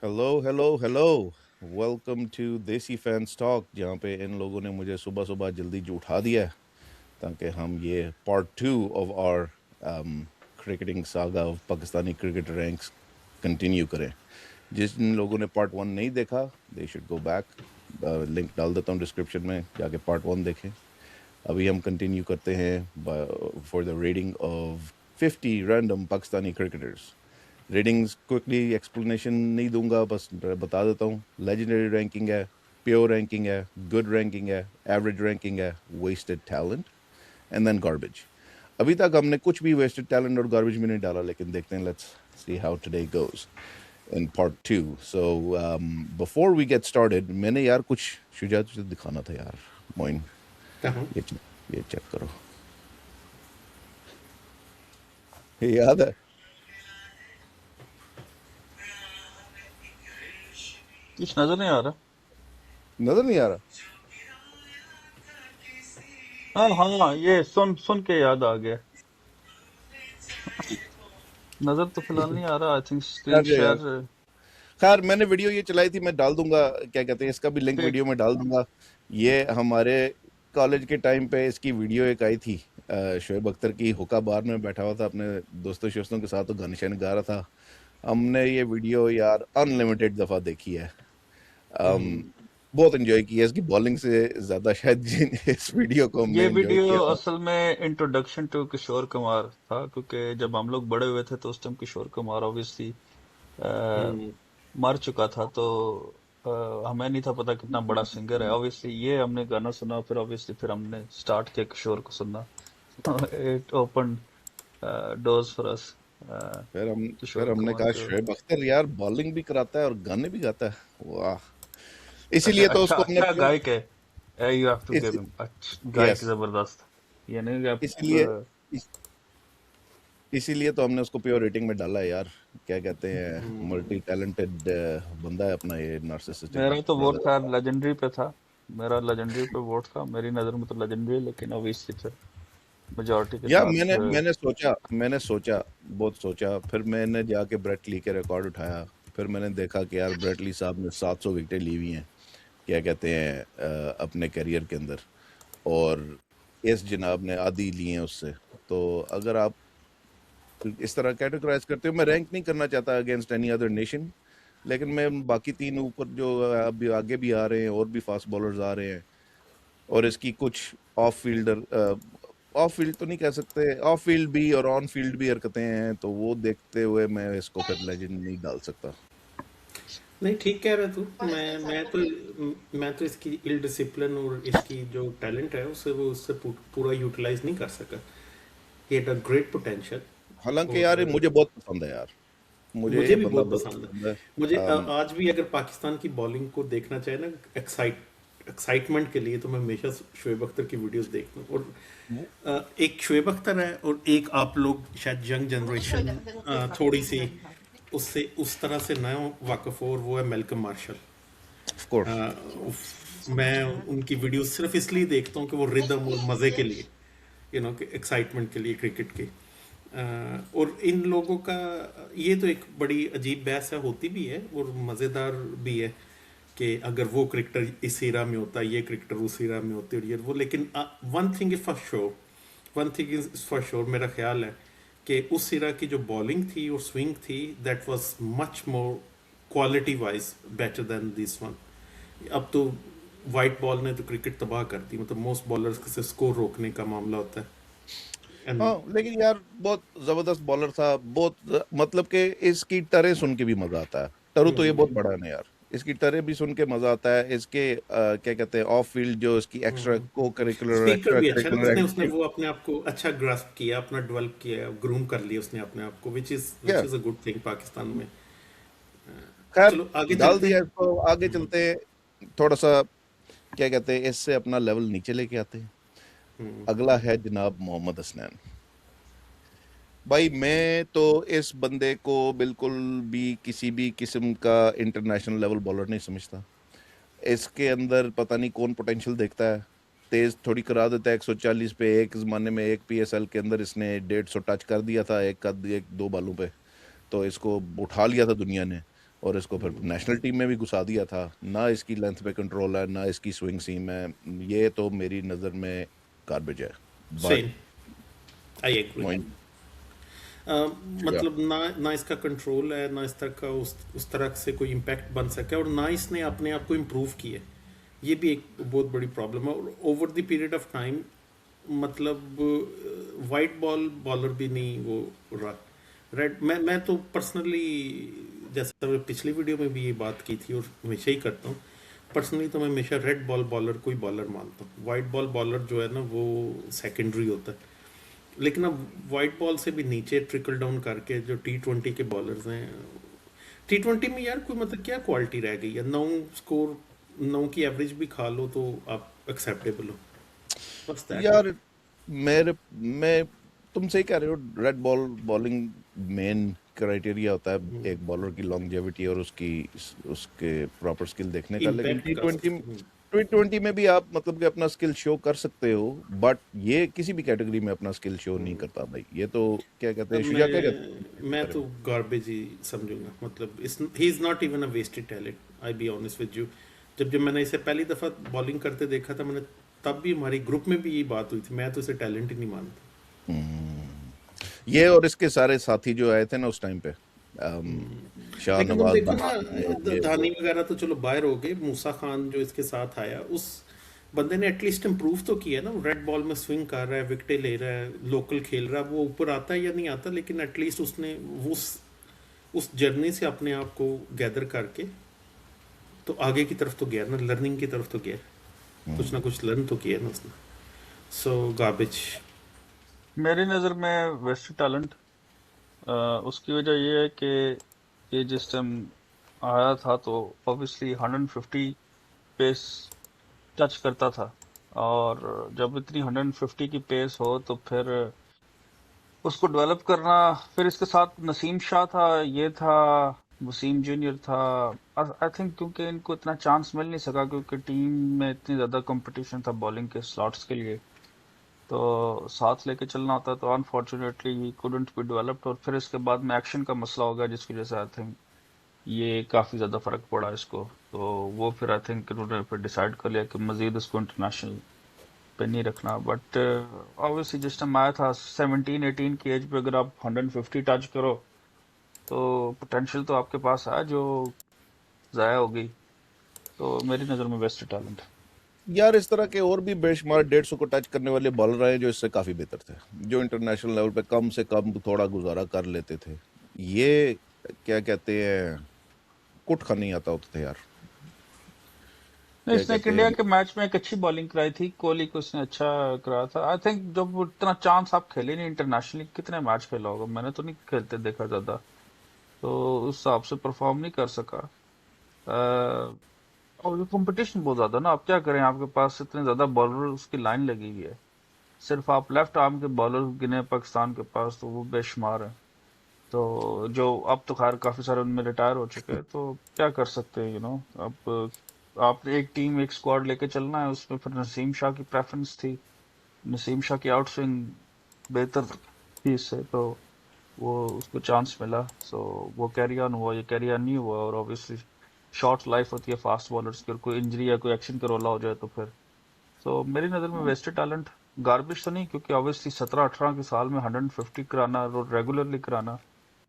Hello hello hello. Welcome to desi fans talk, जहाँ पे इन लोगों ने मुझे सुबह सुबह जल्दी जो उठा दिया है ताकि हम ये part two of our cricketing saga of Pakistani cricket ranks continue करें। जिन लोगों ने पार्ट वन नहीं देखा, they should go back. Link डाल देता हूँ डिस्क्रिप्शन में, जाके पार्ट वन देखें। अभी हम कंटिन्यू करते हैं for the rating of 50 random Pakistani cricketers. Ratings quickly explanation नहीं दूंगा, बस बता देता हूँ। लेजेंडरी रैंकिंग है, प्योर रैंकिंग है, गुड रैंकिंग है, एवरेज रैंकिंग है, wasted talent and then garbage. अभी तक हमने कुछ भी वेस्टेड टैलेंट और गार्बेज में नहीं डाला, लेकिन देखते हैं, let's see how today goes in part two. So before we get started, मैंने यार कुछ शुजात तुझे दिखाना था यार। मोइन, कहाँ? ये ये चेक करो, ये याद है? कुछ नजर नहीं आ रहा। नजर नहीं आ रहा? हाँ हाँ, ये सुन सुन के याद आ गया। नजर तो फिलहाल नहीं आ रहा। आई थिंक स्क्रीन यार यार, शेयर। खैर मैंने वीडियो ये चलाई थी, मैं डाल दूंगा, क्या कहते हैं, इसका भी लिंक ठीक। वीडियो में डाल दूंगा। ये हमारे कॉलेज के टाइम पे इसकी वीडियो एक आई थी। शोएब अख्तर की, हुक्का बार में बैठा हुआ था अपने दोस्तों शोस्तों के साथ, तो गाने शाने गा रहा था। हमने ये वीडियो यार अनलिमिटेड दफा देखी है। अम, बहुत एंजॉय किया इसकी बॉलिंग से ज्यादा शायद इस वीडियो को हमने ये एंजॉय वीडियो किया था। असल में इंट्रोडक्शन टू किशोर कुमार था, क्योंकि जब हम लोग बड़े हुए थे तो उस टाइम किशोर कुमार ऑब्वियसली मर चुका था। तो हमें नहीं था पता कितना बड़ा सिंगर है। ऑब्वियसली ये हमने गाना सुना, फिर ऑब्वियसली फिर हमने स्टार्ट किया किशोर को सुनना। It open doors for us. फिर हम फिर किशोर हमने कुमार कहा को। शोएब अख्तर यार बॉलिंग भी कराता है और गाने भी गाता है, वाह। अच्छा इसीलिए तो अच्छा उसको हमने अच्छा गायक है। यू हैव टू इस गिव हिम। अच्छा गायक यस, जबरदस्त। ये नहीं कि आप इसीलिए इस, इसीलिए तो हमने उसको प्योर रेटिंग में डाला है यार। क्या कहते हैं, मल्टी टैलेंटेड बंदा है अपना ये नार्सिसिस्टिक मेरा तो वोट ब्रदर। खैर लेजेंडरी पे था। मेरा लेजेंडरी पे वोट था। मेरी नजर में तो लेजेंडरी है, लेकिन ऑब्वियसली फिर मेजोरिटी के या साथ मैंने सोचा, बहुत सोचा, फिर मैंने जाके ब्रेट ली के रिकॉर्ड उठाया। फिर मैंने देखा कि यार ब्रेट ली साहब ने 700 विकेटें ली हुई हैं, क्या कहते हैं, अपने करियर के अंदर। और इस जनाब ने आधी ली हैं उससे। तो अगर आप इस तरह कैटेगराइज करते हो, मैं रैंक नहीं करना चाहता अगेंस्ट एनी अदर नेशन, लेकिन मैं बाकी तीन ऊपर जो अभी आगे भी आ रहे हैं और भी फास्ट बॉलर्स आ रहे हैं, और इसकी कुछ ऑफ फील्डर, ऑफ फील्ड तो नहीं कह सकते, ऑफ फील्ड भी और ऑन फील्ड भी हरकतें हैं, तो वो देखते हुए मैं इसको फिर लेजेंड नहीं डाल सकता। नहीं, ठीक कह रहा तू। मैं तो इसकी इल डिसिप्लिन और इसकी जो टैलेंट है उससे वो उससे पूरा यूटिलाइज नहीं कर सका। He had a great potential. हालांकि यार ये और मुझे बहुत पसंद है यार, मुझे मुझे ये भी बंदा बहुत बहुत पसंद है। पसंद है। मुझे अम, आज भी अगर पाकिस्तान की बॉलिंग को देखना चाहे ना, एक्साइटमेंट के लिए, तो मैं हमेशा शोएब अख्तर की वीडियोस देखता हूँ। और एक शोएब अख्तर है और एक आप लोग शायद यंग जनरेशन थोड़ी सी उससे उस तरह से नए वाकफ हो, और वो है मेलकम मार्शल। Of course. मैं उनकी वीडियो सिर्फ इसलिए देखता हूँ कि वो रिदम और मज़े के लिए, एक्साइटमेंट के लिए क्रिकेट के। और इन लोगों का ये तो एक बड़ी अजीब बहस है, होती भी है और मज़ेदार भी है कि अगर वो क्रिकेटर इस ईरा में होता, ये क्रिकेटर उस ईरा में होते, और ये वो। लेकिन one thing is for sure, मेरा ख्याल है कि उस ईरा की जो बॉलिंग थी और स्विंग थी, that was much more quality wise better than this one. अब तो वाइट बॉल ने तो क्रिकेट तबाह कर दी, मतलब मोस्ट बॉलर्स से स्कोर रोकने का मामला होता है। एंड हाँ, लेकिन यार बहुत जबरदस्त बॉलर था, बहुत मतलब कि इसकी टरे सुन के भी मजा आता है। टरू तो ये बहुत बड़ा है ना यार, इसकी टरे भी सुन के मजा आता है। इसके क्या कहते हैं, ऑफ फील्ड जो इसकी एक्स्ट्रा को करिकुलर स्पीकर एक्स्ट्रा भी अच्छा है ना, करिकुलर उसने वो अपने आप को अच्छा ग्रास्प किया, अपना डेवलप किया, ग्रूम कर लिया उसने अपने आप को, विच क्या, is a good thing Pakistan में। खैर चलो आगे डाल चलते दिया हैं। इसको, आगे चलते हैं। थोड़ा सा क्या कहते हैं, इससे अपना लेवल नीचे लेके आते हैं। अगला है जनाब मोहम्मद हसनैन। भाई मैं तो इस बंदे को बिल्कुल भी किसी भी किस्म का इंटरनेशनल लेवल बॉलर नहीं समझता। इसके अंदर पता नहीं कौन पोटेंशियल देखता है, तेज थोड़ी करा देता है 140 पे। एक जमाने में एक पीएसएल के अंदर इसने 150 टच कर दिया था एक दो बालों पे, तो इसको उठा लिया था दुनिया ने। और इसको फिर नेशनल टीम में भी घुसा दिया था। ना इसकी लेंथ पे कंट्रोल है, ना इसकी स्विंग सीम है। ये तो मेरी नज़र में गार्बेज है। But same, I agree. Moin, या मतलब ना ना इसका कंट्रोल है, ना इस तरह का उस तरह से कोई इम्पैक्ट बन सके, और ना इसने अपने आप को इम्प्रूव किया। ये भी एक बहुत बड़ी प्रॉब्लम है। और over the period of time, मतलब वाइट बॉल बॉलर भी नहीं वो रहा। रेड, मैं तो पर्सनली, जैसा मैं पिछली वीडियो में भी ये बात की थी और हमेशा ही करता हूँ, पर्सनली तो मैं हमेशा रेड बॉल बॉलर को ही बॉलर मानता हूँ। वाइट बॉल बॉलर जो है ना वो सेकेंडरी होता है। लेकिन अब वाइट बॉल से भी नीचे ट्रिकल डाउन करके जो T20 के बॉलर्स हैं, T20 में यार कोई मतलब क्या क्वालिटी रह गई है? 9 स्कोर, 9 की एवरेज भी खा लो तो आप एक्सेप्टेबल हो, बस दैट इट। यार मेरे मैं तुम सही कह रहे हो। Red ball bowling main criteria होता है एक बॉलर की लॉन्जेविटी और उसकी उसके प्रॉपर स्किल देखने का। लेकिन इम्पैक्ट का T20 में भी आप मतलब कि अपना स्किल शो कर सकते हो, बट ये किसी भी कैटेगरी में अपना स्किल शो नहीं करता भाई। ये तो क्या कहते अब हैं, शुजा क्या कहते हैं इसके मैं बारे तो में? गार्बेज ही समझूंगा। मतलब इस he is not even a wasted talent, I be honest with you. जब मैंने इसे पहली दफा बॉलिंग करते देखा था, मैंने तब भी, हमारी ग्रुप में भी यही बात हुई थी, मैं तो इसे टैलेंट ही नहीं मानता। ये और इसके सारे साथी जो आए थे ना उस टाइम पे, लेकिन तुम शाहनवाज देखो ना, धानी और ये वो। धानी वगैरह तो चलो बाहर हो गए, मूसा खान जो इसके साथ आया, उस बंदे ने एटलीस्ट इम्प्रूव तो किया ना। रेड बॉल में स्विंग कर रहा है, विकेटें ले रहा है, लोकल खेल रहा है। वो ऊपर आता है या नहीं आता, लेकिन एटलीस्ट उसने उस जर्नी से अपने आप को गैदर करके तो आगे की तरफ तो गया ना, लर्निंग की तरफ तो गया, कुछ ना कुछ लर्न तो किया ना उसने। सो गार्बेज। मेरी नज़र में वेस्ट टैलेंट, उसकी वजह ये है कि ये जिस टाइम आया था तो ऑब्वियसली 150 पेस टच करता था, और जब इतनी 150 की पेस हो तो फिर उसको डेवलप करना। फिर इसके साथ नसीम शाह था, ये था, वसीम जूनियर था। आई थिंक क्योंकि इनको इतना चांस मिल नहीं सका क्योंकि टीम में इतनी ज़्यादा कंपटीशन था बॉलिंग के स्लॉट्स के लिए, तो साथ लेके चलना होता, तो unfortunately he couldn't be developed. और फिर इसके बाद में एक्शन का मसला हो गया जिसकी वजह से आई थिंक ये काफ़ी ज़्यादा फर्क पड़ा इसको। तो वो फिर आई थिंक इन्होंने फिर डिसाइड कर लिया कि मजीद इसको इंटरनेशनल पे नहीं रखना। बट ऑब्वियसली जिस टाइम आया था 17-18 की एज पे, अगर आप 150 टच करो तो पोटेंशियल तो आपके पास है जो ज़ाया हो गई। तो मेरी नज़र में बेस्ट टैलेंट। यार इस तरह के और भी बेशुमार 150 को टच करने वाले बॉलर आए जो इससे काफी बेहतर थे, जो इंटरनेशनल लेवल पे कम से कम थोड़ा गुजारा कर लेते थे। ये क्या कहते हैं, कुट खा नहीं आता होता था यार। नहीं, क्या इसने एक कहते हैं। इंडिया के मैच में एक अच्छी बॉलिंग कराई थी, कोहली को इसने अच्छा कराया था। आई थिंक जब वो इतना चांस आप खेले नहीं इंटरनेशनली, कितने मैच खेला होगा, मैंने तो नहीं खेलते देखा ज्यादा, तो उस हिसाब से परफॉर्म नहीं कर सका। और कंपटीशन बहुत ज्यादा ना, आप क्या करें, आपके पास इतने ज्यादा बॉलर, उसकी लाइन लगी हुई है। सिर्फ आप लेफ्ट आर्म के बॉलर गिने पाकिस्तान के पास तो वो बेशुमार है। तो जो अब तो खैर काफी सारे उनमें रिटायर हो चुके हैं, तो क्या कर सकते हैं, अब आप एक टीम एक स्क्वाड लेके चलना है, उसमें फिर नसीम शाह की प्रेफरेंस थी। नसीम शाह की आउट स्विंग बेहतर थी इससे, तो वो उसको चांस मिला, सो वो कैरी ऑन हुआ, ये कैरी ऑन नहीं हुआ। और ऑब्वियसली शॉर्ट लाइफ होती है फास्ट बॉलर्स की, और कोई इंजरी या कोई एक्शन का रोला हो जाए तो फिर, तो मेरी नज़र में वेस्टेड टैलेंट। गार्बेज तो नहीं, क्योंकि ऑब्वियसली 17-18 के साल में 150 कराना और रेगुलरली कराना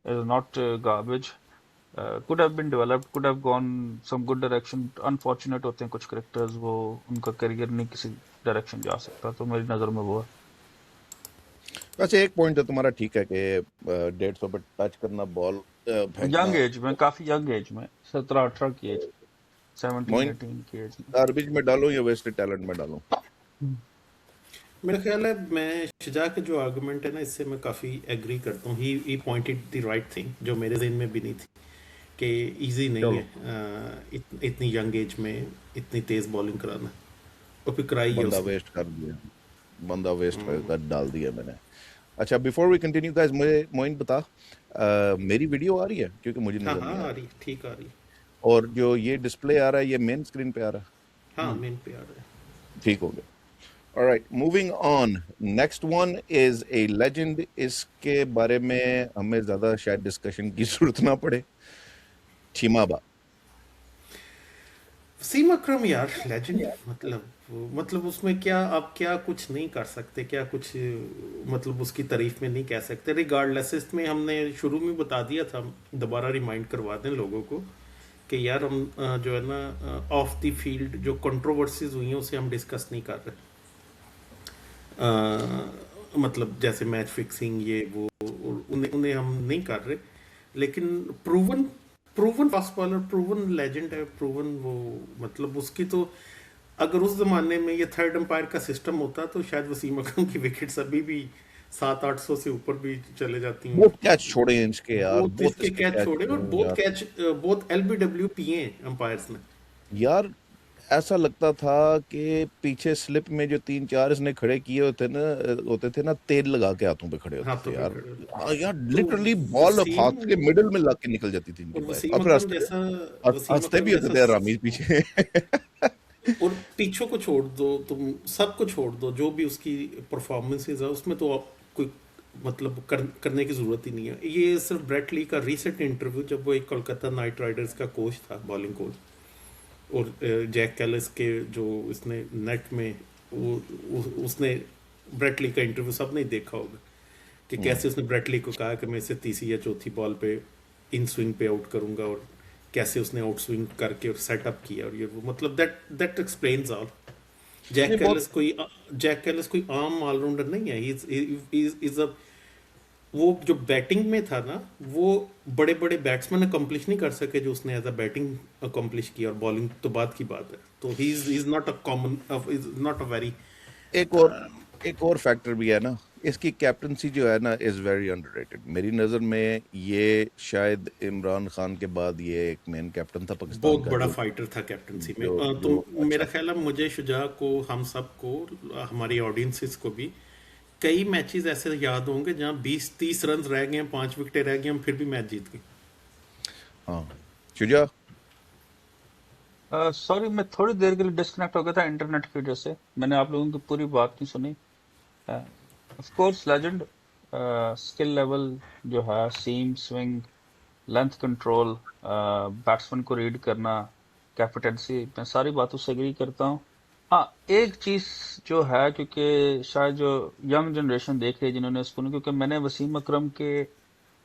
is not garbage. Could have been developed, could have gone some good direction. Unfortunate होते हैं कुछ करेक्टर्स, वो उनका करियर नहीं किसी डायरेक्शन जा सकता, तो मेरी नज़र में वो है। वैसे एक पॉइंट तो तुम्हारा ठीक है कि 150 पे टच करना, बॉल यंग फेंकना। एज में, काफी यंग एज में, 17-18 की एज, मोइन, 17-18 की एज में। गार्बेज में डालो या वेस्टेड टैलेंट में डालो? मेरा ख्याल है, मैं शिजा के जो आर्गुमेंट है ना, इससे मैं काफ़ी एग्री करता हूँ। ही पॉइंटेड द राइट थिंग जो मेरे जहन में भी नहीं थी, कि इजी नहीं है चलो, इतनी यंग एज में इतनी तेज़ बॉलिंग कराना, और फिर कराई है बंदा उसने। वेस्ट कर दिया, बंदा वेस्ट कर डाल दिया मैंने। अच्छा, बिफोर वी कंटिन्यू गाइस, मुझे मोइन बता, मेरी वीडियो आ रही है क्योंकि मुझे हाँ नजर हाँ, नहीं आ आ रही। रही, ठीक आ रही। और जो ये डिस्प्ले आ रहा है ये मेन स्क्रीन पे आ रहा हाँ, मेन पे आ रहा है। है? ठीक हो गया। Alright, moving on. Next one is a legend. इसके बारे में हमें ज्यादा शायद डिस्कशन की जरूरत ना पड़े। Chimaba. वसीम अकरम यार लेजेंड, मतलब उसमें क्या आप क्या कुछ नहीं कर सकते, क्या कुछ मतलब उसकी तारीफ में नहीं कह सकते। रिगार्डलेस इसमें हमने शुरू में बता दिया था, दोबारा रिमाइंड करवा दें लोगों को कि यार हम जो है ना ऑफ द फील्ड जो कंट्रोवर्सीज हुई हैं उसे हम डिस्कस नहीं कर रहे। मतलब जैसे मैच फिक्सिंग ये वो उन्हें उन्हें हम नहीं कर रहे, लेकिन proven proven fast bowler, proven legend है, प्रूवन वो मतलब उसकी तो अगर उस जमाने में ये थर्ड अंपायर का सिस्टम होता तो शायद वसीम अकरम की विकेट्स अभी भी 700-800 से ऊपर भी चले जाती बहुत होंगी। कैच छोड़े हैं इसके यार, बहुत बहुत इसके इसके कैच कैच छोड़े और छोड़े हैं बहुत यार। कैच बहुत एलबीडब्ल्यू पिए अंपायर्स ने। यार ऐसा लगता था कि पीछे स्लिप में जो 3-4 इसने खड़े किए होते थे ना, तेल लगा के हाथों पे खड़े होते हाथों थे पे यार। खड़े होते। यार तो लिटरली बॉल वसीम हाथ के मिडिल में लग के निकल जाती थी इनकी और बात, वसीम और फिर अकरम हंसते जैसा वसीम हंसते अकरम भी होते जैसा थे रामी पीछे। और पीछों को छोड़ दो, तुम सबको छोड़ दो, जो भी उसकी परफॉर्मेंसेज है उसमें तो आप कोई मतलब करने की जरूरत ही नहीं है। ये सिर्फ ब्रेट ली का रिसेंट इंटरव्यू, जब वो एक कोलकाता नाइट राइडर्स का कोच था, बॉलिंग कोच, और जैक कैलिस के जो इसने नेट में उसने ब्रेट ली का इंटरव्यू सबने ही देखा होगा कि हम्म। कैसे उसने ब्रेट ली को कहा कि मैं इसे तीसरी या चौथी बॉल पे इन स्विंग पे आउट करूंगा, और कैसे उसने आउट स्विंग करके और सेटअप किया, और ये वो मतलब दैट दैट एक्सप्लेन्स ऑल। ये बहुत जैक कैलिस कोई आम ऑलराउंडर नहीं है। इज अ वो जो बैटिंग में था ना, वो बड़े बड़े बैट्समैन अकम्प्लिश नहीं कर सके जो उसने एज अ बैटिंग अकम्प्लिश किया, और बॉलिंग तो बात की बात है। तो ही is not a common, is not a very एक और एक और फैक्टर भी है ना, इसकी कैप्टनसी जो है ना इज वेरी अंडररेटेड मेरी नज़र में। ये शायद इमरान खान के बाद ये एक मेन कैप्टन था पाकिस्तान बहुत का बड़ा जो फाइटर था कैप्टनसी में। जो तो जो अच्छा मेरा था। ख्याल है मुझे, शुजा को, हम सब को, हमारी ऑडियंसेस को भी कई मैचेस ऐसे याद होंगे जहां 20-30 रन रह गए, 5 विकेटें रह गई, हम फिर भी मैच जीत गए। हाँ शुजा। सॉरी, मैं थोड़ी देर के लिए डिस्कनेक्ट हो गया था इंटरनेट की वजह से, मैंने आप लोगों की पूरी बात नहीं सुनी। Of course legend, skill level जो है, सीम स्विंग, लेंथ कंट्रोल, बैट्समैन को रीड करना, कैप्टेंसी, मैं सारी बातों से एग्री करता हूँ। हाँ, एक चीज जो है, क्योंकि शायद जो यंग जनरेशन देख रही है जिन्होंने इसको नहीं, क्योंकि मैंने वसीम अकरम के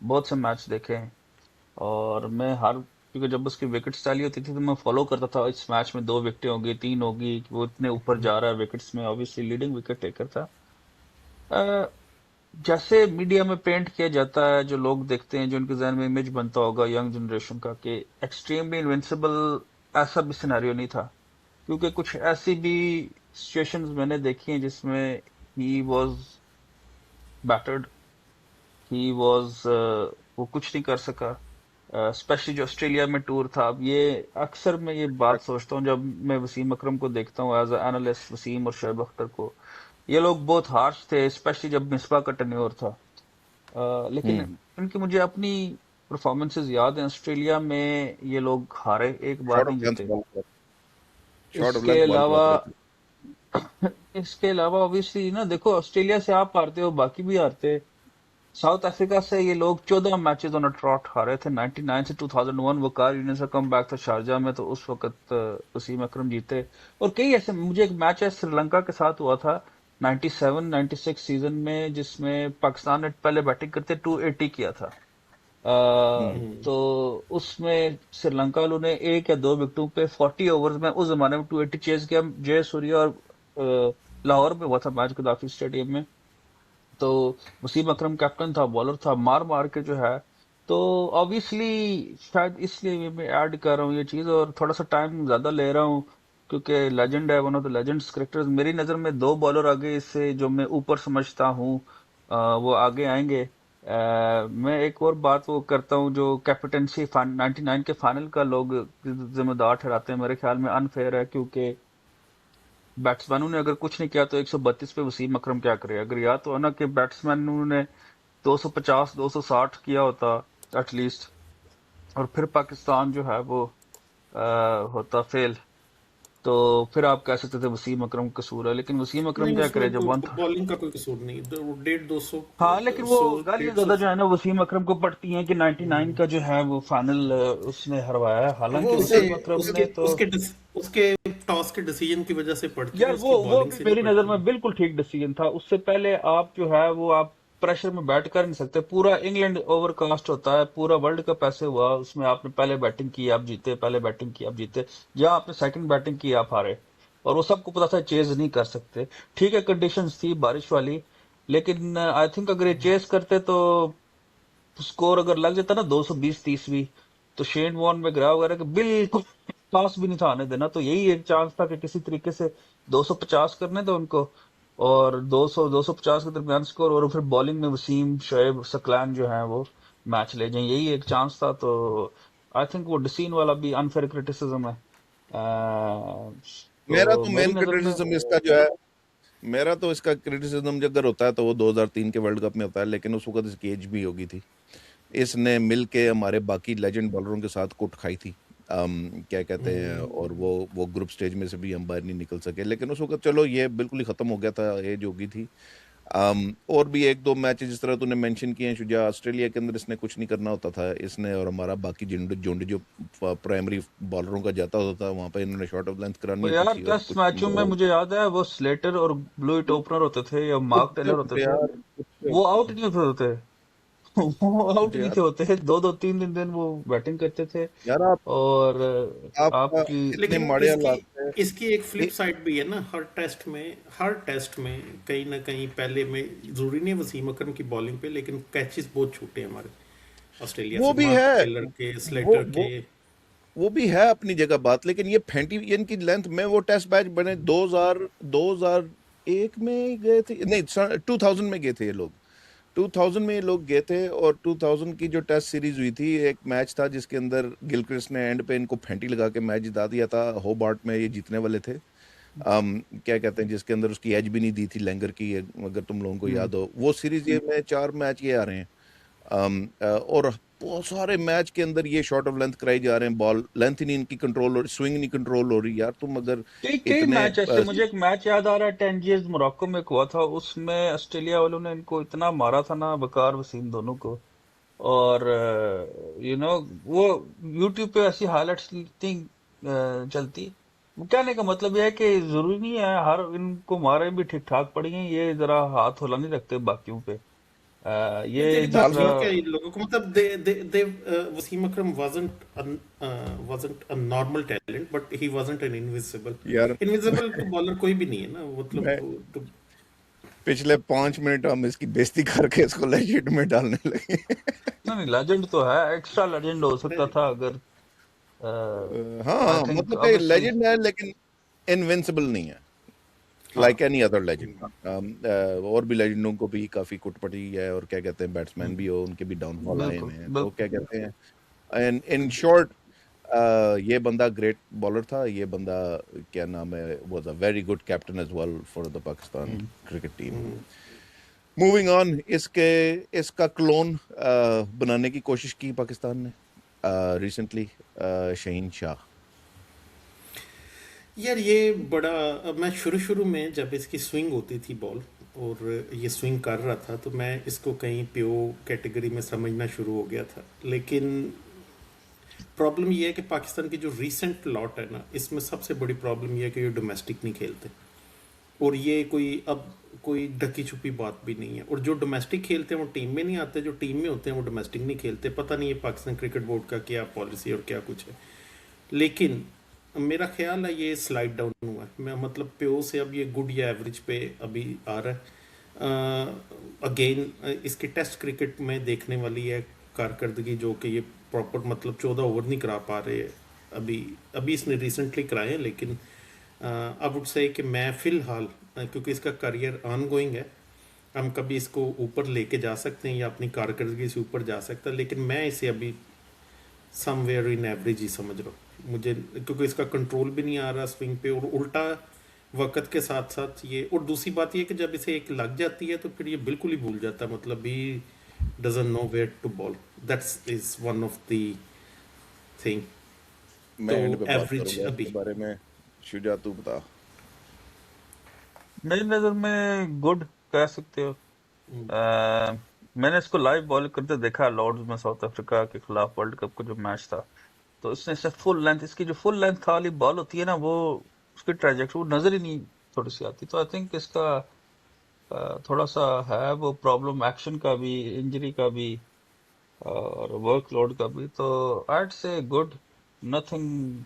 बहुत से मैच देखे हैं, और मैं हर, क्योंकि जब उसकी विकेट चाली होती थी तो मैं फॉलो करता था, इस मैच में 2 विकेटें होगी, 3 होगी, वो इतने ऊपर जा रहा है विकेट्स में, ऑब्वियसली लीडिंग विकेट टेकर था। अ, जैसे मीडिया में पेंट किया जाता है, जो लोग देखते हैं, जो उनके जहन में इमेज बनता होगा यंग जनरेशन का कि एक्सट्रीमली इनविंसिबल, ऐसा भी सिनेरियो नहीं था। क्योंकि कुछ ऐसी भी सिचुएशंस मैंने देखी हैं जिसमें he was battered, he was, वो कुछ नहीं कर सका। स्पेशली जो ऑस्ट्रेलिया में टूर था, अब ये अक्सर मैं ये बात सोचता हूँ जब मैं वसीम अकरम को देखता हूँ एज एनालिस्ट, वसीम और शोएब अख्तर को, ये लोग बहुत हार्श थे, स्पेशली जब मिसबा का टेन्योर था। लेकिन हम्म। इनकी मुझे अपनी परफॉर्मेंसेज याद हैं। ऑस्ट्रेलिया में ये लोग हारे, एक बार शॉर्ट नहीं ऑफ लेंथ जीते। बॉल, शॉर्ट ऑफ इसके लेंथ बॉल अलावा कराते रहते। इसके अलावा ऑब्वियसली ना, देखो ऑस्ट्रेलिया से आप हारते हो, बाकी भी हारते। साउथ अफ्रीका से ये लोग 14 मैचेस ऑन अ ट्रॉट हारे थे, 99 से 2001 वकार यूनिस का कम बैक था शारजा में, तो उस वक्त वसीम अकरम जीते। और कई ऐसे, मुझे एक मैच है श्रीलंका के साथ हुआ था 97-96 सीजन में, जिसमें पाकिस्तान ने पहले बैटिंग करते 280 किया था। हम्म। तो उसमें श्रीलंका वालों ने 1 या 2 विकेटों पे 40 ओवर्स में, उस जमाने में 280 चेज किया। जय सूर्या और लाहौर में हुआ था मैच, गद्दाफी स्टेडियम में। तो वसीम अकरम कैप्टन था, बॉलर था, मार मार के जो है। तो ऑब्वियसली शायद इसलिए मैं ऐड कर रहा हूँ ये चीज, और थोड़ा सा टाइम ज्यादा ले रहा हूँ, क्योंकि लेजेंड है, one of the legends cricketers. मेरी नजर में 2 बॉलर आगे इससे जो मैं ऊपर समझता हूँ, वो आगे आएंगे। मैं एक और बात वो करता हूँ, जो कैप्टनसी 99 के फाइनल का लोग जिम्मेदार ठहराते हैं, मेरे ख्याल में अनफेयर है, क्योंकि बैट्समैनों ने अगर कुछ नहीं किया तो 132 पे वसीम अकरम क्या करे। अगर या तो है ना कि बैट्समैनों ने 250 260 किया होता एटलीस्ट, और फिर पाकिस्तान जो है वो होता फेल। तो फिर आप कह सकते थे वसीम अकरम का कसूर है, लेकिन वसीम अकरम नहीं, क्या करे उसमें जब कोई वन। बॉलिंग का कोई कसूर नहीं, 150 200 हाँ लेकिन वो 100 गालियां 150। ज्यादा जो है ना वसीम अकरम को पड़ती हैं कि 99 का जो है वो फाइनल उसने हरवाया है, वो हालांकि उसे वसीम अकरम उसके ने तो। उसके उसके टॉस के डिसीजन की वजह से पड़ती है, यार उसकी वो बॉलिंग भी से नहीं मेरी नजर पड़ती में है। बिल्कुल ठीक डिसीजन था। उससे पहले आप जो है वो आप प्रेशर में बैट कर नहीं सकते। पूरा इंग्लैंड ओवरकास्ट होता है, पूरा वर्ल्ड कप ऐसे हुआ, उसमें आपने पहले बैटिंग की आप जीते, पहले बैटिंग की आप जीते, या आपने सेकंड बैटिंग की आप हारे। और वो सबको पता था चेज नहीं कर सकते। ठीक है कंडीशंस थी बारिश वाली, लेकिन आई थिंक अगर ये चेस करते तो स्कोर अगर लग जाता ना 220-30 भी, तो शेन वॉर्न में ग्राह वगैरह के बिल्कुल पास भी नहीं था आने देना। तो यही एक चांस था कि किसी तरीके से 250 करने दो उनको, और 200 250 के दरमियान स्कोर, और फिर बॉलिंग में वसीम शोएब सकलैन जो है वो मैच ले जाएं, यही एक चांस था। तो आई थिंक वो डिसीन वाला भी अनफेयर क्रिटिसिज्म है। मेरा तो तो मेरी मेन नजर में क्रिटिसिज्म इसका जो है, मेरा तो इसका क्रिटिसिज्म अगर होता है तो वो 2003 के वर्ल्ड कप में होता है, लेकिन उस वक्त इसकी एज भी होगी थी। इसने मिल के हमारे बाकी लेजेंड बॉलरों के साथ कुट खाई थी। क्या कहते हैं, और वो ग्रुप स्टेज में से भी हम बाहर नहीं निकल सके, लेकिन उस वक्त चलो ये बिल्कुल ही खत्म हो गया था, एज होगी थी। और भी एक दो मैचेस जिस तरह तूने मेंशन किए हैं शुजा, ऑस्ट्रेलिया के अंदर इसने कुछ नहीं करना होता था, इसने और हमारा बाकी झुंड झुंड जो प्राइमरी बॉलरों का जाता होता था वहां पे इन्होंने शॉर्ट ऑफ लेंथ करानी तो होती यार थी और टेस्ट कुछ मैचों में मुझे याद है वो स्लेटर और ब्लूइट ओपनर होते थे या मार्क टेलर होते थे, यार वो आउट नहीं होते थे। वो आउट नहीं यार थे होते, दो दो तीन तीन दिन वो बैटिंग करते थे। यार और आप आपकी। इतने लेकिन माड़े इसकी हालात में इसकी एक फ्लिप साइड भी है ना, हर टेस्ट में कहीं ना कहीं पहले में, जरूरी नहीं है वसीम अकरम की बॉलिंग पे, लेकिन कैचेस बहुत छूटे हमारे ऑस्ट्रेलिया वो से, भी मार्क है, टेलर के, वो स्लेटर वो के। वो भी है अपनी जगह बात, लेकिन ये फेंटी इनकी लेंथ में वो टेस्ट मैच बने 2001 में गए थे, नहीं 2000 में गए थे ये लोग। 2000 में ये लोग गए थे, और 2000 की जो टेस्ट सीरीज हुई थी, एक मैच था जिसके अंदर गिलक्रिस्ट ने एंड पे इनको फेंटी लगा के मैच जिता दिया था। होबार्ट में ये जीतने वाले थे। क्या कहते हैं, जिसके अंदर उसकी एज भी नहीं दी थी लैंगर की, अगर तुम लोगों को हम्म, याद हो वो सीरीज, ये में 4 मैच ये आ रहे हैं। और बहुत सारे मैच के अंदर ये शॉर्ट ऑफ लेंथ कराई जा रहे हैं, बॉल लेंथ ही नहीं इनकी कंट्रोल हो, स्विंग नहीं कंट्रोल हो रही। यार तुम अगर कई कई इतने मैच ऐसे, मुझे एक मैच याद आ रहा है टेंजियर्स मोरक्को में एक हुआ था, उसमें ऑस्ट्रेलिया वालों ने इनको इतना मारा था ना, बकार वसीम दोनों को। और वो यूट्यूब पे ऐसी हाइलाइट्स इतनी चलती। वो कहने का मतलब यह है कि जरूरी नहीं है हर इनको मारे भी ठीक ठाक पड़ी हैं, ये जरा हाथ होला नहीं रखते बाकियों पे। नहीं, ये तेरी जिस बात साल ठीक तरह। है, इन लोगों को मतलब दे वसीम अकरम wasn't a normal talent, but he wasn't an invincible यार invincible तो बॉलर कोई भी नहीं है ना, मतलब मैं तो। पिछले 5 मिनट हम इसकी बेइज्जती करके इसको लेजेंड में डालने लगे। नहीं नहीं, लेजेंड तो है, एक्स्ट्रा लेजेंड हो सकता था अगर। आई हाँ थिंक मतलब कि ऑब्वियसली। लेजेंड है लेकिन इनविंसिबल नहीं है, हाँ। Like any other legend. और भी लेजेंडों को भी काफी कुटपटी है, और क्या कहते हैं बैट्समैन भी हो उनके भी डाउनफॉल आए बिल्कुल हुए हैं, तो क्या बिल्कुल कहते बिल्कुल। हैं, इन शॉर्ट ये बंदा ग्रेट बॉलर था, ये बंदा क्या नाम है, was a very good captain as well for the Pakistan hmm. Cricket team. Moving on, इसका क्लोन बनाने की कोशिश की पाकिस्तान ने रिसेंटली, शहीन शाह। यार ये बड़ा, अब मैं शुरू शुरू में जब इसकी स्विंग होती थी बॉल और ये स्विंग कर रहा था, तो मैं इसको कहीं प्यो कैटेगरी में समझना शुरू हो गया था। लेकिन प्रॉब्लम ये है कि पाकिस्तान की जो रीसेंट लॉट है ना, इसमें सबसे बड़ी प्रॉब्लम ये है कि ये डोमेस्टिक नहीं खेलते। और ये कोई ढकी छुपी बात भी नहीं है। और जो डोमेस्टिक खेलते हैं वो टीम में नहीं आते, जो टीम में होते हैं वो डोमेस्टिक नहीं खेलते। पता नहीं है पाकिस्तान क्रिकेट बोर्ड का क्या पॉलिसी और क्या कुछ है। लेकिन मेरा ख्याल है ये स्लाइड डाउन हुआ है, मैं मतलब प्यो से अब ये गुड या एवरेज पे अभी आ रहा है। अगेन इसकी टेस्ट क्रिकेट में देखने वाली है कारकर्दगी, जो कि ये प्रॉपर मतलब 14 ओवर नहीं करा पा रहे अभी। अभी इसने रिसेंटली कराए हैं, लेकिन आई वुड से कि मैं फिलहाल क्योंकि इसका करियर ऑन गोइंग है, हम कभी इसको ऊपर लेके जा सकते हैं या अपनी कारकर्दगी से ऊपर जा सकता है, लेकिन मैं इसे अभी समवेयर इन एवरेज ही समझ रहा हूँ मुझे, क्योंकि इसका कंट्रोल भी नहीं आ रहा स्विंग पे, और उल्टा वक्त के साथ साथ ये। और दूसरी बात ये कि जब इसे एक लग जाती है तो फिर ये बिल्कुल ही भूल जाता है, मतलब he doesn't know where to ball. That's is one of the thing. मैं तो एंड पे बात एवरेज करूंगा अभी। इसके बारे में। शुजा तू बता। मेरी नजर में गुड कह सकते हो। मैंने इसको लाइव बॉल करते देखा लॉर्ड्स में, साउथ अफ्रीका के खिलाफ वर्ल्ड कप का जो मैच था। तो इसने से फुल लेंथ, इसकी जो फुल लेंथ वाली बॉल होती है ना, वो उसकी ट्रेजेक्टरी वो नजर ही नहीं थोड़ी सी आती। तो आई थिंक इसका थोड़ा सा है वो प्रॉब्लम, एक्शन का भी, इंजरी का भी और वर्कलोड का भी। तो आई से good, nothing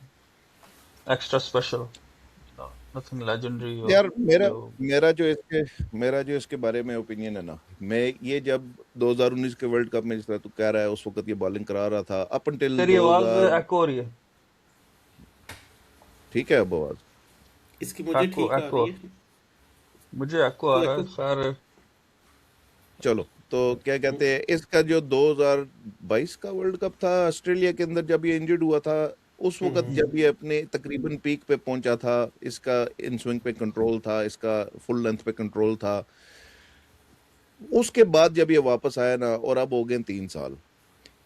extra special, nothing legendary और यार मेरा जो। मेरा जो इसके बारे में ओपिनियन है ना, मैं ये जब 2019 के वर्ल्ड कप में, जिस तरह तू कह रहा है, उस वक्त ये बॉलिंग करा रहा था अप अनटिल तेरी आवाज 2000। एको हो रही है। ठीक है अब आवाज? इसकी मुझे एको ठीक आ एको रही है। मुझे एको आ तो रहा एको है खैर। चलो, तो क्या कहते हैं, इसका जो 2022 का वर्ल्ड कप था ऑस्ट्रेलिया के अंदर, जब ये इंजर्ड हुआ था, उस वक्त जब ये अपने तकरीबन पीक पे पहुंचा था, इसका इन स्विंग पे कंट्रोल था, इसका फुल लेंथ पे कंट्रोल था। उसके बाद जब ये वापस आया ना, और अब हो गए 3 साल,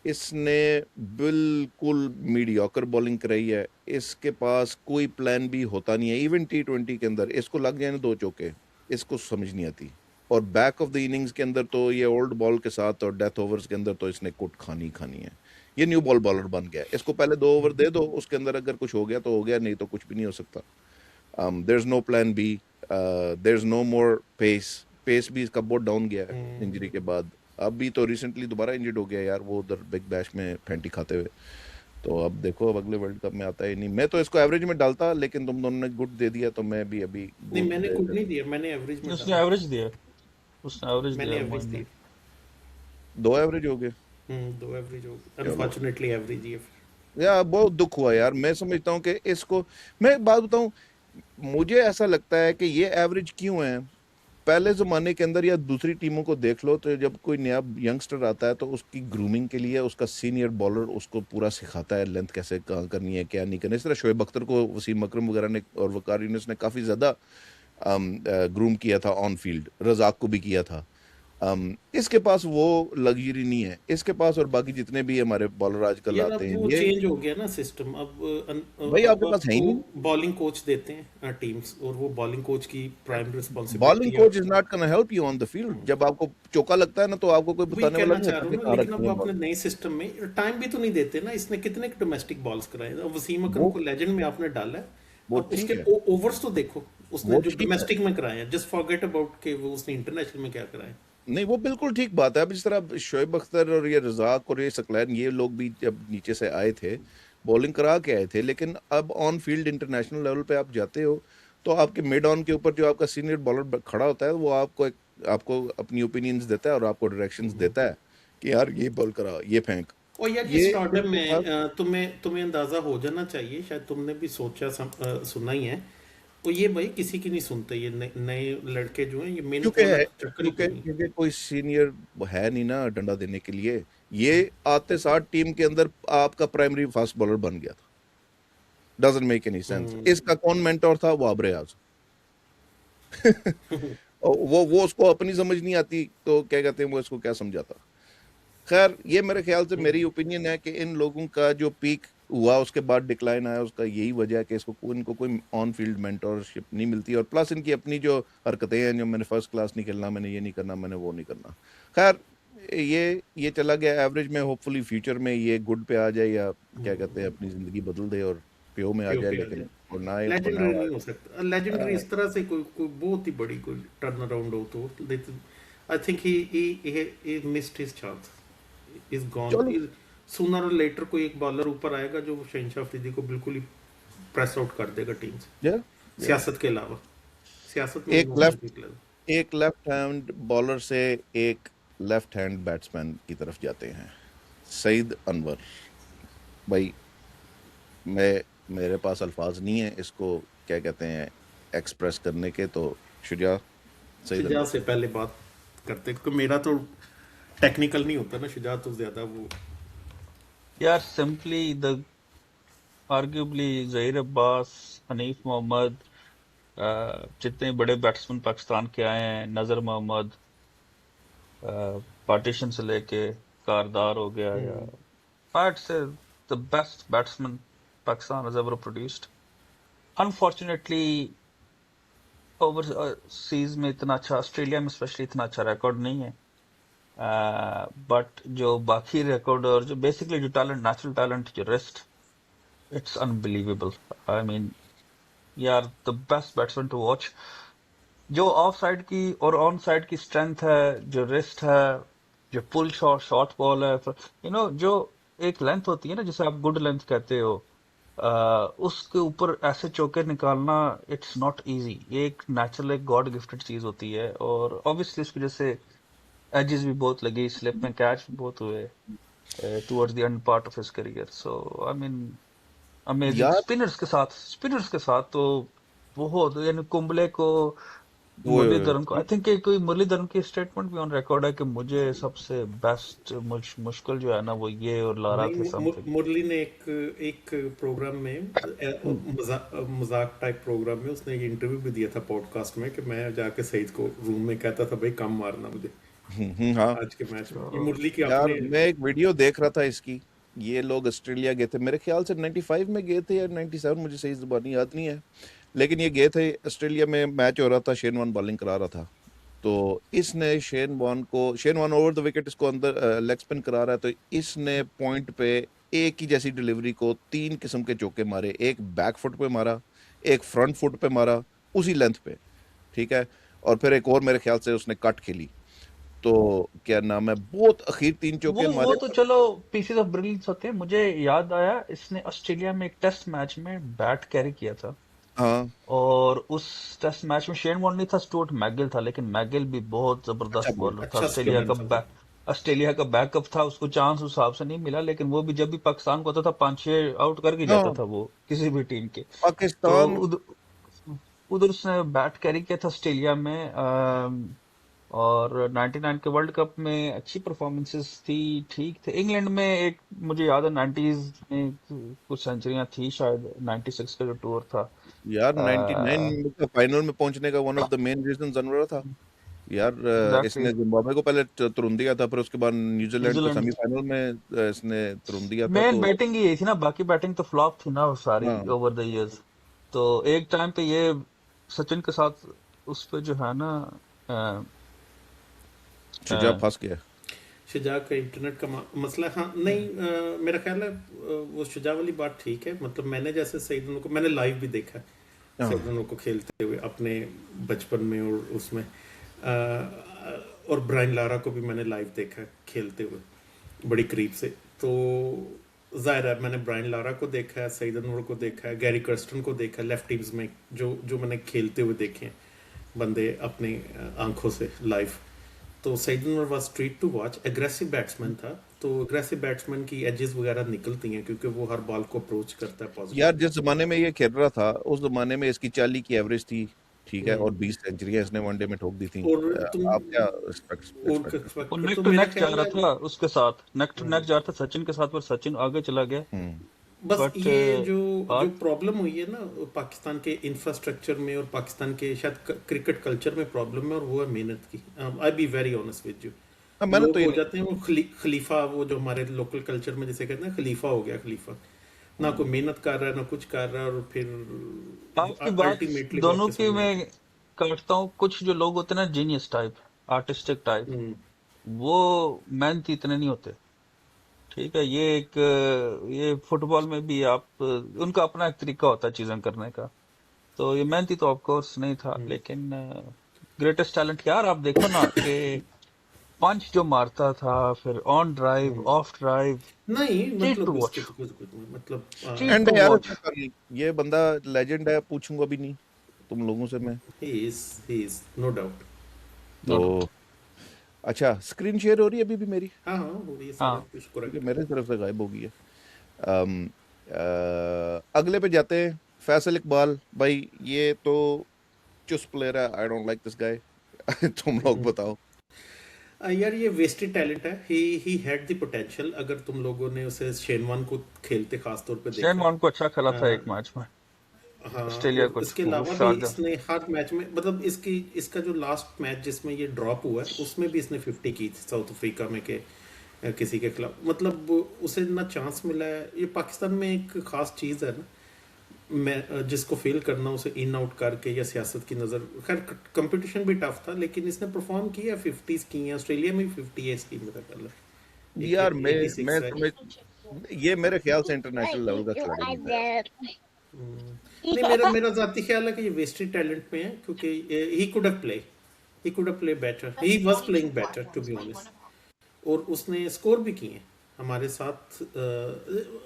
इसने बिल्कुल मीडियोकर बॉलिंग कराई है। इसके पास कोई प्लान भी होता नहीं है। इवन T20 के अंदर इसको लग जाए ना 2 चौके, इसको समझ नहीं आती। और बैक ऑफ द इनिंग्स के अंदर तो ये ओल्ड बॉल के साथ और डेथ ओवर्स के अंदर तो इसने कुट खानी खानी है। ये न्यू बॉल बॉलर बन गया है। इसको पहले 2 ओवर दे दो, उसके अंदर अगर कुछ हो गया तो हो गया, नहीं तो कुछ भी नहीं हो सकता। There is no plan B, there is no more pace. Pace भी इसका बहुत डाउन गया है इंजरी के बाद। अभी तो रिसेंटली दोबारा इंजर्ड हो गया यार, वो उधर बिग बैश में फैंटी खाते हुए। तो अब देखो, अब अगले वर्ल्ड कप में आता है नहीं। मैं तो इसको एवरेज में डालता, लेकिन तुम दोनों ने गुड दे दिया, तो मैं भी अभी नहीं, गुड मैंने दे गुड नहीं देता। दिया, मैंने एवरेज में उसने डाला। एवरेज दिया, उसने एवरेज मैंने दिया एवरेज मोइन ने। दिया। 2 एवरेज हो गए। दो एवरेज हो गए, चलो अनफॉर्चुनेटली एवरेज ही है फिर। यार, बहुत दुख हुआ यार। मैं समझता हूँ कि इसको, मैं एक बात बताऊं, मुझे ऐसा लगता है कि ये एवरेज क्यों है। पहले ज़माने के अंदर या दूसरी टीमों को देख लो, तो जब कोई नया यंगस्टर आता है तो उसकी ग्रूमिंग के लिए उसका सीनियर बॉलर उसको पूरा सिखाता है, लेंथ कैसे कहाँ करनी है, क्या नहीं करनी। इस तरह शोएब अख्तर को वसीम अकरम वगैरह ने और वकार यूनिस ने काफ़ी ज़्यादा ग्रूम किया था ऑन फील्ड। रजाक को भी किया था। इसके पास वो लग्जरी नहीं है इसके पास। और बाकी जितने भी हमारे बॉलर आजकल यार आते अब हैं, वो ये चेंज हो गया ना सिस्टम। अब भाई अब आपके पास है ही आपको नहीं। बॉलिंग कोच देते हैं टीम्स, और वो बॉलिंग कोच की प्राइम बॉलिंग रिस्पॉन्सिबिलिटी है। Coach is not gonna help you on the field. जब आपको चौका लगता है ना, तो आपको कोई वही बताने वाला कहना नहीं चाह होता रहा कि हूँ ना, कहाँ लेकिन रखनी अब है आपने बॉल। नए सिस्टम में टाइम भी तो नहीं देते ना। इसने कितने डोमेस्टिक बॉल्स कराए हैं। अब वसीम अकरम वो को लेजेंड में आपने डाला है, वो अब ठीक उसके है। ओवर्स तो देखो उसने वो जो ठीक है। डोमेस्टिक में कराए हैं। जस्ट फॉरगेट अबाउट के वो उसने इंटरनेशनल में क्या कराए। नहीं, वो बिल्कुल ठीक बात है। अब जिस तरह शोएब अख्तर और ये रजाक और ये सकलैन, ये लोग भी जब नीचे से आए थे, बॉलिंग करा के आए थे, लेकिन अब ऑन फील्ड इंटरनेशनल लेवल पे आप जाते हो, तो आपके मिड ऑन के ऊपर जो आपका सीनियर बॉलर खड़ा होता है, वो आपको अपनी ओपिनियंस देता है और आपको डायरेक्शंस देता है कि यार ये बॉल करा, ये फेंक। और यार ये ये स्टार्टअप इसके में पास, तुम्हें अंदाजा हो जाना चाहिए, शायद तुमने भी सुना ही है। तो ये भाई किसी की नहीं सुनते। ये नए लड़के जो हैं, ये मेहनत वाला चक्कर ही कोई नहीं। क्योंकि कोई सीनियर है नहीं ना डंडा देने के लिए। ये आते साथ टीम के अंदर आपका प्राइमरी फास्ट बॉलर बन गया था। Doesn't make any sense. इसका कौन मेंटोर था? वो बाबर आजम। और वो उसको अपनी समझ नहीं आती, तो क्या कहते हैं, वो इसको क्या समझाता। खैर, ये मेरे ख्याल से मेरी ओपिनियन है कि इन लोगों का जो पीक हुआ उसके बाद डिक्लाइन आया, उसका यही वजह है कि इनको कोई ऑन फील्ड मेंटोरशिप नहीं मिलती। और प्लस इनकी अपनी जो हरकतें हैं, जो मैंने फर्स्ट क्लास नहीं खेलना, मैंने ये नहीं करना, मैंने वो नहीं करना। खैर, ये चला गया एवरेज में। होपफुली फ्यूचर में ये गुड पे आ जाए, या क्या कहते हैं, अपनी जिंदगी बदल दे और प्यो में आ जाए। पीओके आ लेकिन जाए। और ना for now, लेजेंडरी नहीं हो सकता। लेजेंडरी इस तरह से कोई बहुत ही बड़ी कोई टर्न अराउंड हो तो I think he missed his chance, is gone. चलो। सूनर और लेटर कोई एक बॉलर ऊपर आएगा जो शहनशाह अफरीदी को बिल्कुल ही प्रेस आउट कर देगा टीम से, या सियासत के अलावा। सियासत में एक वो लेफ्ट निकला। एक लेफ्ट हैंड बॉलर से एक लेफ्ट हैंड बैट्समैन की तरफ जाते हैं। सईद अनवर भाई, मेरे पास अल्फाज नहीं है इसको क्या कहते हैं एक्सप्रेस करने के। तो शुजा, सईद शुजा अनवर। से पहले बात करते, क्योंकि मेरा तो टेक्निकल नहीं होता ना, शुजा तो ज्यादा वो। यार simply the arguably Zaheer Abbas, Hanif Mohammad, जितने बड़े बैट्समैन पाकिस्तान के आए हैं, नजर मोहम्मद, पार्टीशन से लेके कारदार हो गया, या I'd say the best batsman Pakistan has ever produced. Unfortunately overseas में इतना अच्छा, ऑस्ट्रेलिया में स्पेशली इतना अच्छा रिकॉर्ड नहीं है। बट जो बाकी रिकॉर्ड और जो बेसिकली जो टैलेंट, नेचुरल टैलेंट, जो rest, it's unbelievable. I mean यार, the best batsman to watch, जो ऑफ साइड की और ऑन साइड की स्ट्रेंथ है, जो रिस्ट है, जो पुल शॉट, शॉर्ट बॉल है, जो एक लेंथ होती है ना, जिसे आप गुड लेंथ कहते हो, उसके ऊपर ऐसे चौके निकालना, इट्स नॉट इजी। ये एक नेचुरल, एक गॉड गिफ्टेड चीज होती है। और ऑब्वियसली उसकी वजह से एजेस भी बहुत लगी, स्लिप में कैच भी बहुत हुए towards the end part of his career. So I mean amazing. यार स्पिनर्स के साथ तो बहुत, यानी कुंबले को, वो मुरलीधरन को, आई थिंक कोई मुरलीधरन की स्टेटमेंट भी ऑन रिकॉर्ड है कि मुझे सबसे बेस्ट, मुश्किल जो है ना वो ये और लारा नहीं, थे, समथिंग। मुरली ने एक एक प्रोग्राम में मजाक टाइप प्रोग्राम में उसने ये इंटरव्यू भी दिया था पॉडकास्ट में कि मैं जाके सईद को रूम में कहता था भाई कम मारना मुझे हाँ आज के मैच में। ये तो मुरली की यार, अपने। मैं एक वीडियो देख रहा था इसकी। ये लोग ऑस्ट्रेलिया गए थे, मेरे ख्याल से 95 में गए थे या 97, मुझे सही जुबानी याद नहीं है। लेकिन ये गए थे ऑस्ट्रेलिया में, मैच हो रहा था, शेन वॉर्न बॉलिंग करा रहा था। तो इसने Shane Warne over the wicket इसको अंदर लेग स्पिन करा रहा है, तो इसने पॉइंट पे एक ही जैसी डिलीवरी को 3 किस्म के चौके मारे। एक बैक फुट पे मारा, एक फ्रंट फुट पे मारा, उसी लेंथ पे, ठीक है। और फिर एक और मेरे ख्याल से उसने कट खेली। तो क्या नाम है, बहुत अखीर 3 चौके वो मारे। तो चलो पीसेस ऑफ ब्रिलियंस होते हैं। मुझे याद आया, इसने ऑस्ट्रेलिया में एक टेस्ट मैच में बैट कैरी किया था, हाँ, और उस टेस्ट मैच में शेन वॉर्न नहीं था, स्टुअर्ट मैगिल था। लेकिन मैगिल भी बहुत अच्छा जबरदस्त बोल। बॉलर था। अच्छा स्पिनर था वो। ऑस्ट्रेलिया का बैकअप था, उसको चांस उस हिसाब से नहीं मिला, लेकिन वो भी जब भी पाकिस्तान को होता था 5-6 आउट करके जाता हाँ, था वो, किसी भी टीम के। तो पाकिस्तान। उधर उसने बैट कैरी किया था ऑस्ट्रेलिया में। और 99 के वर्ल्ड कप में अच्छी परफॉर्मेंसेस थी, ठीक थे। इंग्लैंड में एक, मुझे याद है 90s में कुछ सेंचुरियां थी शायद, 96 का जो टूर था। यार 99 एग्जैक्टली का फाइनल में पहुंचने का one of the main reason Anwar था। यार इसने जिम्बाब्वे को पहले तुरुन दिया था, फिर उसके बाद न्यूजीलैंड को न्यूजीलैंड सेमीफाइनल में इसने तुरुन दिया था। मेन तो बैटिंग ही यही थी ना, बाकी बैटिंग तो फ्लॉप थी ना वो सारी हाँ, ओवर द इयर्स। तो एक टाइम पे ये सचिन के साथ उस पे जो है ना, अ, शुजा अ, फंस गया। शुजा का इंटरनेट का मसला। हाँ नहीं, मेरा ख्याल है वो शुजा वाली बात ठीक है। मतलब मैंने जैसे सईद को मैंने लाइव भी देखा है, हाँ, सईद को खेलते हुए अपने बचपन में, और उसमें और ब्रायन लारा को भी मैंने लाइव देखा है खेलते हुए बड़ी करीब से। तो जाहिर है मैंने ब्रायन लारा को देखा है, सईद अनवर को देखा है, गैरी कर्स्टन को देखा है लेफ्ट टीम्स में, जो जो मैंने खेलते हुए देखे हैं बंदे अपनी आंखों से लाइव। तो Saeed Anwar was treat to watch. Aggressive batsman था, तो एग्रेसिव बैट्समैन की एजेस वगैरह निकलती हैं क्योंकि वो हर बॉल को अप्रोच करता है यार पॉजिटिवली। जिस जमाने में ये खेल रहा था, उस जमाने में इसकी 40 की एवरेज थी, ठीक है, और 20 सेंचुरियां इसने वनडे में ठोक दी थी। और तुम आप क्या और एक्सपेक्ट करते वो तो नेक टू मेरा नेक जा ख्याल रहा है। था उसके साथ, नेक टू नेक हम्म, जा रहा था सचिन के साथ, पर सचिन आगे चला गया। हैं? बस बट ये जो जो आज प्रॉब्लम हुई है ना पाकिस्तान के इंफ्रास्ट्रक्चर में और पाकिस्तान के शायद क्रिकेट कल्चर में प्रॉब्लम है, और वो है मेहनत की। I be very honest with you. हाँ, मैंने तो लोग ये हो नहीं। जाते हैं वो खलीफा, वो जो हमारे लोकल कल्चर में जैसे कहते हैं खलीफा हो गया खलीफा, ना कोई मेहनत कर रहा है ना कुछ कर रहा है, और आपकी फिर बात अल्टीमेटली वो दोनों आपके की सामने मैं आते काटता हूँ। कुछ जो लोग होते हैं ना, जीनियस टाइप, आर्टिस्टिक टाइप, हैं। वो मेहनती इतने नहीं होते। ठीक है, ये फुटबॉल में भी आप, उनका अपना एक तरीका होता है चीजें करने का। तो ये मेहनती तो ऑफ कोर्स नहीं था, लेकिन ग्रेटेस्ट टैलेंट यार, आप देखो ना कि पंच जो मारता था, फिर ऑन ड्राइव, ऑफ ड्राइव, नहीं स्ट्रीट टू मतलब वॉच, उसके तो कुछ कुछ मतलब स्ट्रीट एंड टू यार, वॉच। ये बंदा लेजेंड है, पूछूंगा भी नहीं तुम लोगों से मैं। He is no doubt. No तो डाउट। अच्छा, स्क्रीन शेयर हो रही है अभी भी मेरी? हाँ हाँ, हो रही है सारा हाँ, कुछ क्योंकि करेक्ट। मेरे तरफ से गायब हो गई है। अम, अगले पे जाते हैं। फैसल इकबाल भाई, ये तो चुस प्लेयर है, I don't like this guy. तुम लोग बताओ। यार ये वेस्टेड टैलेंट है। ही हैड द पोटेंशियल, अगर तुम लोगों ने उसे शेनवान को खेलते खास तौर पे शेन देखा। वॉर्न को अच्छा खेला था अ, एक मैच में, हाँ, ऑस्ट्रेलिया और को, इसके वो अलावा भी शारजा। इसने हर मैच में, मतलब इसका जो लास्ट मैच जिसमें ये ड्रॉप हुआ है उसमें भी इसने 50 की थी साउथ अफ्रीका में के किसी के खिलाफ। मतलब उसे ना चांस मिला है। ये पाकिस्तान में एक खास चीज़ है ना, मैं जिसको फेल करना उसे इन आउट करके या सियासत की नज़र, खैर कंपटीशन भी टफ था लेकिन इसने परफॉर्म किया, 50s की हैं, ऑस्ट्रेलिया में भी 50 है इसकी मेरा ख्याल है, एक यार मैं 86 है। तुम्हें, ये मेरे ख्याल से इंटरनेशनल लेवल का खिलाड़ी नहीं था यार। नहीं, मेरा मेरा जाती ख्याल है कि ये वेस्टेड टैलेंट में है, क्योंकि he could have play better, he was playing better to be honest, और उसने स्कोर भी किए हैं हमारे साथ।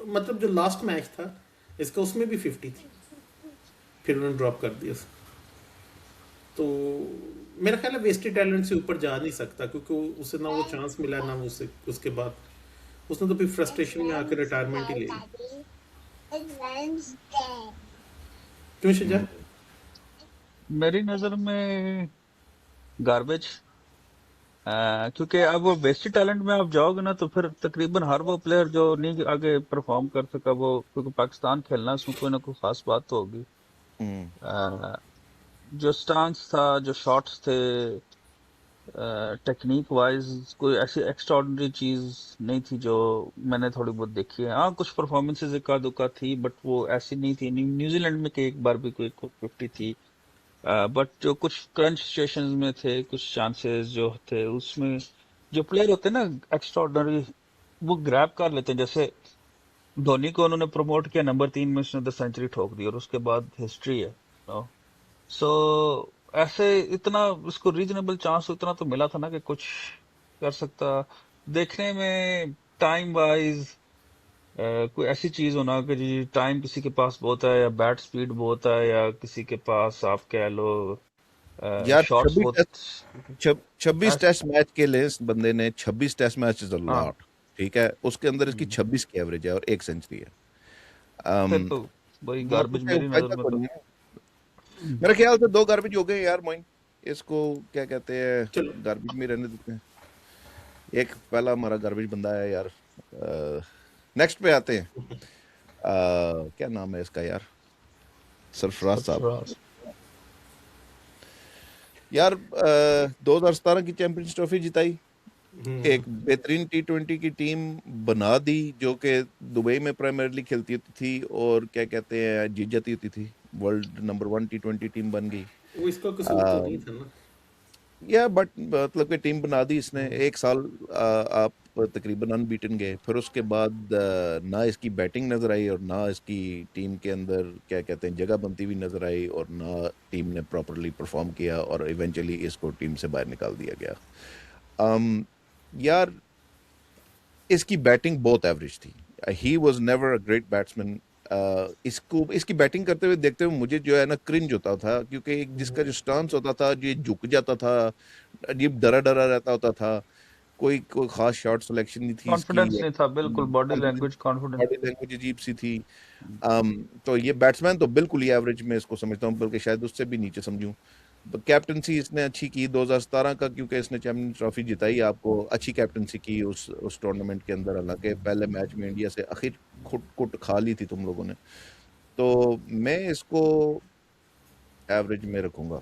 मतलब जो लास्ट मैच था इसका, उसमें भी 50 थी, फिर उन्होंने ड्रॉप कर दिया उसको। तो मेरा ख्याल है वेस्टेड टैलेंट से ऊपर जा नहीं सकता, क्योंकि उसे ना वो चांस मिला, ना वो उसके बाद उसने तो फिर फ्रस्ट्रेशन में आकर रिटायरमेंट ही ले ली। क्यों शुजा? मेरी नजर में गार्बेज, क्योंकि अब वो वेस्टेड टैलेंट में आप जाओगे ना तो फिर तकरीबन हर वो प्लेयर जो नहीं आगे परफॉर्म कर सका, वो क्योंकि पाकिस्तान खेलना उसमें कोई ना कोई खास बात तो होगी। हम्म, अ, जो स्टांस था, जो शॉट्स थे, टेक्निक वाइज कोई ऐसी एक्स्ट्राऑर्डिनरी चीज नहीं थी जो मैंने थोड़ी बहुत देखी है। हाँ, कुछ परफॉर्मेंसेज इक्का दुक्का थी, बट वो ऐसी नहीं थी। न्यूजीलैंड में के एक बार भी कोई 50 थी, बट जो कुछ क्रंच सिचुएशंस में थे, कुछ चांसेस जो थे उसमें, जो प्लेयर होते हैं ना एक्स्ट्राऑर्डिनरी, वो ग्रैब कर लेते हैं। जैसे धोनी को उन्होंने प्रमोट किया, नंबर 3 में उसने 10 सेंचुरी ठोक दी और उसके बाद हिस्ट्री है। सो ऐसे इतना उसको रीजनेबल चांस उतना तो मिला था ना कि कुछ कर सकता। देखने में टाइम वाइज कोई ऐसी चीज होना कि जी टाइम किसी के पास बहुत है, या बैट स्पीड बहुत है, या किसी के पास आप कह लो यार शॉट्स बहुत 26 ऐस- टेस्ट मैच के लिए इस बंदे ने 26 टेस्ट मैच इज अ हाँ। लॉट। ठीक है, उसके अंदर इसकी हम्म, 26 की एवरेज है और 1 सेंचुरी है। फिर अम, तो वही मतलब गार्बेज कोई मेरी नजर फायदा में को तो। नहीं है। मेरे ख्याल से 2 गार्बेज हो गए यार मोइन, इसको क्या कहते हैं, चलो, गार्बेज में रहने देते हैं। एक पहला हमारा गार्बेज बंदा है यार। नेक्स्ट पे आते हैं। क्या नाम है इसका यार, सरफराज साहब। सरफराज। यार 2017 की चैंपियंस ट्रॉफी जिताई, एक बेहतरीन T20 की टीम बना दी, जो कि दुबई में प्राइमरीली खेलती थी और क्या कहते हैं जीत जाती होती थी, वर्ल्ड नंबर 1 T20 टीम बन गई। वो इसका कसूर तो नहीं था ना। या बट मतलब कि टीम बना दी इसने। 1 साल आप तकरीबन अनबीटन गए, फिर उसके बाद ना इसकी बैटिंग नजर आई और ना इसकी टीम के अंदर क्या कहते हैं जगह बनती हुई नजर आई, और ना टीम ने प्रॉपरली परफॉर्म किया, और इवेंचुअली इसको टीम से बाहर निकाल दिया गया। अम, यार इसकी बैटिंग बहुत एवरेज थी। He was never a great batsman. इसको इसकी बैटिंग करते हुए देखते हुए मुझे जो है ना क्रिंज होता था, क्योंकि एक जिसका जो स्टांस होता था, जो ये झुक जाता था, अजीब डरा डरा रहता होता था। कोई कोई खास शॉट सिलेक्शन नहीं थी इसकी, कॉन्फिडेंस नहीं था, बिल्कुल body language confidence. Body language अजीब सी थी। तो ये बैट्समैन तो बिल्कुल ही एवरेज में इसको समझता हूँ, बल्कि शायद उससे भी नीचे समझूं। कैप्टनसी इसने अच्छी की 2017 का, क्योंकि इसने चैंपियंस ट्रॉफी जिताई, आपको अच्छी कैप्टनसी की उस टूर्नामेंट के अंदर। हालांकि पहले मैच में इंडिया से आखिर खुट कुट खा ली थी तुम लोगों ने। तो मैं इसको एवरेज में रखूंगा।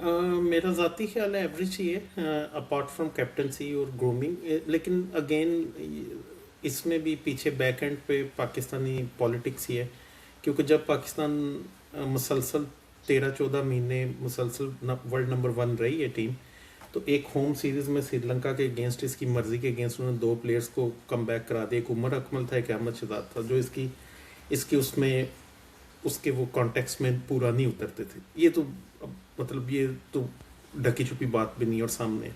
मेरा ज़ाती ख्याल है एवरेज ही है, अपार्ट फ्रॉम कैप्टनसी और ग्रूमिंग। लेकिन अगेन इसमें भी पीछे बैक एंड पे पाकिस्तानी पॉलिटिक्स ही है, क्योंकि जब पाकिस्तान मुसलसल 13-14 महीने मुसलसल वर्ल्ड नंबर 1 रही है टीम, तो एक होम सीरीज़ में श्रीलंका के अगेंस्ट इसकी मर्ज़ी के अगेंस्ट उन्होंने 2 प्लेयर्स को कम बैक करा दिया। एक उमर अकमल था, एक अहमद शहजाद था, जो इसकी इसकी उसमें उसके वो कॉन्टेक्स्ट में पूरा नहीं उतरते थे। ये तो मतलब ये तो ढकी छुपी बात भी नहीं और सामने है।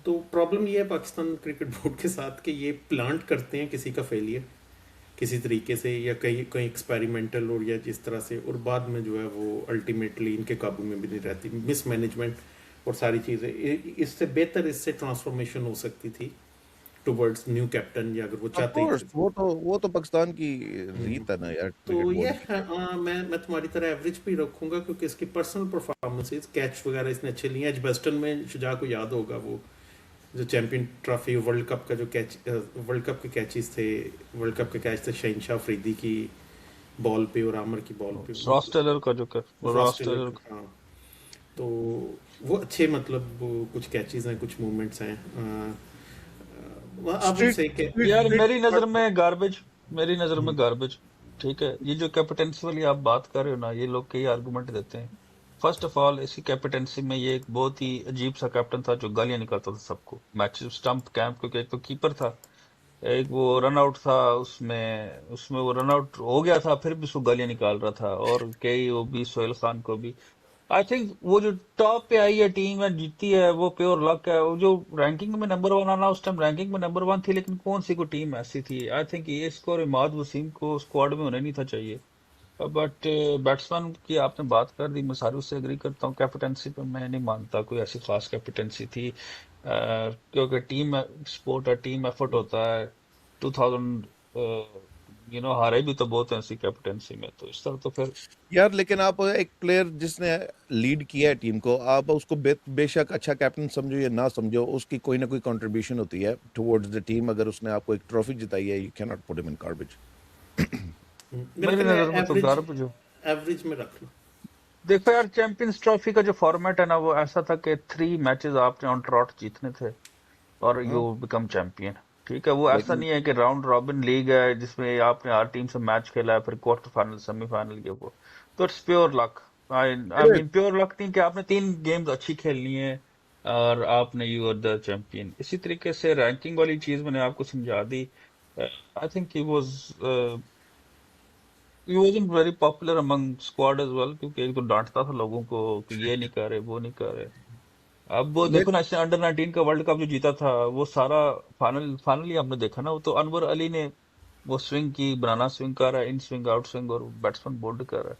तो प्रॉब्लम ये है पाकिस्तान क्रिकेट बोर्ड के साथ कि ये प्लांट करते हैं किसी का फेलियर किसी तरीके से, या कहीं कहीं एक्सपेरिमेंटल और या जिस तरह से, और बाद में जो है वो अल्टीमेटली इनके काबू में भी नहीं रहती, मिसमैनेजमेंट और सारी चीज़ें। इससे बेहतर इससे ट्रांसफॉर्मेशन हो सकती थी टुवर्ड्स न्यू कैप्टन, या अगर वो ऑफ चाहते ही कोर्स थे। वो तो पाकिस्तान की रीत है ना यार, तो क्रिकेट ये बोर्ड की। मैं तुम्हारी तरह एवरेज पे ही रखूंगा, क्योंकि इसकी पर्सनल परफॉर्मेंसेस, कैच वगैरह इसने अच्छे लिए। एजबेस्टन में शुजा को याद होगा वो जो चैंपियन ट्रॉफी वर्ल्ड कप का जो कैच, वर्ल्ड कप के कैचेस थे, वर्ल्ड कप के कैच थे शहनशाह अफरीदी की बॉल पे और आमर की बॉल पे, रॉस टेलर का जो कर रॉस रॉस टेलर टेलर का। हाँ, तो वो अच्छे मतलब वो कुछ कैचेस हैं, कुछ मूवमेंट्स हैं। अब स्ट्रीट से के यार स्ट्रीट मेरी नजर में गार्बेज, मेरी नजर में गार्बेज। ठीक है, ये जो कैप्टेंसी वाली आप बात कर रहे हो ना, ये लोग कई आर्गुमेंट देते हैं। फर्स्ट ऑफ ऑल, इसकी कैप्टेंसी में ये एक बहुत ही अजीब सा कैप्टन था जो गालियां निकालता था सबको मैच स्टंप कैंप, क्योंकि एक तो कीपर था, एक वो रन आउट था, उसमें उसमें वो रन आउट हो गया था फिर भी उसको गालियां निकाल रहा था, और कई वो भी सोहेल खान को भी। आई थिंक वो जो टॉप पे आई है टीम है जीती है, वो प्योर लक है। वो जो रैंकिंग में नंबर वन आना, उस टाइम रैंकिंग में नंबर वन थी, लेकिन कौन सी कोई टीम ऐसी थी? आई थिंक ये स्कोर इमाद वसीम को स्क्वाड में होना नहीं था चाहिए। बट बैट्समैन की आपने बात कर दी, मैं सारी उससे एग्री करता हूँ। कैप्टेंसी पे मैं नहीं मानता कोई ऐसी खास कैप्टेंसी थी, क्योंकि टीम स्पोर्ट है, टीम एफर्ट होता है। 2000 हारे भी तो बहुत हैं ऐसी कैप्टेंसी में, तो इस तरह तो फिर यार लेकिन आप एक प्लेयर जिसने लीड किया है टीम को, आप उसको बेशक अच्छा कैप्टन समझो या ना समझो, उसकी कोई ना कोई कंट्रीब्यूशन होती है टुवर्ड्स द टीम। अगर उसने आपको एक ट्रॉफी जिताई है, you can not put him in garbage. मेरा मेरी ख्याल नजर है में तो एवरेज, गर्व जो एवरेज में रख लो। देखो यार, चैंपियंस ट्रॉफी का जो फॉर्मेट है ना, वो ऐसा था कि 3 मैचेस आपने ऑन ट्रॉट जीतने थे और यू हाँ, बिकम चैंपियन। ठीक है, वो ऐसा लेकिन नहीं है कि राउंड रॉबिन लीग है जिसमें आपने हर टीम से मैच खेला है, फिर क्वार्टर फाइनल, सेमीफाइनल, ये वो। तो it's pure luck. I mean pure luck नहीं कि आपने 3 गेम्स अच्छी खेलनी है और आपने यू आर द चैंपियन। इसी तरीके से रैंकिंग वाली चीज मैंने आपको समझा दी। I think he wasn't very popular among squad as well, क्योंकि एक तो डांटता था लोगों को कि ये नहीं कर रहे, वो नहीं कर रहे। अब वो ले, देखो ना, इसने अंडर 19 का वर्ल्ड कप जो जीता था, वो सारा फाइनली हमने देखा ना, वो तो अनवर अली ने वो स्विंग की, बनाना स्विंग कर रहा है, इन स्विंग आउट स्विंग, और बैट्समैन बोल्ड कर रहा है।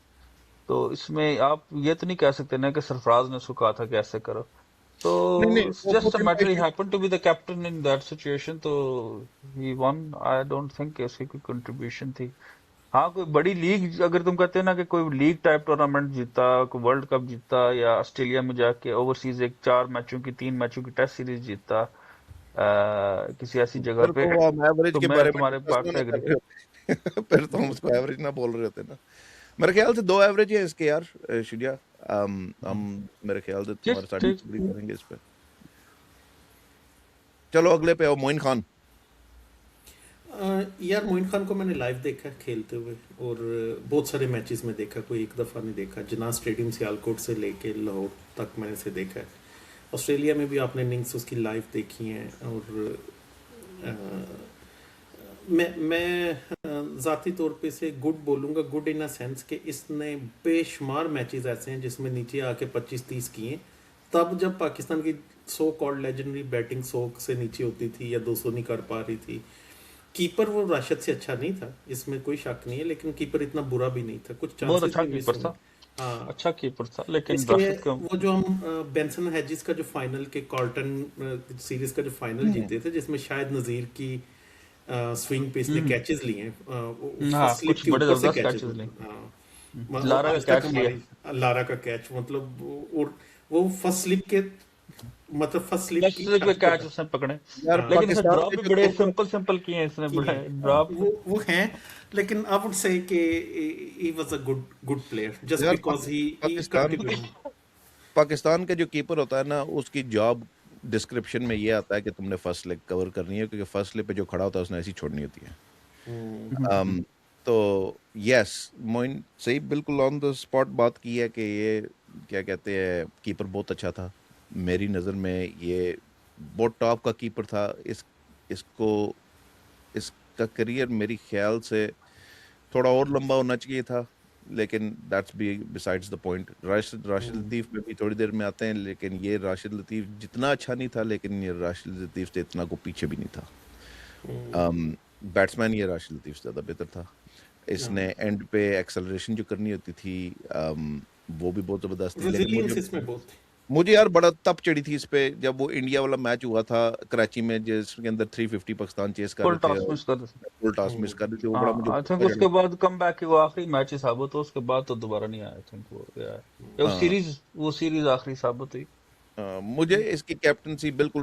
तो इसमें आप ये तो नहीं कह सकते ना कि सरफराज ने उसको कहा था कि ऐसे करो। तो नहीं नहीं, वो just a put in matter, he right. Happened to be the captain in that situation, तो he won. I don't think उसकी कोई कंट्रीब्यूशन थी। हाँ, कोई बड़ी लीग अगर तुम कहते हो ना कि कोई लीग टाइप टूर्नामेंट जीता, कोई वर्ल्ड कप जीता, या ऑस्ट्रेलिया में जाके ओवरसीज एक 4 मैचों की 3 मैचों की टेस्ट सीरीज जीता, किसी ऐसी जगह फिर पे, तो हम एवरेज तो के मैं बारे में तुम्हारे डिस्कस बात ना से कर एग्री। रहे होते। फिर तो हम उसको एवरेज ना बोल रहे होते ना। मेरे ख्याल से 2 एवरेज है इसके यार, शिडिया। हम मेरे ख्याल से ठीक तुम्हारे साथ ठीक। डिसएग्री करेंगे इस पे। चलो अगले पे आओ, मोइन खान। यार मोइन खान को मैंने लाइव देखा है खेलते हुए, और बहुत सारे मैचेस में देखा, कोई एक दफ़ा नहीं देखा। जना स्टेडियम सियालकोट से लेके लाहौर तक मैंने इसे देखा है। ऑस्ट्रेलिया में भी आपने इनिंग्स उसकी लाइव देखी हैं। और अ, मैं ज़ाती तौर पे से गुड बोलूँगा, गुड इन अ सेंस कि इसने बेशुमार मैचेस ऐसे हैं जिसमें नीचे आके 25-30 किए, तब जब पाकिस्तान की सो कॉल्ड लेजेंडरी बैटिंग 100 से नीचे होती थी या 200 नहीं कर पा रही थी। कीपर वो राशिद से अच्छा नहीं था, इसमें कोई शक नहीं है, लेकिन कीपर इतना बुरा भी नहीं था, कुछ बहुत चांसेस अच्छा भी मिस कीपर हुए। था, हाँ, अच्छा कीपर था, लेकिन इसके राशिद का वो जो हम बेंसन हैजिस का जो फाइनल के कार्ल्टन सीरीज का जो फाइनल हम्म, जीते थे, जिसमें शायद नज़ीर की स्विंग पे इसने हम्म कैचेस लिए हैं, हाँ, फर्स्ट स्लिप कुछ के बड़े ऊपर से जबरदस्त कैचेस। कैचेस लिए। हाँ, लारा का आज तक कैच लिया। हमारी लारा का कैच मतलब, और वो फर्स्ट स्लिप के, मतलब फर्स्ट स्लिप फर्स्ट की स्लिप पे छत पे कैच था। उसने पकड़े, यार हाँ, लेकिन इसने पाकिस्तान ड्रॉप के भी जो बड़े कीपर, सिंपल सिंपल किए हैं इसने, किए बड़े हैं। ड्रॉप। वो हैं, लेकिन आई वुड से कि he was a good good player just यार because he Pakistan contributed. Pakistan का जो कीपर होता है ना, उसकी जॉब डिस्क्रिप्शन में ये आता है कि तुमने फर्स्ट लेग कवर करनी है, क्योंकि फर्स्ट लेग पे जो खड़ा होता है उसने ऐसी छोड़नी होती है। हम्म, तो यस, मोइन सही बिल्कुल ऑन द स्पॉट बात की है कि ये क्या कहते हैं, कीपर बहुत अच्छा था। मेरी नज़र में ये बहुत टॉप का कीपर था। इसको इसका करियर मेरी ख्याल से थोड़ा और लंबा होना चाहिए था, लेकिन that's be besides the point. Rashid Rashid Latif में भी थोड़ी देर में आते हैं, लेकिन ये राशिद लतीफ़ जितना अच्छा नहीं था, लेकिन ये राशिद लतीफ़ से इतना को पीछे भी नहीं था। बैट्समैन ये राशिद लतीफ़ से ज़्यादा बेहतर था। इसने एंड पे एक्सेलरेशन जो करनी होती थी, वो भी बहुत ज़बरदस्त थी। लेकिन मुझे रेजिलियंस इसमें बहुत थी। मुझे यार बड़ा तप चढ़ी थी इस पे, जब वो इंडिया वाला मैच हुआ था कराची में, जिसके अंदर 350 पाकिस्तान चेस कर फुल रहे थे टॉस और मिस कर दे। फुल टॉस मिस कर रहे थे, वो बड़ा हाँ, मुझे आई थिंक गुस्सा चढ़ा। उसके बाद कम बैक की वो आखिरी मैच ही साबित हो, उसके बाद तो दोबारा नहीं आया। आई थिंक वो या हाँ, वो सीरीज आखिरी साबित हुई। मुझे इसकी कैप्टनसी बिल्कुल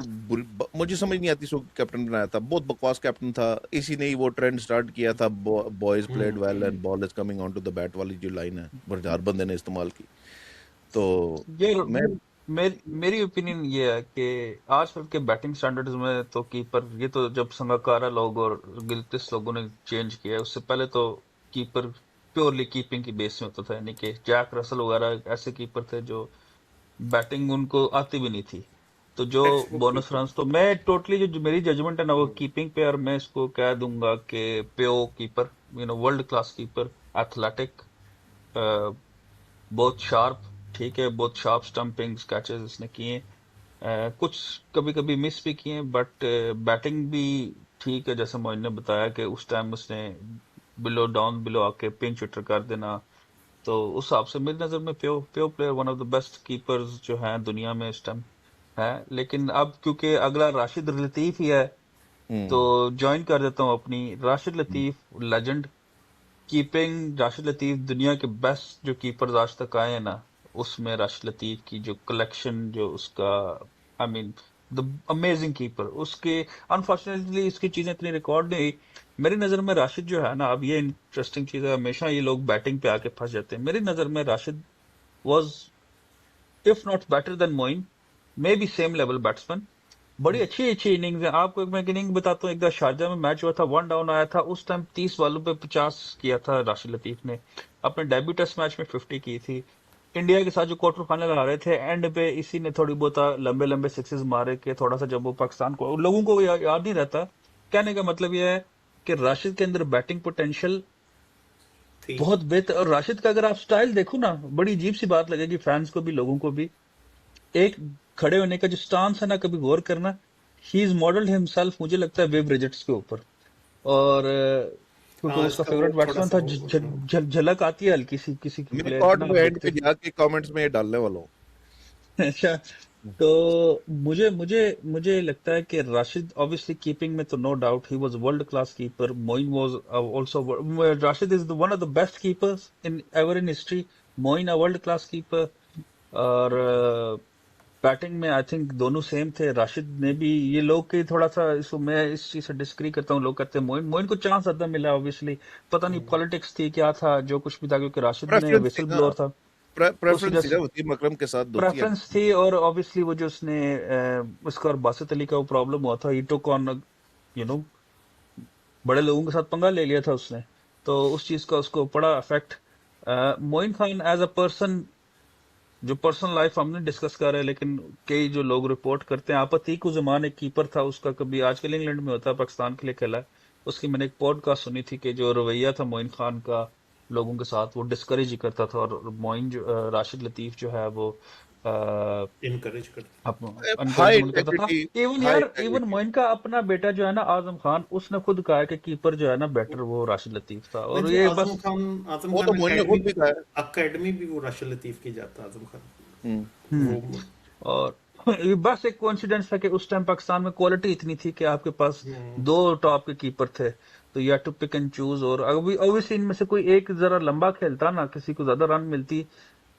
मुझे समझ नहीं आती। सो कैप्टन बनाया था, बहुत बकवास कैप्टन था। इसी ने ही वो ट्रेंड स्टार्ट किया था, boys played well and ball is coming on to the bat वाली जो लाइन है, हर बंदे ने इस्तेमाल की। तो ये मैं मेरी ओपिनियन ये है कि आजकल के बैटिंग स्टैंडर्ड्स में तो कीपर, ये तो जब संगकारा लोग और गिलक्रिस्ट लोगों ने चेंज किया है, उससे पहले तो कीपर प्योरली कीपिंग की बेस में होता था, यानी कि जैक रसल वगैरह ऐसे कीपर थे जो बैटिंग उनको आती भी नहीं थी। तो जो text book bonus keeper. Run, तो मैं टोटली जो मेरी जजमेंट है ना वो कीपिंग पे, और मैं इसको कह दूंगा कि प्यो keeper, world class keeper, athletic, बहुत शार्प, ठीक है, बहुत शार्प स्टंपिंग कैचेस इसने किए। कुछ कभी कभी मिस भी किए, बट बैटिंग भी ठीक है, जैसे मोइन ने बताया कि उस टाइम उसने बिलो डाउन बिलो आके पिंच हिटर कर देना। तो उस हिसाब से मेरी नजर में प्यो प्यो player one of the best keepers जो हैं दुनिया में इस टाइम है। लेकिन अब क्योंकि अगला राशिद लतीफ ही है, तो हम्म ज्वाइन कर देता हूँ अपनी। राशिद लतीफ लेजेंड कीपिंग, राशिद लतीफ दुनिया के बेस्ट जो कीपर्स आज तक आए हैं ना, उसमें राशिद लतीफ की जो कलेक्शन, जो उसका, I mean the amazing keeper उसके। अनफॉर्चुनेटली इसकी चीजें इतनी रिकॉर्ड नहीं हुई। मेरी नजर में राशिद जो है ना, अब ये इंटरेस्टिंग चीज है, हमेशा ये लोग बैटिंग पे आके फंस जाते हैं। मेरी नजर में Rashid was, if not better than Moin, maybe same level batsman. बड़ी अच्छी अच्छी इनिंग्स है। आपको एक मैं इनिंग बताता हूँ, एक बार शारजा में मैच हुआ था, 1 डाउन आया था, उस टाइम 30 बॉलों पे 50 किया था राशिद लतीफ ने। अपने डेब्यू टेस्ट मैच में 50 की थी। इंडिया के साथ जो क्वार्टर फाइनल आ रहे थे, एंड पे इसी ने थोड़ी बहुत लंबे लंबे सिक्सेस मारे के थोड़ा सा, जब वो पाकिस्तान को, लोगों को याद नहीं रहता। कहने का मतलब यह है कि राशिद के अंदर बैटिंग पोटेंशियल थी। बहुत बेहतर। और राशिद का अगर आप स्टाइल देखो ना, बड़ी अजीब सी बात लगेगी फैंस को भी, लोगों को भी। एक खड़े होने का जो स्टांस है ना, कभी गौर करना, ही इज मॉडल्ड हिमसेल्फ, मुझे लगता है, वेव ब्रिजेट्स के ऊपर। और क्योंकि वो हाँ, उसका इसका वो फेवरेट थोड़ा बैट्समैन सा था, वो झलक आती है हल्की सी किसी मैं प्लेयर की कॉट ना, आप में एंड देखते पे जाके कमेंट्स में ये डालने वाला हूँ। अच्छा। तो मुझे मुझे मुझे लगता है कि राशिद ऑब्वियसली कीपिंग में तो no doubt he was world class keeper. Moin was also, Rashid is one of the best keepers in ever in history. Moin a world class keeper. और बैटिंग में आई थिंक दोनों सेम थे। राशिद ने भी, ये लोग के थोड़ा सा इसको, मैं इस चीज से डिसग्री करता हूँ, लोग कहते हैं मोइन मोइन को चांस ज्यादा मिला ऑब्वियसली, पता नहीं पॉलिटिक्स थी क्या था, जो कुछ भी था, क्योंकि राशिद ने प्रेफरेंस थी विसल ना, ब्लोअर था। उस वजह प्रेफरेंस थी से ना, वसीम अकरम के साथ दोस्ती है। प्रेफरेंस थी, और ऑब्वियसली वो जो उसने उसका और बासित अली का वो प्रॉब्लम हुआ था, ही टुक ऑन, यू नो बड़े लोगों के साथ पंगा ले लिया था उसने। तो उस चीज का उसको बड़ा affect. Moin Khan as a person, जो पर्सनल लाइफ हमने डिस्कस कर रहे हैं, लेकिन कई जो लोग रिपोर्ट करते हैं, आपत्तीक उज़मान एक कीपर था उसका, कभी आजकल इंग्लैंड में होता है, पाकिस्तान के लिए खेला है। उसकी मैंने एक पॉडकास्ट सुनी थी कि जो रवैया था मोइन खान का लोगों के साथ, वो डिस्करेज ही करता था। और मोइन जो राशिद लतीफ जो है वो इनकरेज करते। अनकरेज हाई करता था। इंटेग्रिटी, इवन हाई यार, इवन इंटेग्रिटी। मोइन का अपना बेटा जो है ना आजम खान, उसने खुद कहा है कि कीपर जो है ना बेटर वो राशिद लतीफ था। और वैसे ये आजम बस खान, आजम वो तो खान मोइन ने अकेडमी, खुद भी कहा है। अकेडमी भी वो राशिद लतीफ की जाता है, आजम खान। हम्म वो और ये बस एक कोइंसिडेंस था कि उस टाइम पाकिस्तान में क्वालिटी इतनी थी कि आपके पास दो टॉप के कीपर थे, तो you had to pick and choose. और अभी ऑब्वियसली इनमें से कोई एक जरा लंबा खेलता ना, किसी को ज्यादा रन मिलती,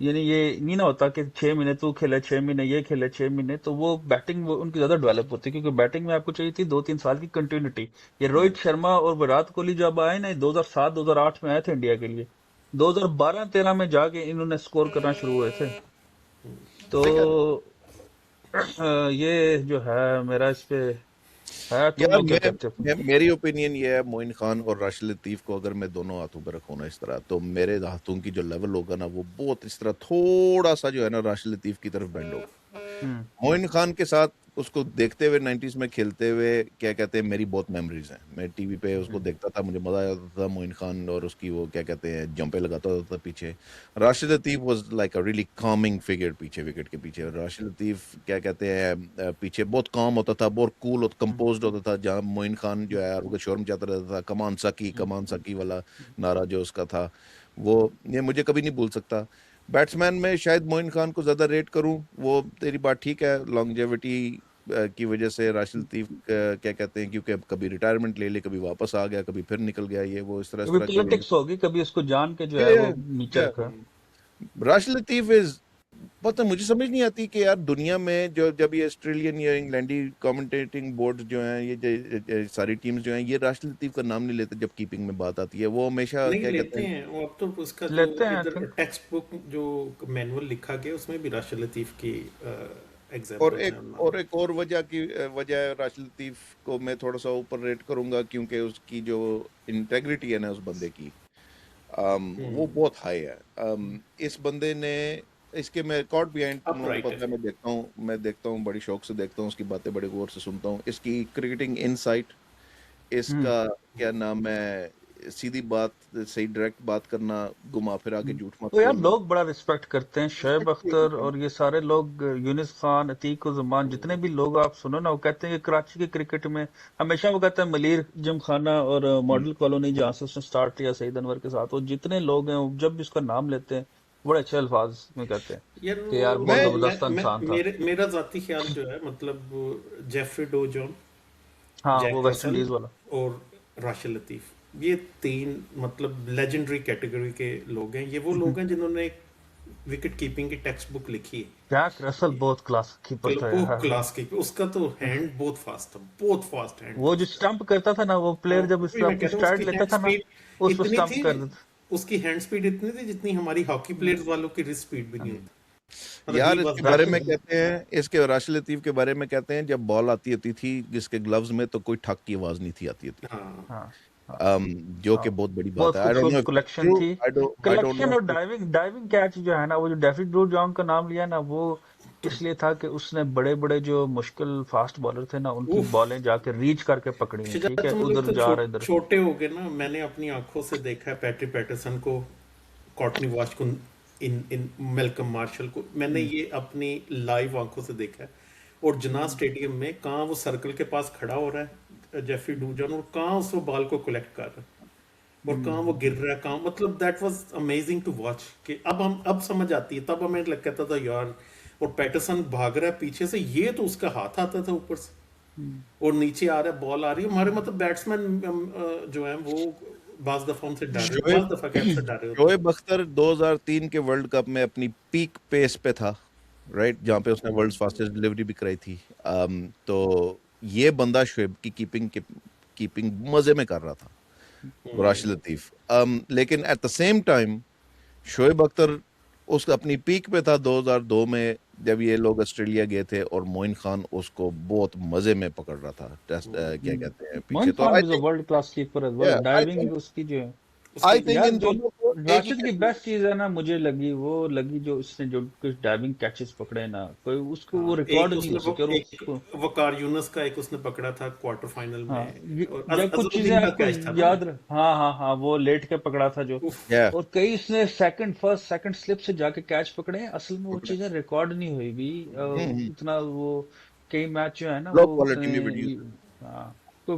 यानी ये नहीं ना होता कि 6 महीने तू खेले, 6 महीने ये खेले, 6 महीने, तो वो बैटिंग वो उनकी ज्यादा डेवलप होती, क्योंकि बैटिंग में आपको चाहिए थी 2-3 साल की कंटिन्यूटी। ये रोहित शर्मा और विराट कोहली जब आए ना 2007-2008 में आए थे इंडिया के लिए, 2012-13 में जाके इन्होंने स्कोर करना शुरू हुए थे। तो ये जो है मेरा इस पे है। तुम यार लोग क्या कहते हो? मेरी ओपिनियन ये है, मोइन खान और राशिद लतीफ को अगर मैं दोनों हाथों पे रखूँ ना इस तरह, तो मेरे हाथों की जो लेवल होगा ना, वो बहुत इस तरह थोड़ा सा जो है ना राशिद लतीफ की तरफ बेंड होगा। हम्म मोइन खान के साथ उसको देखते हुए 90s में खेलते हुए, क्या कहते हैं, मेरी बहुत मेमोरीज हैं। मैं टीवी पे उसको देखता था, मुझे मजा आता था मोइन खान, और उसकी वो क्या कहते हैं जंपे लगाता था पीछे। Rashid Latif was like a really Kameng figure पीछे, विकेट के पीछे। और राशिद लतीफ क्या कहते हैं पीछे बहुत काम होता था, बहुत कूल और कंपोज्ड होता था, जहाँ मोइन खान जो है वो शोर मचाता रहता था, कमान सकी वाला नारा जो उसका था, वो ये मुझे कभी नहीं भूल सकता। बैट्समैन में शायद मोइन खान को ज्यादा रेट करूं, वो तेरी बात ठीक है, लॉन्जेविटी की वजह से राशिद लतीफ क्या कहते हैं, क्योंकि अब कभी रिटायरमेंट ले ले, कभी वापस आ गया, कभी फिर निकल गया, ये वो इस कभी तरह की वजह पॉलिटिक्स होगी, कभी उसको जान के जो है वो नीचे से। रखा। राशिद लतीफ इज, पता मुझे समझ नहीं आती कि यार दुनिया में जो जब ये ऑस्ट्रेलियन या इंग्लैंडी कमेंटेटिंग बोर्ड जो हैं, ये सारी टीम्स जो हैं, ये राशिद लतीफ का नाम नहीं लेते जब कीपिंग में बात आती है। वो हमेशा नहीं क्या कहते लेते हैं। हैं वो। अब तो उसका जो लेते हैं आई इधर थिंक। टेक्स्ट बुक जो मैनुअल लिखा गया उसमें भी राशिद लतीफ की और एग्जाम्पल्स एक हैं और नाम। और एक और वजह की वजह राशिद लतीफ को मैं थोड़ा सा ऊपर रेट करूंगा, क्योंकि उसकी जो इंटेग्रिटी है ना उस बंदे की, वो बहुत हाई है। इस बंदे ने इसके मैं रिकॉर्ड बिहाइंड तुम लोगों को अपराइट पता है। है, मैं देखता हूँ बड़ी शौक से देखता हूँ, उसकी बातें बड़े गौर से सुनता हूँ, इसकी क्रिकेटिंग इनसाइट, हम्म। इसका क्या नाम है, सीधी बात, सही डायरेक्ट बात करना, घुमा फिरा के झूठ मत तो यार बोलना। लोग बड़ा रिस्पेक्ट करते हैं शोएब अख्तर और ये सारे लोग, यूनिस खान, अतीक उज़्ज़मान, जितने भी लोग आप सुनो ना, वो कहते हैं कि कराची के क्रिकेट में हमेशा, वो कहते हैं मलीर जिमखाना और मॉडल कॉलोनी जहाँ से उसने स्टार्ट किया सईद अनवर के साथ, वो जितने लोग हैं वो जब भी उसका नाम लेते हैं बड़े अच्छे अल्फाज में कहते हैं यार कि यार बहुत मैं जबरदस्त इंसान था। मेरा जाती ख्याल जो है, मतलब जेफरी डो जॉन, हाँ, वो जैक वेस्ट रसल इंडीज वाला। और राशिद लतीफ, ये तीन मतलब लेजेंडरी कैटेगरी के लोग हैं। ये वो लोग हैं जिन्होंने विकेट कीपिंग की टेक्स्ट बुक लिखी जैक रसल है। बहुत क्लास कीपर था वो यार। क्लास की, उसका तो हैंड बहुत फास्ट था, बहुत फास्ट हैंड था वो जो उसका। स्टंप करता था ना, वो हाँ, प्लेयर जब वही उससे मैं अपनी कह रहा हूँ, स्ट्राइड उसकी लेता हैंड था ना, स्पीड उस पर इतनी स्टंप थी, कर देता। उसकी हैंड स्पीड इतनी थी जितनी हमारी हॉकी प्लेयर्स वालों की रिस्ट स्पीड भी नहीं होती। मतलब ही यार वाज इसके बारे दैट में राशिद। गुड। कहते हैं, इसके राशिद लतीफ के बारे में कहते हैं, जब बॉल आती होती थी जिसके ग्लव्स में, तो कोई ठक की आवाज नहीं थी आती होती। हाँ, हाँ हाँ um, जो कि हाँ। बहुत बड़ी बात बहुत है। आई डोंट नो खूबसूरत इफ इट्स कलेक्शन ट्रू, थी। आई डोंट नो कलेक्शन और if it- diving diving catch जो है ना, वो जो डेविड ब्रू जॉन का नाम लिया ना, वो इसलिए था कि उसने बड़े बड़े जो मुश्किल फास्ट बॉलर थे ना, उनकी उफ। बॉलें जाके रीच करके पकड़ी हैं, ठीक शायद है, तुम लोग उधर तो जा रहे इधर। छोटे हो गए ना, मैंने अपनी आंखों से देखा है पैट्री पैटरसन को, कॉर्टनी वॉश को, इन इन मेलकम मार्शल को, मैंने ये अपनी लाइव आंखों से देखा है। और जना स्टेडियम में कहाँ वो सर्कल के पास खड़ा हो रहा है जेफरी डूजन, और कहाँ उस वो बॉल को कलेक्ट कर रहा है, और कहाँ वो गिर रहा है, कहाँ, मतलब that was amazing to watch. कि अब समझ आती है, तब हमें कहता था यार, और पैटरसन भाग रहा है पीछे से, ये तो उसका हाथ आता था ऊपर से, और नीचे आ रहा है, बॉल आ रही है, हमारे मतलब बैट्समैन जो है वो बाज दफा उनसे डर रहे, बाज शोएब दफा क्या से डर रहे होते हैं। शोएब अख्तर 2003 के वर्ल्ड कप में अपनी पीक पेस पे था, राइट, जहां पे उसने वर्ल्ड्स फास्टेस्ट डिलीवरी भी कराई थी। तो ये बंदा शोएब की कीपिंग मजे में कर रहा था, राशिद लतीफ। लेकिन at the same time Shoaib Akhtar उसका अपनी पीक पे था 2002 में, जब ये लोग ऑस्ट्रेलिया गए थे और मोइन खान उसको बहुत मजे में पकड़ रहा था टेस्ट, क्या कहते हैं मोइन पीछे। तो Khan I is a think, world class keeper as well, या डाइविंग उसकी जो है। उसके आई थिंक यार इन जो दोनों को एक ही राशिद की कैटेगरी। बेस्ट चीज है ना, मुझे लगी वो लगी जो इसने जो कुछ डाइविंग कैचेस पकड़े ना, कोई उसको वो हाँ, रिकॉर्ड एक नहीं उसने हो वो सके, और एक उसको। वकार यूनुस का एक उसने पकड़ा था क्वार्टर फाइनल हाँ, में, और जब कुछ चीजें अजहरुद्दीन का आपको कैच था ना। याद हाँ हाँ हाँ, वो लेट के पकड़ा था जो। उफ। या और कई इसने सेकंड फर्स्ट सेकंड स्लिप से जाके कैच पकड़े हैं, असल में वो चीजें रिकॉर्ड नहीं हुई भी। इतना वो कई मैच जो है ना लो वो क्वालिटी उतने। में प्रोड्यूस। हाँ, तो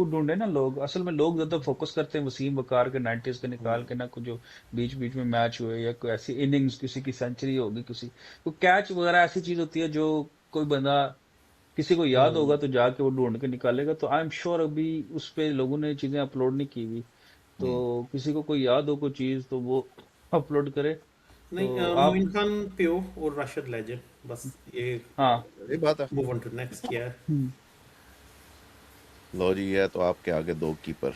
ढूंढे ना लोग, असल में लोग ज्यादा फोकस करते हैं वसीम वकार के 90s के निकाल के ना, कुछ जो बीच बीच में मैच हुए या कोई ऐसी इनिंग्स, किसी की सेंचुरी होगी, किसी को कैच वगैरह, ऐसी चीज होती है जो कोई बंदा, किसी को याद होगा तो जाके वो ढूंढ के निकालेगा। तो आई एम श्योर अभी उस पे लोगों ने चीजें अपलोड नहीं की हुई, तो किसी को कोई याद हो कोई चीज तो वो अपलोड करे। नहीं, तो आप। मोइन खान प्यो और राशिद लेजेंड, बस ये। हाँ। सही बात है। मूव ऑन टू नेक्स्ट यार। लो जी, है तो आपके आगे दो कीपर।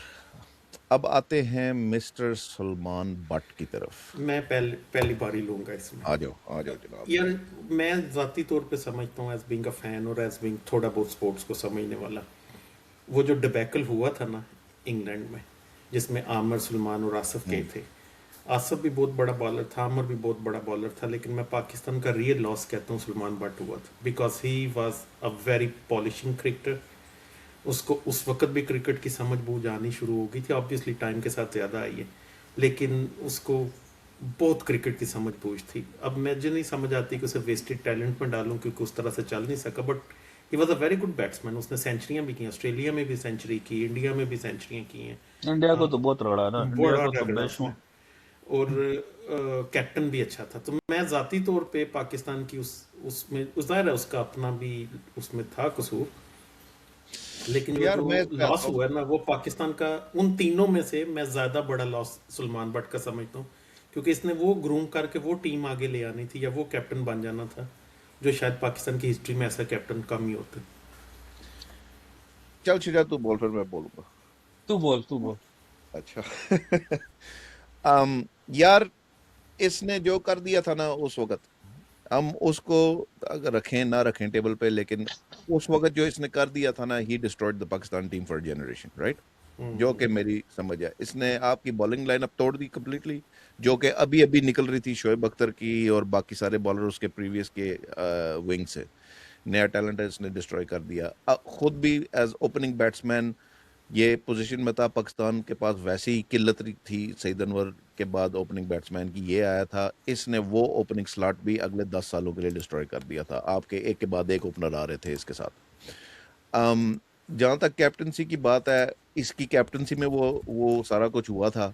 अब आते हैं मिस्टर सलमान बट की तरफ। मैं पहली बारी लूंगा इसमें। आ जाओ जनाब। यार, मैं ज़ाती तौर पे समझता हूँ एज बीइंग अ फैन और एज बीइंग थोड़ा बहुत स्पोर्ट्स को समझने वाला, वो जो डिबैकल हुआ था ना इंग्लैंड में, जिसमें आमिर, सलमान और आसिफ गए थे। आसिफ भी बहुत बड़ा बॉलर था, आमिर भी बहुत बड़ा बॉलर था, लेकिन मैं पाकिस्तान का रियल लॉस कहता हूँ सलमान बट हुआ था, because he was a very polishing cricketer. उसको उस वक्त भी क्रिकेट की समझ बूझ आनी शुरू हो गई थी, ऑब्वियसली टाइम के साथ ज़्यादा आई है, लेकिन उसको बहुत क्रिकेट की समझ बूझ थी। अब मुझे नहीं समझ आती कि उसे वेस्टेड टैलेंट में डालूं, क्योंकि उस तरह से चल नहीं सका, but he was a very good batsman. उसने सेंचुरियां भी की, ऑस्ट्रेलिया में भी सेंचुरी की, इंडिया में भी सेंचुरियां की हैं। इंडिया को तो बहुत रगड़ा है ना, इंडिया बड़ा को तो रगड़ा उसने, बेशुमार। और कैप्टन भी अच्छा था। तो मैं ज़ाती तौर पे पाकिस्तान की उसमें ज़ाहिर है उसका अपना भी उसमें था कसूर, लेकिन वो यार जो मैं इसमें लॉस आता हूँ। हुआ है ना, वो पाकिस्तान का, उन तीनों में से मैं ज़्यादा बड़ा लॉस सलमान बट का समझता हूँ, क्योंकि इसने वो ग्रूम करके वो टीम आगे ले आनी थी, या वो कैप्टन बन जाना था, जो शायद पाकिस्तान की हिस्ट्री में ऐसा कैप्टन कम ही होता। चल शिजा, तू बोल फिर मैं बोलूंगा। तू बोल तू बोल। अच्छा। यार इसने जो कर दिया था ना उस वक्त, हम उसको अगर रखें ना रखें टेबल पे, लेकिन उस वक्त जो इसने कर दिया था ना, he destroyed the Pakistan team for generation, right. जो कि मेरी समझ है। इसने आपकी बॉलिंग लाइनअप तोड़ दी कम्प्लीटली, जो कि अभी अभी निकल रही थी शोएब अख्तर की और बाकी सारे बॉलर उसके प्रीवियस के विंग से। नया टैलेंट है, इसने डिस्ट्रॉय कर दिया। खुद भी एज ओपनिंग बैट्समैन ये पोजीशन में था, पाकिस्तान के पास वैसी ही किल्लत थी सईद अनवर के बाद ओपनिंग बैट्समैन की, ये आया था, इसने वो ओपनिंग स्लॉट भी अगले 10 सालों के लिए डिस्ट्रॉय कर दिया था। आपके एक के बाद एक ओपनर आ रहे थे इसके साथ। जहाँ तक कैप्टनसी की बात है, इसकी कैप्टनसी में वो सारा कुछ हुआ था,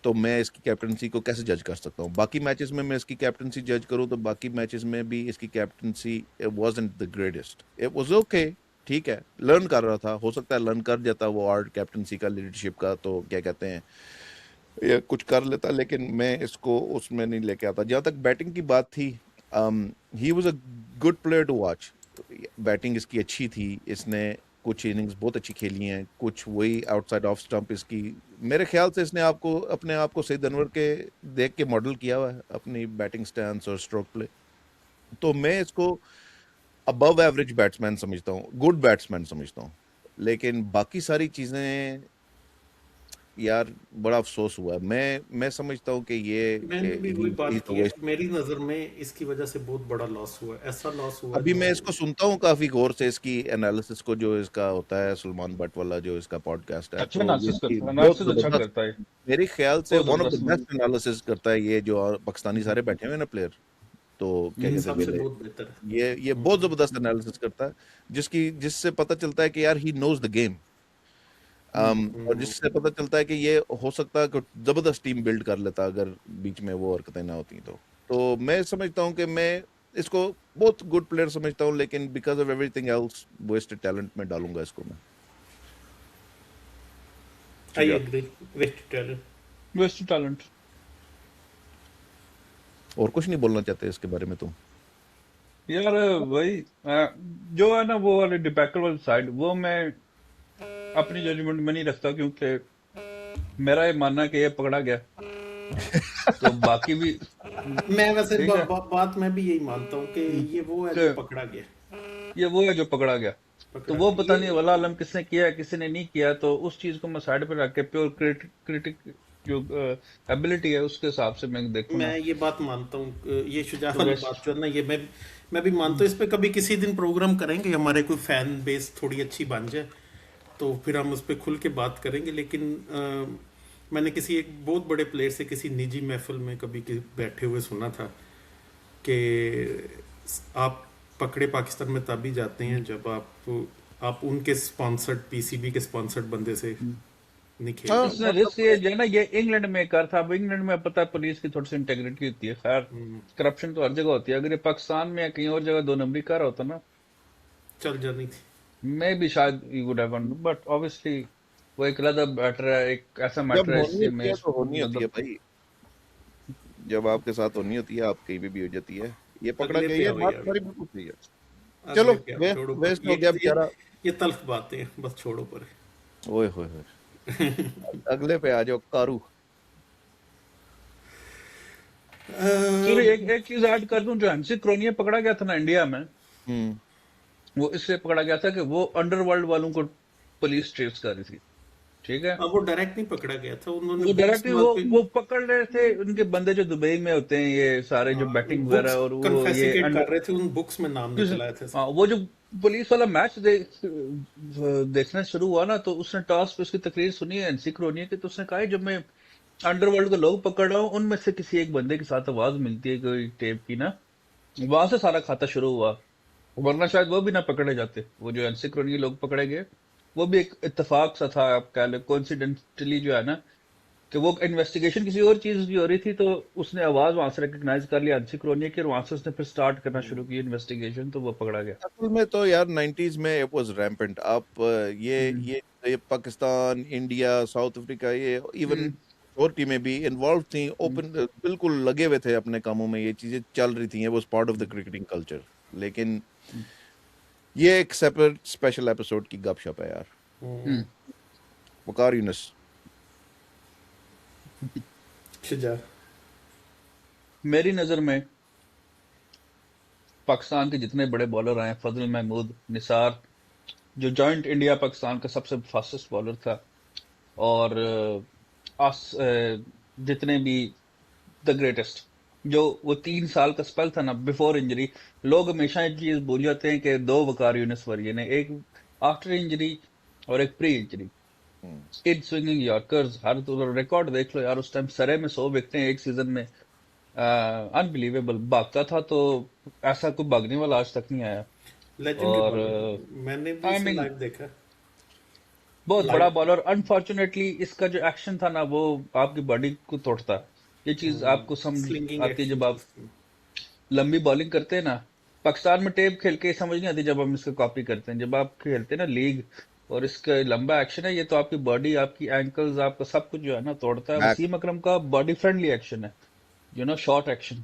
तो मैं इसकी कैप्टनसी को कैसे जज कर सकता हूँ? बाकी मैचेस में मैं इसकी कैप्टनसी जज करूँ तो बाकी मैचेस में भी इसकी captaincy wasn't the greatest. It was okay, ठीक है, लर्न कर रहा था, हो सकता है लर्न कर जाता वो आर्ट कैप्टनसी का, लीडरशिप का, तो क्या कहते हैं, ये कुछ कर लेता, लेकिन मैं इसको उसमें नहीं लेके आता। जहाँ तक बैटिंग की बात थी, he was a good player to watch. Batting इसकी अच्छी थी, इसने कुछ इनिंग्स बहुत अच्छी खेली हैं, कुछ वही आउटसाइड ऑफ स्टंप इसकी, मेरे ख्याल से इसने अपने आप को सईद अनवर के देख के मॉडल किया हुआ है, अपनी बैटिंग स्टैंस और स्ट्रोक प्ले। तो मैं इसको अबव एवरेज बैट्समैन समझता हूँ, गुड बैट्समैन समझता हूँ। लेकिन बाकी सारी चीज़ें यार बड़ा अफसोस हुआ है। मैं समझता हूँ कि ये मैंने भी वही बात he's a की है, waste। मेरी नज़र में इसकी वजह से बहुत बड़ा लॉस हुआ है, ऐसा लॉस हुआ अभी जो मैं इसको सुनता हूँ काफी गौर से, इसकी एनालिसिस को, जो इसका होता है सलमान भट्ट वाला जो इसका पॉडकास्ट है, अच्छा तो एनालिसिस इसकी करता है, बहुत एनालिसिस अच्छा जबरदस्त, करता है, मेरे ख्याल से बहुत वन ऑफ द जबरदस्त बेस्ट एनालिसिस करता है ये जो पाकिस्तानी सारे बैठे हुए हैं ना प्लेयर, तो क्या कहते हैं सबसे वेले, बहुत बेहतर है। ये बहुत जबरदस्त एनालिसिस करता है, जिससे पता चलता है कि यार ही नोज द गेम। और जिससे पता चलता है कि ये हो सकता है कि जबरदस्त टीम बिल्ड कर लेता अगर बीच में वो हरकतें ना होती तो मैं समझता हूँ कि मैं इसको बहुत गुड प्लेयर समझता हूँ, लेकिन because of everything else wasted talent में डालूंगा इसको मैं। I Shujaat, agree, waste talent. Waste talent. और कुछ नहीं बोलना चाहते इसके बारे में तुम? यार वही जो है ना वो वाली डिबैकल वाली साइड, वो मैं अपनी जजमेंट में नहीं रखता, क्योंकि मेरा ये मानना है कि ये पकड़ा गया तो बाकी भी मैं वैसे ठीक है, बात मैं भी यही मानता हूँ कि ये वो है जो कि पकड़ा गया, ये वो है जो पकड़ा गया। तो पकड़ा वो गया पता नहीं ये। वला आलम किसने किया किसी ने नहीं किया, तो उस चीज को मैं साइड पे रख के प्योर क्रिटिक जो एबिलिटी है उसके हिसाब से मैं देखूंगा। मैं ये बात मानता हूँ, ये शुजा तो वाली वेस्ट बात जो है ना, ये मैं भी मानता हूँ। इस पे कभी किसी दिन प्रोग्राम करेंगे, हमारे कोई फैन बेस थोड़ी अच्छी बन जाए तो फिर हम उस पर खुल के बात करेंगे। लेकिन मैंने किसी एक बहुत बड़े प्लेयर से किसी निजी महफिल में कभी बैठे हुए सुना था कि आप पकड़े पाकिस्तान में तभी जाते हैं जब आप उनके स्पॉन्सर्ड, पीसीबी के स्पॉन्सर्ड बंदे से नहीं खेल हाँ, रहे। इसने रिस्क ये मतलब जो है ना, ये इंग्लैंड में कर था। अब इंग्लैंड में पता है पुलिस की थोड़ी सी इंटेग्रिटी होती है, खैर करप्शन तो हर जगह होती है। अगर ये पाकिस्तान में या कहीं और जगह 2 नंबरी कर रहा होता ना, चल जानी थी। मे भी शायद you would have, but obviously वो एक अलग मैटर है, एक ऐसा जब मैटर है होनी इसलिए होती मैं है तो होनी होती है मतलब भाई, जब आपके साथ होनी होती है आप कहीं भी हो जाती है। ये पकड़ा अगले गया, पे ये आओ बात यार, तुम्हारी बिल्कुल सही है। चलो, अगले पे आओ, छोड़ो पर वेस्ट हो गया बेचारा। ये तल्ख बातें हैं, बस छोड़ो पर। ओए होए होए, अगले पे आ जाओ कारू। फिर एक एक चीज ऐड कर दूं, जो एमसी क्रोनिया पकड़ा गया था ना इंडिया में, हम्म। वो इसलिए पकड़ा गया था कि वो अंडरवर्ल्ड वालों को पुलिस ट्रेस कर रही थी, ठीक है। अब वो डायरेक्ट नहीं पकड़ा गया था, उन्होंने वो बुक्स डायरेक्टली वहाँ पे वो पकड़ रहे थे उनके बंदे जो दुबई में होते हैं, ये सारे जो बैटिंग बुक्स वगैरह और वो ये कन्फेसिकेट अंडर कर रहे थे, उन बुक्स में नाम निकल आए थे। हाँ, वो जो पुलिस वाला मैच देखना शुरू हुआ ना, तो उसने टॉस पे उसकी तकरीर सुनी है एनसी क्रोनिया की, तो उसने कहा जब मैं अंडरवर्ल्ड के लोग पकड़ रहा हूँ उनमें से किसी एक बंदे के साथ आवाज मिलती है कोई टेप की ना, वहां से सारा खाता शुरू हुआ, वरना शायद वो भी ना पकड़े जाते। वो जो एनसी क्रोनिया लोग पकड़े गए वो भी एक इत्तेफाक सा था, आप कह लो कोइंसिडेंटली जो है ना, कि वो इन्वेस्टिगेशन किसी और चीज की हो रही थी, तो उसने आवाज वहां से रिकग्नाइज कर लिया एनसी क्रोनिया की, और वहां से उसने फिर स्टार्ट करना शुरू की इन्वेस्टिगेशन, तो वो पकड़ा गया। असल में तो यार 90s में इट वाज रैम्पेंट। आप ये पाकिस्तान, इंडिया, साउथ अफ्रीका, ये इवन और टीमें भी इन्वॉल्व थी, ओपन बिल्कुल लगे हुए थे अपने कामों में, ये चीजें चल रही थी, ये was part of the cricketing culture. लेकिन ये एक सेपरेट स्पेशल एपिसोड की गपशप है यार। वकार यूनुस, शुजा। मेरी नजर में पाकिस्तान के जितने बड़े बॉलर आए, फजल महमूद, निसार, जो जॉइंट इंडिया पाकिस्तान का सबसे फास्टेस्ट बॉलर था, और जितने भी द ग्रेटेस्ट, जो वो 3 साल का स्पेल था ना बिफोर इंजरी, लोग हमेशा एक चीज भूल जाते हैं कि दो वकार यूनिस वरियन है, एक आफ्टर इंजरी और एक pre injury. In swinging yorkers, हर तो रिकॉर्ड देख लो यार, उस टाइम सरे में 100 विकेटें एक सीजन में, अनबिलीवेबल। भागता था तो ऐसा कोई भागने वाला आज तक नहीं आया। लेजेंडरी और बॉलर, मैंने भी आई इसे मीन लाइव देखा। बहुत बड़ा लाइव। बॉलर। अनफॉर्चुनेटली इसका जो एक्शन था ना वो आपकी बॉडी को तोड़ता है। ये चीज आपको समझ स्लिंगिंग आती है एक्शन जब था आप उसकी। लंबी बॉलिंग करते हैं ना। पाकिस्तान में टेप खेल के समझ नहीं आती जब हम इसको कॉपी करते हैं, जब आप खेलते हैं ना लीग और इसका लंबा एक्शन है, ये तो आपकी बॉडी, आपकी एंकल्स, आपका सब कुछ जो है ना तोड़ता है। बैक वसीम अकरम का बॉडी फ्रेंडली एक्शन है, शॉर्ट एक्शन,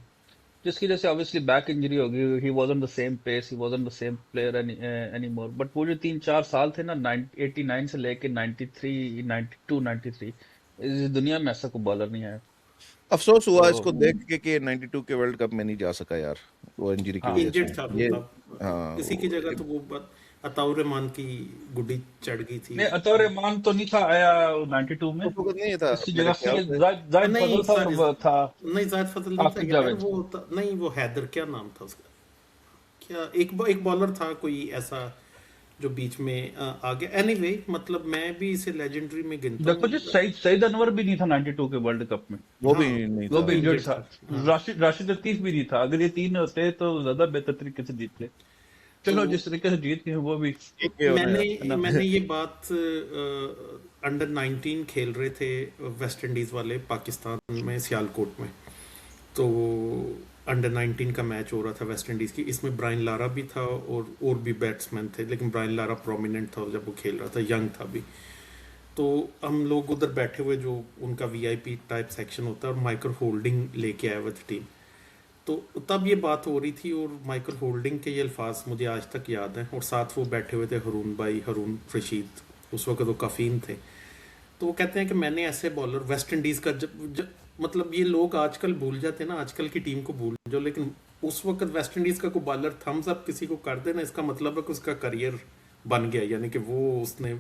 जिसकी वजह से ऑब्वियसली बैक इंजरी होगी। He wasn't the same pace, he wasn't the same player any more. But वो जो 3-4 साल थे ना, 89 से लेके 93, 92, 93, इस दुनिया में ऐसा कोई बॉलर नहीं है। अफसोस तो हुआ इसको देख के कि 92 के वर्ल्ड कप में नहीं जा सका यार, वो इंजरी की हाँ, वजह से। इंजर्ड था वो ये तब। हाँ इसी की जगह तो वो अताउर रहमान की गुड्डी चढ़ गई थी। नहीं, अतौर रहमान तो नहीं था आया 92 में। उस वक्त नहीं था इसकी मेरे जगह ख्याल से से। जाहिद नहीं फजल था, सॉरी, और था नहीं जायद फजल नहीं था आकिब यार, जावेद। नहीं वो हैदर, क्या नाम था उसका, क्या एक बॉलर था कोई ऐसा जो बीच में आ गया। एनीवे मतलब मैं भी इसे लेजेंडरी में गिनता देखो जी, हूँ। सईद सईद अनवर भी नहीं था 92 के वर्ल्ड कप में। वो भी हाँ, नहीं वो था। भी वो इंजर्ड इंजर्ड था। था। हाँ। राशिद लतीफ भी नहीं था। अगर ये तीन होते तो ज्यादा बेहतर तरीके से जीतते। तो चलो, जिस तरीके से जीत गए वो भी ठीक है होना मैंने यार, है ना। मैंने ये बात अंडर 19 खेल रहे थे वेस्ट इंडीज वाले पाकिस्तान में सियालकोट में। तो अंडर 19 का मैच हो रहा था वेस्ट इंडीज की, इसमें ब्रायन लारा भी था और भी बैट्समैन थे, लेकिन ब्रायन लारा प्रोमिनेंट था जब वो खेल रहा था, यंग था भी। तो हम लोग उधर बैठे हुए, जो उनका वीआईपी टाइप सेक्शन होता है, और माइकल होल्डिंग लेके आया हुआ था टीम। तो तब ये बात हो रही थी और माइकल होल्डिंग के ये अल्फाज मुझे आज तक याद हैं। और साथ वो बैठे हुए थे हरून भाई, हरून रशीद, उस वक्त वो काफीन थे। तो वो कहते हैं कि मैंने ऐसे बॉलर वेस्ट इंडीज का मतलब ये लोग आजकल भूल जाते हैं ना, आजकल की टीम को भूल जाओ, लेकिन उस वक्त वेस्ट इंडीज का कोई बॉलर थम्स अप किसी को कर देना, इसका मतलब है कि उसका करियर बन गया, यानी कि वो उसने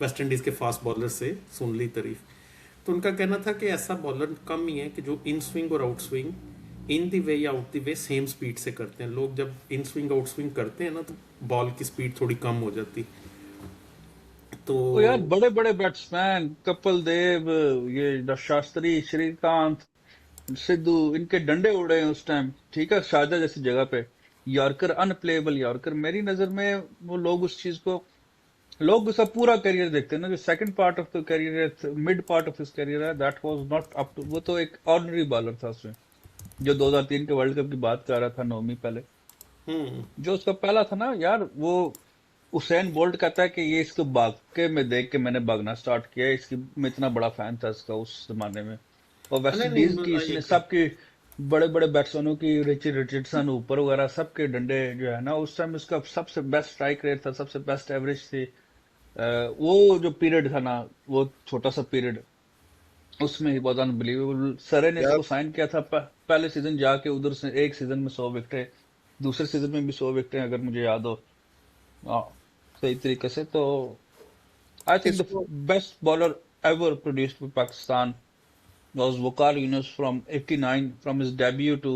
वेस्ट इंडीज के फास्ट बॉलर से सुन ली तारीफ। तो उनका कहना था कि ऐसा बॉलर कम ही है कि जो इन स्विंग और आउट स्विंग इन दी वे या out the way same speed से करते हैं। लोग जब इन स्विंग आउट स्विंग करते हैं ना, तो बॉल की स्पीड थोड़ी कम हो जाती। तो ओ यार, बड़े बड़े बैट्समैन, कपिल देव, ये शास्त्री, श्रीकांत, सिद्धू, इनके डंडे उड़े हैं उस टाइम, ठीक है, शारजा जैसी जगह पे। यॉर्कर, अनप्लेएबल यॉर्कर, मेरी नजर में वो लोग उस चीज को, लोग उसका पूरा करियर देखते हैं ना, जो second part of the career है, mid part of his career है, that was not up to. वो तो एक ऑर्डिनरी बॉलर था उसमें, जो 2003 के वर्ल्ड कप की बात कर रहा था नौमी पहले। हम्म। जो उसका पहला था ना यार, वो उसेन बोल्ट कहता है कि ये इसको भाग के मैं देख के मैंने भागना स्टार्ट किया। इसकी मैं इतना बड़ा फैन था इसका उस जमाने में। और वेस्ट नहीं इंडीज नहीं, की आई इसने एग्री। सबके बड़े बड़े बैट्समैनों की, रिचर्डसन, ऊपर वगैरह, सबके डंडे जो है ना, उस टाइम इसका सबसे बेस्ट स्ट्राइक रेट था, सबसे बेस्ट एवरेज थी। वो जो पीरियड था ना, वो छोटा सा पीरियड, उसमें ही बहुत अनबिलीवेबल। सरे ने यार इसको साइन किया था पहले सीजन जाके, उधर से एक सीजन में 100 विकेटें, दूसरे सीजन में भी 100 विकेटें, अगर मुझे याद हो। हाँ, सही तरीके से। तो आई थिंक द इसको best bowler ever produced by Pakistan was Waqar Younis from 89, from his debut to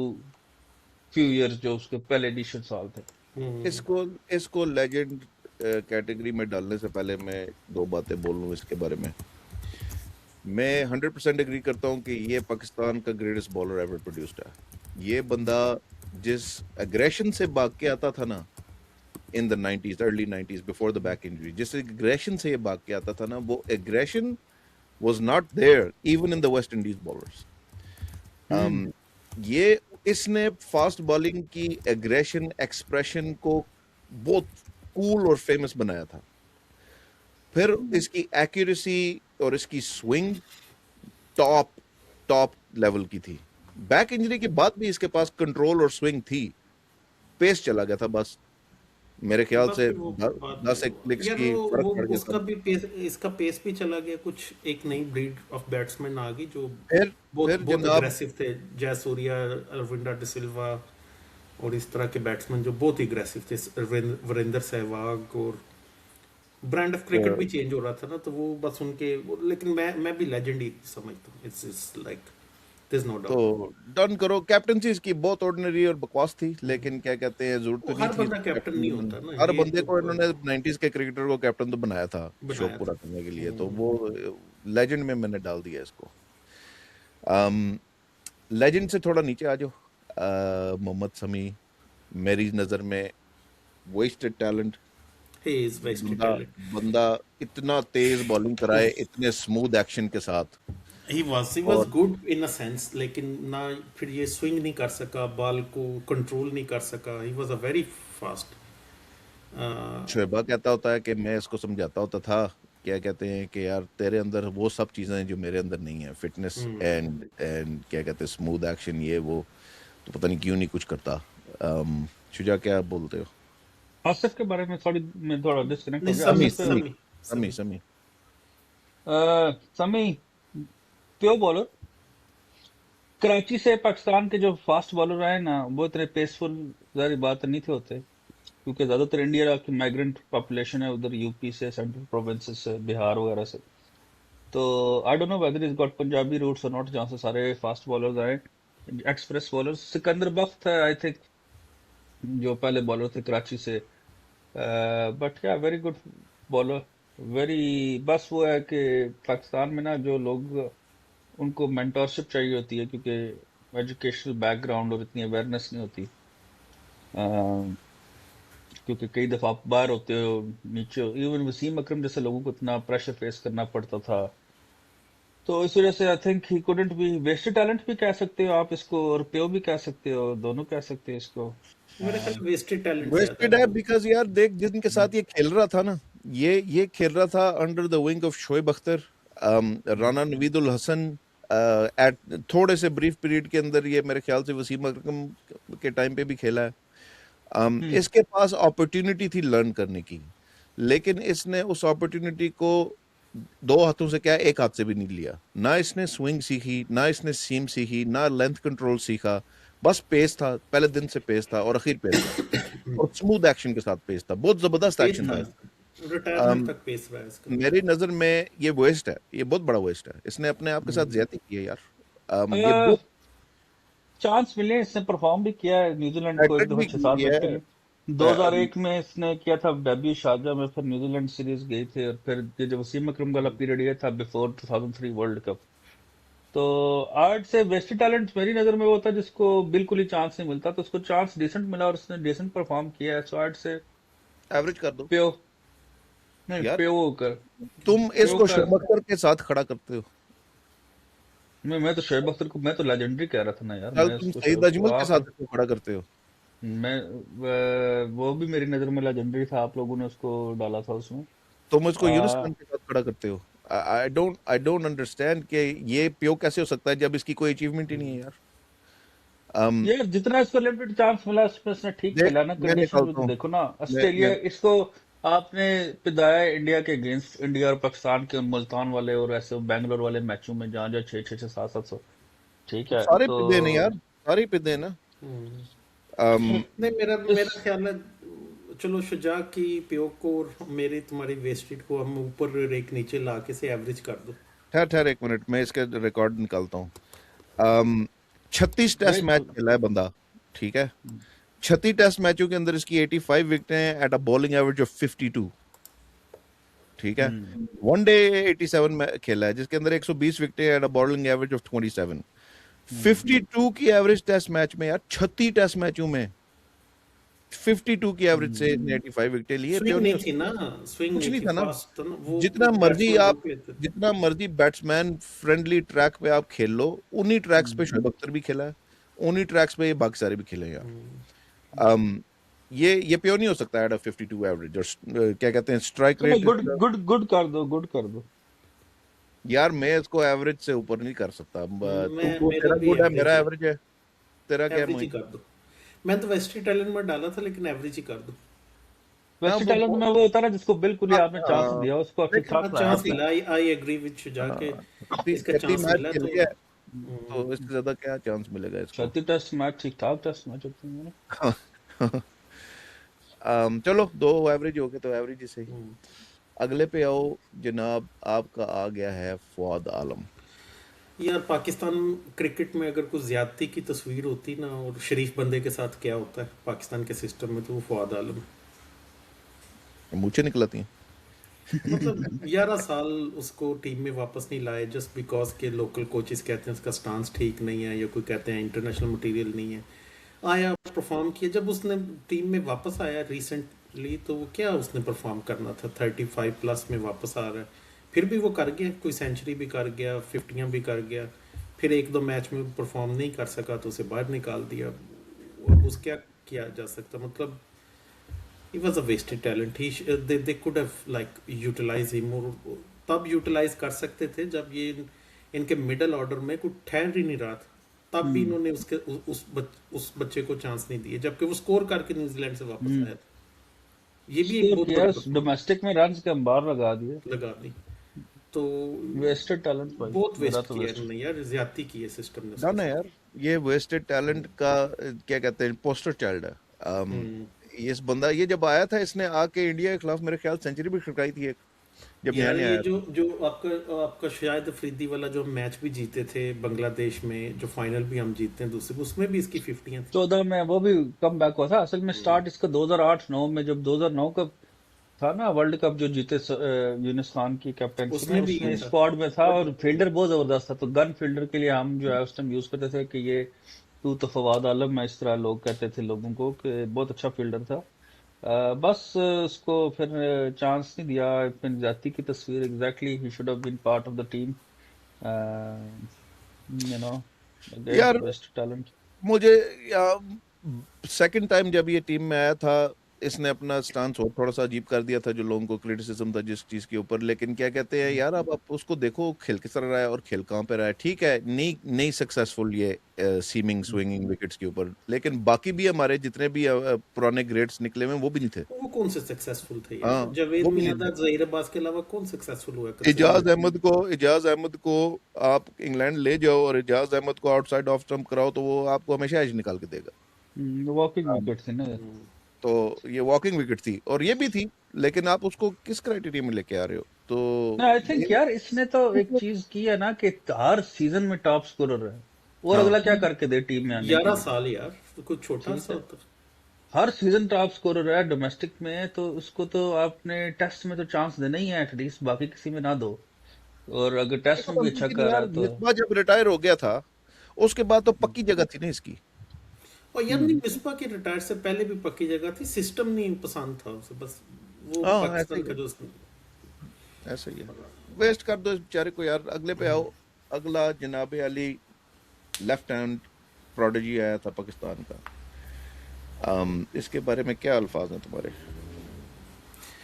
few years, जो उसके पहले एडिशन साल थे। हम्म। इसको इसको लेजेंड कैटेगरी में डालने से पहले मैं दो बातें बोल लूँ इसके बारे में। मैं 100% एग्री करता हूँ कि ये पाकिस्तान का ग्रेटेस्ट बॉलर एवर प्रोड्यूस्ड है। ये बंदा जिस एग्रेशन से भाग के आता था ना in the 90s, early 90s, before the back injury, जिस एग्रेशन से ये भाग के आता था ना, वो aggression was not there even in the West Indies bowlers. ये इसने फास्ट बॉलिंग की एग्रेशन एक्सप्रेशन को बहुत कूल और फेमस बनाया था। फिर इसकी एक्यूरेसी और इसकी स्विंग टॉप टॉप लेवल की थी। बैक इंजरी के बाद भी इसके पास कंट्रोल और स्विंग थी, पेस चला गया था बस। मेरे ख्याल बस से फिर वो बात 10 एक क्लिक्स यार, की फर्क वो पड़ गया उसका था। भी पेस, इसका पेस भी चला गया। कुछ एक नई ब्रीड ऑफ बैट्समैन आ गई जो फिर बहुत फिर बहुत जनाब अग्रेसिव थे। जयसूर्या, रविंद्र डिसिल्वा और इस तरह के बैट्समैन जो बहुत ही अग्रेसिव थे, वीरेंद्र सहवाग और ब्रांड ऑफ क्रिकेट भी तो चेंज हो रहा था ना, तो वो बस उनके लेकिन मैं भी लेजेंड ही समझता हूँ, it's like there is no तो डाउट। डन करो। कैप्टनसी इसकी बहुत ऑर्डिनरी और बकवास थी, लेकिन क्या कहते हैं, जरूरत वो तो नहीं हर थी बंदा कैप्टन नहीं कैप्टन। होता ना, हर ये बंदे तो को इन्होंने 90s के क्रिकेटर को कैप्टन तो बनाया था शौक बनाया पूरा था। करने के लिए, तो वो लेजेंड में मैंने डाल दिया इसको। लेजेंड से थोड़ा नीचे आ जाओ। मोहम्मद शमी मेरी नज़र में wasted talent. He is wasted बंदा टैलेंट। बंदा इतना तेज बॉलिंग कराए इतने स्मूथ एक्शन के साथ। ही वाज और गुड इन अ सेंस, लेकिन ना फिर ये स्विंग नहीं कर सका, बॉल को कंट्रोल नहीं कर सका। He was a very fast. शोएबा कहता होता है कि मैं इसको समझाता होता था, क्या कहते हैं कि यार तेरे अंदर वो सब चीज़ें हैं जो मेरे अंदर नहीं है, फिटनेस एंड क्या कहते हैं स्मूथ एक्शन, ये वो, तो पता नहीं क्यों नहीं कुछ करता। शुजा क्या आप बोलते हो? आसिफ के बारे में थोड़ी मैं थोड़ा डिस्कनेक्ट नहीं, हो गया समी समी आसिफ। समी समी समी समी समी समी प्योर बॉलर। कराची से पाकिस्तान के जो फास्ट बॉलर आए ना, वो इतने पेसफुल ज़ाहिर बात नहीं थे होते, क्योंकि ज्यादातर इंडिया की माइग्रेंट पॉपुलेशन है उधर, यूपी से, सेंट्रल प्रोविंसेस से, बिहार वगैरह से। तो I don't know whether is got Punjabi roots और नॉट, जहाँ से सारे फास्ट बॉलर्स आए, एक्सप्रेस बॉलर्स। सिकंदर बख्त है आई थिंक जो पहले बॉलर थे कराची से, बट या वेरी गुड बॉलर। वेरी, बस वो है कि पाकिस्तान में ना जो लोग, उनको मेंटोरशिप चाहिए होती है, क्योंकि एजुकेशनल बैकग्राउंड और इतनी अवेयरनेस नहीं होती। अ, क्योंकि कई दफा आप बाहर होते हो, नीचे, इवन वसीम अकरम जैसे लोगों को इतना प्रेशर फेस करना पड़ता था। तो इस वजह से I think he couldn't be, wasted talent भी कह सकते हो आप इसको, और प्यो भी कह सकते हो, दोनों कह सकते हो इसको। मेरे ख्याल वेस्टेड टैलेंट ज्यादा वेस्टेड है है वो। बिकॉज यार देख जिनके साथ ये खेल रहा था ना, ये खेल रहा था under the wing of Shoaib Akhtar, Rana Naved ul Hasan. At थोड़े से ब्रीफ पीरियड के अंदर ये मेरे ख्याल से वसीम अकरम के टाइम पे भी खेला है। हम्म। इसके पास अपॉर्चुनिटी थी लर्न करने की, लेकिन इसने उस अपॉर्चुनिटी को दो हाथों से, क्या एक हाथ से भी नहीं लिया। ना इसने स्विंग सीखी, ना इसने सीम सीखी, ना लेंथ कंट्रोल सीखा। बस पेस था, पहले दिन से पेस था और आखिर पेस था, और स्मूथ एक्शन के साथ पेस था, बहुत जबरदस्त पेस एक्शन था, था इसका। रिटायरमेंट अम, तक पेस रहा है इसका। मेरी नजर में ये वेस्ट है, ये बहुत बड़ा वेस्ट है, इसने अपने आप के साथ ज्यादती की है यार। ये बहुत चांस मिले, इसने परफॉर्म भी किया है न्यूजीलैंड को एक हैट्रिक दफा भी 6-7 की है। विकेट लिए। अम, 2001 में इसने किया था डेब्यू शारजा में, फिर न्यूजीलैंड सीरीज गई थी, और फिर ये जो वसीम अकरम वाला पीरियड ये था बिफोर 2003 वर्ल्ड कप। तो आर्ट से वेस्टेड टैलेंट मेरी नजर में वो था जिसको बिल्कुल ही चांस नहीं मिलता, तो उसको चांस डिसेंट मिला और उसने डिसेंट परफॉर्म किया है। सो आर्ट से एवरेज कर दो प्यो, नहीं यार। प्यो कर, तुम प्यो इसको का। शोएब अख्तर के साथ खड़ा करते हो। मैं तो शोएब अख्तर को, मैं तो लेजेंडरी कह रहा था ना यार, कल मैं तुम उसको सईद शोएब को अजमल के आप, साथ इसको खड़ा करते हो। मैं वो भी मेरी नज़र में लेजेंडरी था, आप लोगों ने उसको डाला था उसमें। तुम इसको यूनुस आ, खान के साथ खड़ा करते हो। आई डोंट अंडरस्टैंड कि ये प्यो कैसे हो सकता है जब इसकी कोई अचीवमेंट ही नहीं है यार। um, यार जितना इसको लिमिटेड चांस मिला उसमें इसने ठीक देख खेला ना, मैं कंडीशन भी निकालता तो हूँ। देखो ना, मैं ऑस्ट्रेलिया इसको आपने पिदाया इंडिया के अगेंस्ट, इंडिया और पाकिस्तान के मुल्तान वाले और ऐसे बैंगलोर वाले मैचों में, जहाँ जहाँ 6-6, 7-7 ठीक है सारे तो। पिद्दे हैं यार, सारे पिद्दे हैं ना। नहीं, मेरा इस मेरा ख्याल है, चलो शुजा की, प्यो को और मेरे तुम्हारी वेस्टेड को हम ऊपर एक नीचे ला के से एवरेज कर दो। ठहर ठहर एक मिनट, मैं इसका रिकॉर्ड निकालता हूँ। 36 टेस्ट मैं मैच खेला है बंदा, ठीक है। 36 टेस्ट मैचों के अंदर इसकी 85 विकेटें हैं eight a bowling average of 52, ठीक है। वनडे 87 में खेला है जिसके अंदर 120 विकेटें at a bowling average of 27। 52 की एवरेज टेस्ट मैच में यार, 36 टेस्ट मैचों में 52 की एवरेज से इसने 85 विकेटें लिए, स्विंग प्योर नहीं नहीं हो थी सकता। ना, स्विंग कुछ नहीं नहीं थी, था ना। फास्ट था ना वो, जितना मर्जी बैट्समैन आप रोक लेते थे। जितना मर्जी बैट्समैन फ्रेंडली ट्रैक पे आप खेल लो, उन्हीं ट्रैक्स पे शोएब अख्तर भी खेला है, उन्हीं ट्रैक्स पे ये बाकी सारे भी खेले हैं यार। um, ये प्योर नहीं हो सकता एट अ 52 एवरेज, और क्या कहते हैं स्ट्राइक चलो, रेट गुड इसका। गुड गुड कर दो, गुड कर दो। यार मैं इसको एवरेज से ऊपर नहीं कर सकता। मैं मेरा तेरा भी गुड है, एवरेज मेरा है, एवरेज है। तेरा क्या है एवरेज ही मोइन? कर दो। मैं तो वेस्टेड टैलेंट में डाला था, लेकिन एवरेज ही कर दो। हाँ वेस्ट वो टैलेंट में वो होता है ना जिसको बिल्कुल ही आपने चांस हाँ, दिया, उसको ठीक देख ठाक लाया चांस आपने। मिला, आई एग्री विद शुजा के, छत्तीस इसका 36 चांस मैच मिला तो। खेले है, तो इससे ज्यादा क्या चांस मिलेगा इसको? 36 टेस्ट मैच ठीक ठाक टेस्ट मैच होते हैं ना। चलो दो एवरेज हो गए तो एवरेज ही सही। अगले पे आओ जनाब, आपका आ गया है फवाद आलम। यार पाकिस्तान क्रिकेट में अगर कुछ ज्यादती की तस्वीर होती ना, और शरीफ बंदे के साथ क्या होता है पाकिस्तान के सिस्टम में, तो वो फवाद आलम है। मुझे निकलती हैं। मतलब 11 साल उसको टीम में वापस नहीं लाए जस्ट बिकॉज के लोकल कोचेस कहते हैं उसका स्टांस ठीक नहीं है, या कोई कहते हैं इंटरनेशनल मटेरियल नहीं है। आया, परफॉर्म किया, जब उसने टीम में वापस आया रिसेंटली, तो वो क्या उसने परफॉर्म करना था, 35 प्लस में वापस आ रहा है, फिर भी वो कर गया, कोई सेंचुरी भी कर गया, 50 भी कर गया। फिर एक दो मैच में परफॉर्म नहीं कर सका तो उसे बाहर निकाल दिया। अब उस क्या किया जा सकता, मतलब he was a wasted talent. They could have like utilized him, और तब यूटिलाइज कर सकते थे जब ये इनके मिडल ऑर्डर में कुछ ठहर ही नहीं रहा था। तब भी इन्होंने उस बच्चे को चांस नहीं दिए, जबकि वो स्कोर करके न्यूजीलैंड से वापस आया था। ये भी एक स्कोर बहुत किया, बड़ी performance डोमेस्टिक में रन्स के अंबार लगा दिए। लगा दी। तो वेस्टेड टैलेंट भाई, बहुत मेरा वेस्ट तो किया वेस्ट। इन्होंने यार, ज्यादती की है सिस्टम ने ना उसके ना साथ। यार, ये वेस्टेड टैलेंट का क्या कहते हैं, पोस्टर चाइल्ड है। हम्म। ये इस बंदा, ये जब आया था इसने आके इंडिया के खिलाफ मेरे ख्याल सेंचुरी भी खटकाई थी एक, जब नया यार नया ये आया जो था। जो आपका आपका शायद अफरीदी वाला जो मैच भी जीते थे बांग्लादेश में, जो फाइनल भी हम जीते हैं दूसरे, उसमें भी इसकी 50 थी। 14 में वो भी कम बैक हुआ था। असल में स्टार्ट इसका 2008-9 में, जब 2009 का था ना वर्ल्ड कप जो जीते यूनिस खान की कैप्टनसी में, उसमें भी ये उसमें था। स्क्वाड में था और फील्डर बहुत जबरदस्त था। तो गन फील्डर के लिए हम जो है उस टाइम यूज करते थे कि ये तू तो फवाद आलम है, इस तरह लोग कहते थे लोगों को कि बहुत अच्छा फील्डर था। बस उसको फिर चांस नहीं दिया। फिर जाति की तस्वीर, exactly he should have been part of the team, you know. Again यार बेस्ट टैलेंट। मुझे सेकंड टाइम जब ये टीम में आया था, इसने अपना स्टांस और थोड़ा सा अजीब कर दिया था, जो लोगों को क्रिटिसिज्म था जिस चीज के ऊपर। लेकिन क्या कहते हैं यार, अब आप उसको देखो खेल किस तरह रहा है और खेल कहाँ पे रहा है। ठीक है, नहीं नहीं सक्सेसफुल ये सीमिंग स्विंगिंग विकेट्स के ऊपर, लेकिन बाकी भी हमारे जितने भी पुराने ग्रेट्स निकले हुए वो भी नहीं थे। वो कौन से सक्सेसफुल थे यार, हाँ, जावेद वो भी नहीं मियांदाद, थे। जहीर अब्बास के अलावा कौन सक्सेसफुल हुआ इजाज कंसिस्टेंटली? अहमद को आप इंग्लैंड ले जाओ और इजाज अहमद को आउटसाइड ऑफ स्टंप कराओ तो वो आपको हमेशा एज निकाल के देगा। वॉकिंग हाँ। विकेट थी ना। तो ये वॉकिंग विकेट थी और ये भी थी, लेकिन आप उसको किस क्राइटेरिया में लेके आ रहे हो? तो ना आई थिंक यार इसने तो एक चीज की है ना कि हर सीजन में टॉप स्कोरर है, और हाँ, अगला क्या करके दे टीम में आने के 11 लिए। साल यार, तो कुछ छोटा ठीक सा है, होता। हर सीजन टॉप स्कोरर है डोमेस्टिक में, तो उसको तो आपने टेस्ट में तो चांस देना ही है एटलीस्ट, बाकी किसी में ना दो। और अगर टेस्ट में भी अच्छा लेकिन कर रहा यार है तो मिसबा जब रिटायर हो गया था, उसके बाद तो पक्की जगह थी ना इसकी। और यार नहीं, हम्म मिसबा के रिटायर से पहले भी पक्की जगह थी, सिस्टम नहीं पसंद था उसे बस। वो हाँ, ऐसा पाकिस्तान ही का है, जो ऐसा ही है। वेस्ट कर दो इस बेचारे को यार। अगले पे आओ। अगला जनाब अली, लेफ्ट हैंड प्रोडिजी आया था पाकिस्तान का। इसके बारे में क्या अल्फाज हैं तुम्हारे?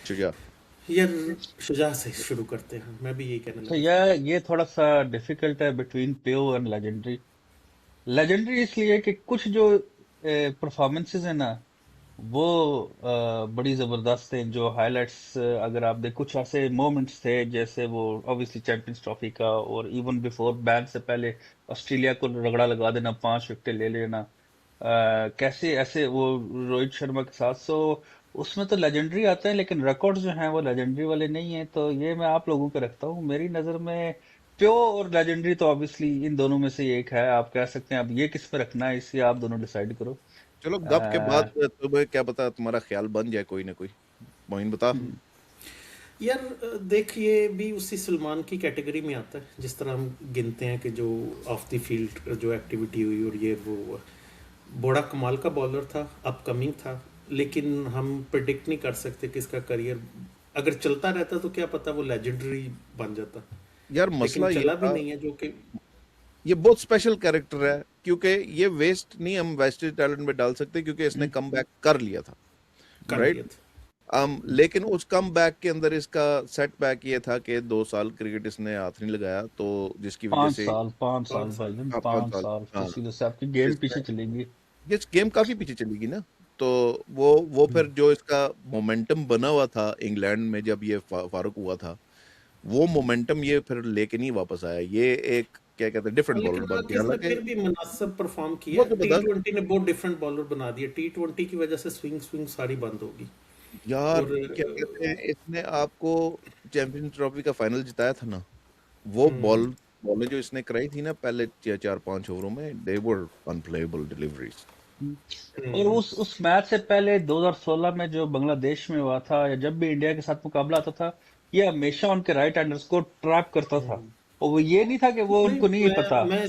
शुजा। यार शुजा से शुरू करते हैं, मैं भी यही कहने तो लगा था। ये थोड़ा सा डिफिकल्ट है between pure and legendary. Legendary इसलिए कि कुछ जो परफॉर्मेंसेस है ना, वो बड़ी जबरदस्त है। जो हाइलाइट्स अगर आप देख, कुछ ऐसे मोमेंट्स थे जैसे वो ऑब्वियसली चैंपियंस ट्रॉफी का, और इवन बिफोर बैन से पहले ऑस्ट्रेलिया को रगड़ा लगा देना, 5 विकेट ले लेना, कैसे ऐसे वो रोहित शर्मा के साथ। सो उसमें तो लेजेंडरी आते हैं, लेकिन रिकॉर्ड्स जो हैं वो लेजेंडरी वाले नहीं है। तो ये मैं आप लोगों को रखता हूँ मेरी नज़र में। प्योर और लेजेंडरी तो ऑब्वियसली इन दोनों में से एक है, आप कह सकते हैं। अब ये किस पे रखना है, इससे आप दोनों डिसाइड करो। चलो, गप के बाद अ, तुम्हें क्या पता तुम्हारा ख्याल बन जाए कोई ना कोई। मोइन बता। यार देख, ये भी उसी सलमान की कैटेगरी में आता है, जिस तरह हम गिनते हैं कि जो ऑफ द फील्ड जो एक्टिविटी हुई और ये वो हुआ। बड़ा कमाल का बॉलर था, अपकमिंग था, लेकिन हम प्रिडिक्ट नहीं कर सकते कि इसका करियर अगर चलता रहता तो क्या पता वो लेजेंडरी बन जाता। यार लेकिन मसला ये चला भी था, नहीं है, जो कि ये बहुत स्पेशल कैरेक्टर है, क्योंकि ये वेस्ट नहीं हम वेस्टेज टैलेंट में डाल सकते, क्योंकि इसने कम बैक कर लिया था। कर राइट। दिया था। लेकिन उस कम बैक के अंदर इसका सेटबैक ये था कि 2 साल क्रिकेट इसने हाथ नहीं लगाया, तो जिसकी वजह पांच से। साल 5 साल 5 साल। भाईजान, हाँ, 5 पांच साल। साल तो हाँ, सीधे से आपकी गेम इसमें पीछे चलेगी। ये गेम काफी पीछे चलेगी ना। तो वो फिर जो इसका मोमेंटम बना हुआ था इंग्लैंड में जब ये फारूक हुआ था, वो मोमेंटम ये फिर लेके नहीं वापस आया। ये एक क्या कहते हैं, डिफरेंट बॉलर लेकिन बन आके गया। इसने हालांकि फिर भी मुनासिब परफॉर्म किया। वो तो टी बता। ट्वेंटी ने बहुत डिफरेंट बॉलर बना दिया, T20 की वजह से स्विंग स्विंग सारी बंद होगी। यार और क्या कहते हैं, इसने आपको चैंपियंस ट्रॉफी का फाइनल जिताया था ना, वो बॉलें जो इसने कराई थी ना पहले 4-5 ओवरों में, दे वर अनप्लेएबल डिलीवरीज। और उस मैच से पहले 2016 में जो बांग्लादेश में हुआ था, या जब भी इंडिया के साथ मुकाबला आता था, ये हमेशा उनके राइट हैंडर्स को ट्रैप करता था। और वो ये नहीं था कि वो नहीं, उनको नहीं पता। मैं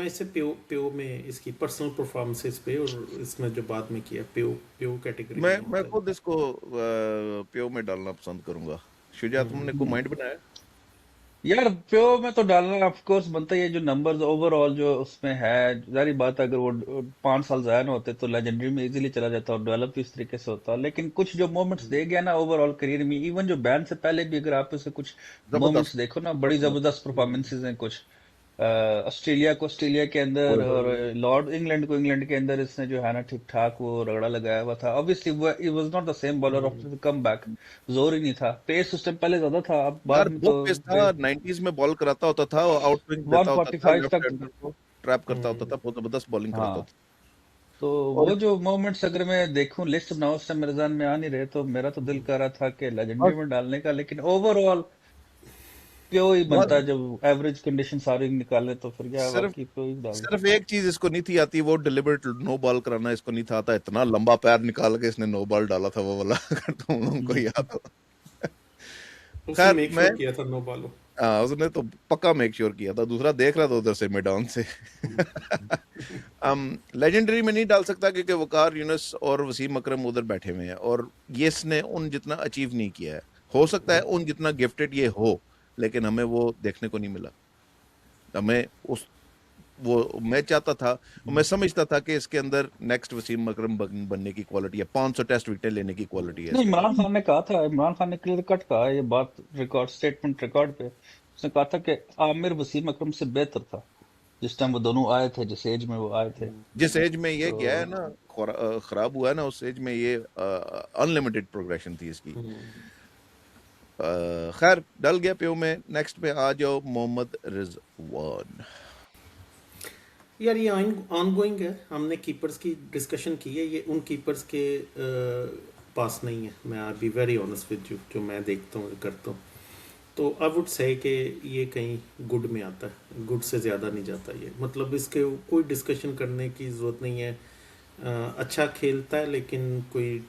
इसे प्यो में इसकी पर्सनल परफॉर्मेंसेस पे और इसमें जो बाद में किया प्यो कैटेगरी मैं में मैं आता है। खुद इसको प्यो में डालना पसंद करूंगा। शुजा, तुमने को माइंड बनाया? यार प्यो में तो डालना ऑफ कोर्स बनता ही है। जो नंबर्स ओवरऑल जो उसमें है, जारी बात है, अगर वो 5 साल जाया ना होते तो लेजेंडरी में इजीली चला जाता और डेवलप भी इस तरीके से होता। लेकिन कुछ जो मोमेंट्स दे गया ना ओवरऑल करियर में, इवन जो बैन से पहले भी अगर आप उसे कुछ मोमेंट्स जबरदस्त। देखो ना, बड़ी जबरदस्त परफॉर्मेंसेज हैं कुछ। ऑस्ट्रेलिया को ऑस्ट्रेलिया के अंदर, और लॉर्ड इंग्लैंड को इंग्लैंड के अंदर इसने जो है ना ठीक ठाक वो रगड़ा लगाया हुआ था। ऑब्वियसली वो it was not the same bowler after the come back. जोर ही नहीं था, पेस उस टाइम पहले ज्यादा था, अब यार बाद में बहुत तो पेस था, 90s में बॉल कराता होता था, आउट स्विंग देता होता था, 145 लेफ्ट तक। हैंडर को ट्रैप करता होता था, बहुत जबरदस्त बॉलिंग कराता हाँ, होता तो था। और वो जो मोमेंट्स अगर मैं देखूं, लिस्ट बनाऊं, उस टाइम मेरे ज़हन में आ नहीं रहे, तो मेरा तो दिल कर रहा था कि लेजेंडरी बस में डालने का, लेकिन ओवरऑल प्यो ही बनता है। बस जब एवरेज कंडीशन सारी निकाले तो फिर क्या, सिर्फ बाकी प्यो ही डाल दो। सिर्फ एक चीज इसको नहीं थी आती, वो डिलिबरेट नो बॉल कराना इसको नहीं था आता। इतना लंबा पैर निकाल के इसने नो बॉल डाला था वो वाला, अगर तुम लोगों को याद हो। उसने खैर मेक मैं श्योर किया था नो बॉलो। उसने तो पक्का मेक श्योर किया था, दूसरा देख रहा था उधर से मैदान से। लेजेंडरी में नहीं डाल सकता क्योंकि वकार यूनुस और वसीम अकरम उधर बैठे हुए हैं, और ये इसने उन जितना अचीव नहीं किया है। हो सकता है उन जितना गिफ्टेड ये हो, लेकिन हमें वो देखने को नहीं मिला। हमें उस वो मैं चाहता था, और मैं समझता था कि इसके अंदर नेक्स्ट वसीम अकरम बनने की क्वालिटी है, 500 टेस्ट विकेटें लेने की क्वालिटी है नहीं, इसके इमरान अंदर। खान ने कहा था, इमरान खान ने क्लियर कट कहा है ये बात, रिकॉर्ड स्टेटमेंट रिकॉर्ड पे। उसने कहा था कि आमिर वसीम अकरम से बेहतर था जिस टाइम वो दोनों आए थे, जिस एज में वो आए थे। जिस एज में ये तो गया है ना, खराब हुआ है ना, उस एज में ये अनलिमिटेड प्रोग्रेशन थी इसकी। खैर डल गया प्यो में। नेक्स्ट पे आ जाओ, मोहम्मद रिजवान। यार ये ऑन गोइंग है, हमने कीपर्स की डिस्कशन की है, ये उन कीपर्स के पास नहीं है। मैं I be very honest with you, जो मैं देखता हूँ करता हूँ, तो आई वुड से कि ये कहीं गुड में आता है, गुड से ज़्यादा नहीं जाता ये। मतलब इसके कोई डिस्कशन करने की ज़रूरत नहीं है। अच्छा खेलता है, लेकिन कोई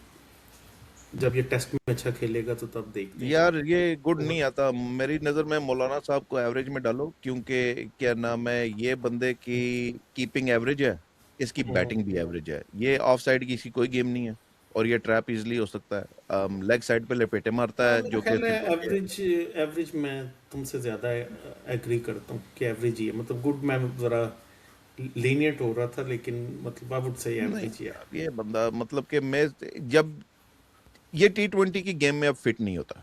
जब ये टेस्ट में अच्छा खेलेगा तो तब देखते हैं। यार ये गुड और नहीं आता मेरी नज़र में। मौलाना साहब को एवरेज में डालो, क्योंकि क्या नाम है, ये बंदे की कीपिंग एवरेज है, इसकी बैटिंग भी एवरेज है। ये ऑफ साइड की इसकी कोई गेम नहीं है, और ये ट्रैप इजीली हो सकता है। लेग साइड पे लपेटे मारता हाँ, है, मेरा जो कि ख्याल है इसकी बॉडी है। एवरेज मैं तुमसे ज़्यादा एग्री करता हूँ कि एवरेज ही है। मतलब गुड मैं ज़रा लीनियंट हो रहा था, लेकिन मतलब आई वुड से नहीं एवरेज ही है। यार, ये बंदा मतलब कि मैं जब ये T20 की गेम में अब फिट नहीं होता।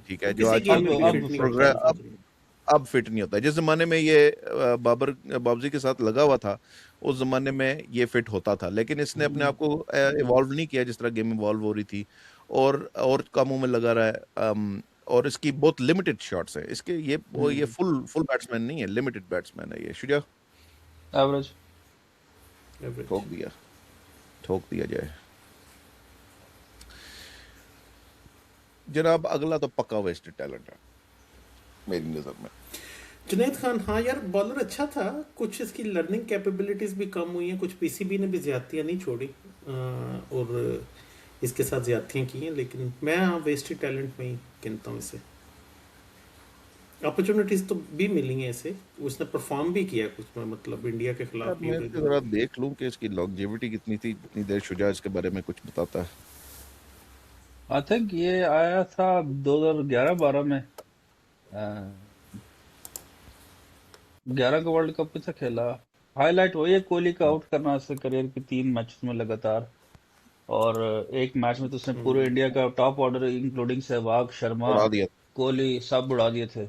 ठीक वो है, जो किसी आजकल गेम में अब भी गेम फिट अब नहीं होता प्रोग्रेस मुझे तो। अब फिट नहीं होता। जिस जमाने में ये बाबरजी के साथ लगा हुआ था, उस जमाने में ये फिट होता था, लेकिन इसने अपने आप को इवॉल्व नहीं किया जिस तरह गेम इवॉल्व हो रही थी, और कामों में लगा रहा है। और इसकी बहुत लिमिटेड शॉट्स हैं इसके। ये फुल फुल बैट्समैन नहीं है, लिमिटेड बैट्समैन है ये। शुजा, एवरेज। एवरेज। ठोक दिया, ठोक दिया जाए जनाब। अगला तो पक्का वेस्टेड टैलेंट है मेरी नजर में। जुनैद खान, हाँ यार बॉलर अच्छा था, कुछ इसकी लर्निंग कैपेबिलिटीज भी कम हुई हैं, कुछ पीसीबी ने भी ज्यादतियां नहीं छोड़ी और इसके साथ ज्यादतियां की हैं, लेकिन मैं हाँ वेस्टेड टैलेंट में ही गिनता हूँ इसे। अपॉर्चुनिटीज तो भी मिली हैं इसे, उसने परफॉर्म भी किया कुछ में, मतलब इंडिया के यार खिलाफ भी मैं और तो इधर जरा भी। देख लूं कि इसकी लॉन्जेविटी कितनी थी, जितनी देर शुजा इसके बारे में कुछ बताता है। आई थिंक ये आया था 2011-12 में। 11 का वर्ल्ड कप में से खेला। हाईलाइट वही है, कोहली का आउट करना उसके करियर के 3 मैचेस में लगातार। और एक मैच में तो उसने पूरे इंडिया का top order including Sehwag, Sharma, उड़ा दिया। कोहली सब उड़ा दिए थे।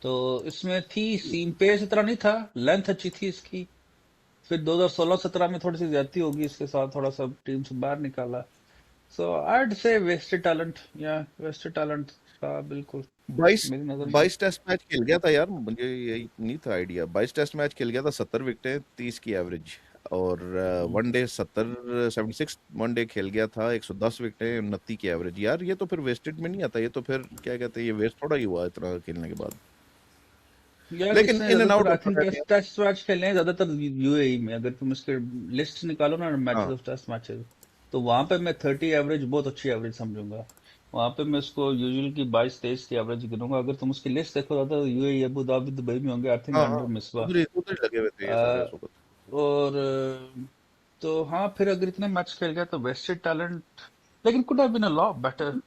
तो इसमें थी सीम पेस इतना नहीं था, लेंथ अच्छी थी इसकी। फिर 2016-17 में थोड़ी सी ज्यादती होगी इसके साथ, थोड़ा सा टीम से बाहर निकाला। सो आईड से वेस्टेड टैलेंट, या वेस्टेड टैलेंट था बिल्कुल 22 मेरी नजर में। 22 टेस्ट मैच खेल गया था यार, मुझे यही नहीं था आइडिया। 22 टेस्ट मैच खेल गया था, 70 विकेटें, 30 की एवरेज। और वनडे 76 वनडे खेल गया था, 110 विकेटें, 29 की एवरेज। यार ये तो फिर वेस्टेड में नहीं आता, ये तो फिर क्या कहते हैं, ये वेस्ट थोड़ा ही हुआ इतना खेलने के बाद। यार लेकिन इसने इन एंड ज्यादातर आउट आई होता थिंक रहता है। टेस्ट टेस्ट मैच खेले हैं ज्यादातर यूएई में। अगर तुम इसके लिस्ट निकालो ना मैचेस हाँ ऑफ टेस्ट मैचेस, तो वहां पे मैं 30 एवरेज बहुत अच्छी एवरेज समझूंगा। वहां पे मैं उसको यूजुअल की 22-23 की एवरेज गिनूंगा। अगर तुम उसकी लिस्ट देखो ज्यादा यूएई अबू धाबी दुबई में होंगे, आई थिंक हाँ हाँ, अंडर मिसबा। उधर ही लगे हुए थे ये सारे इस वक्त। और तो हाँ, फिर अगर इतने मैच खेल गया तो वेस्टेड टैलेंट, लेकिन could have been a lot better.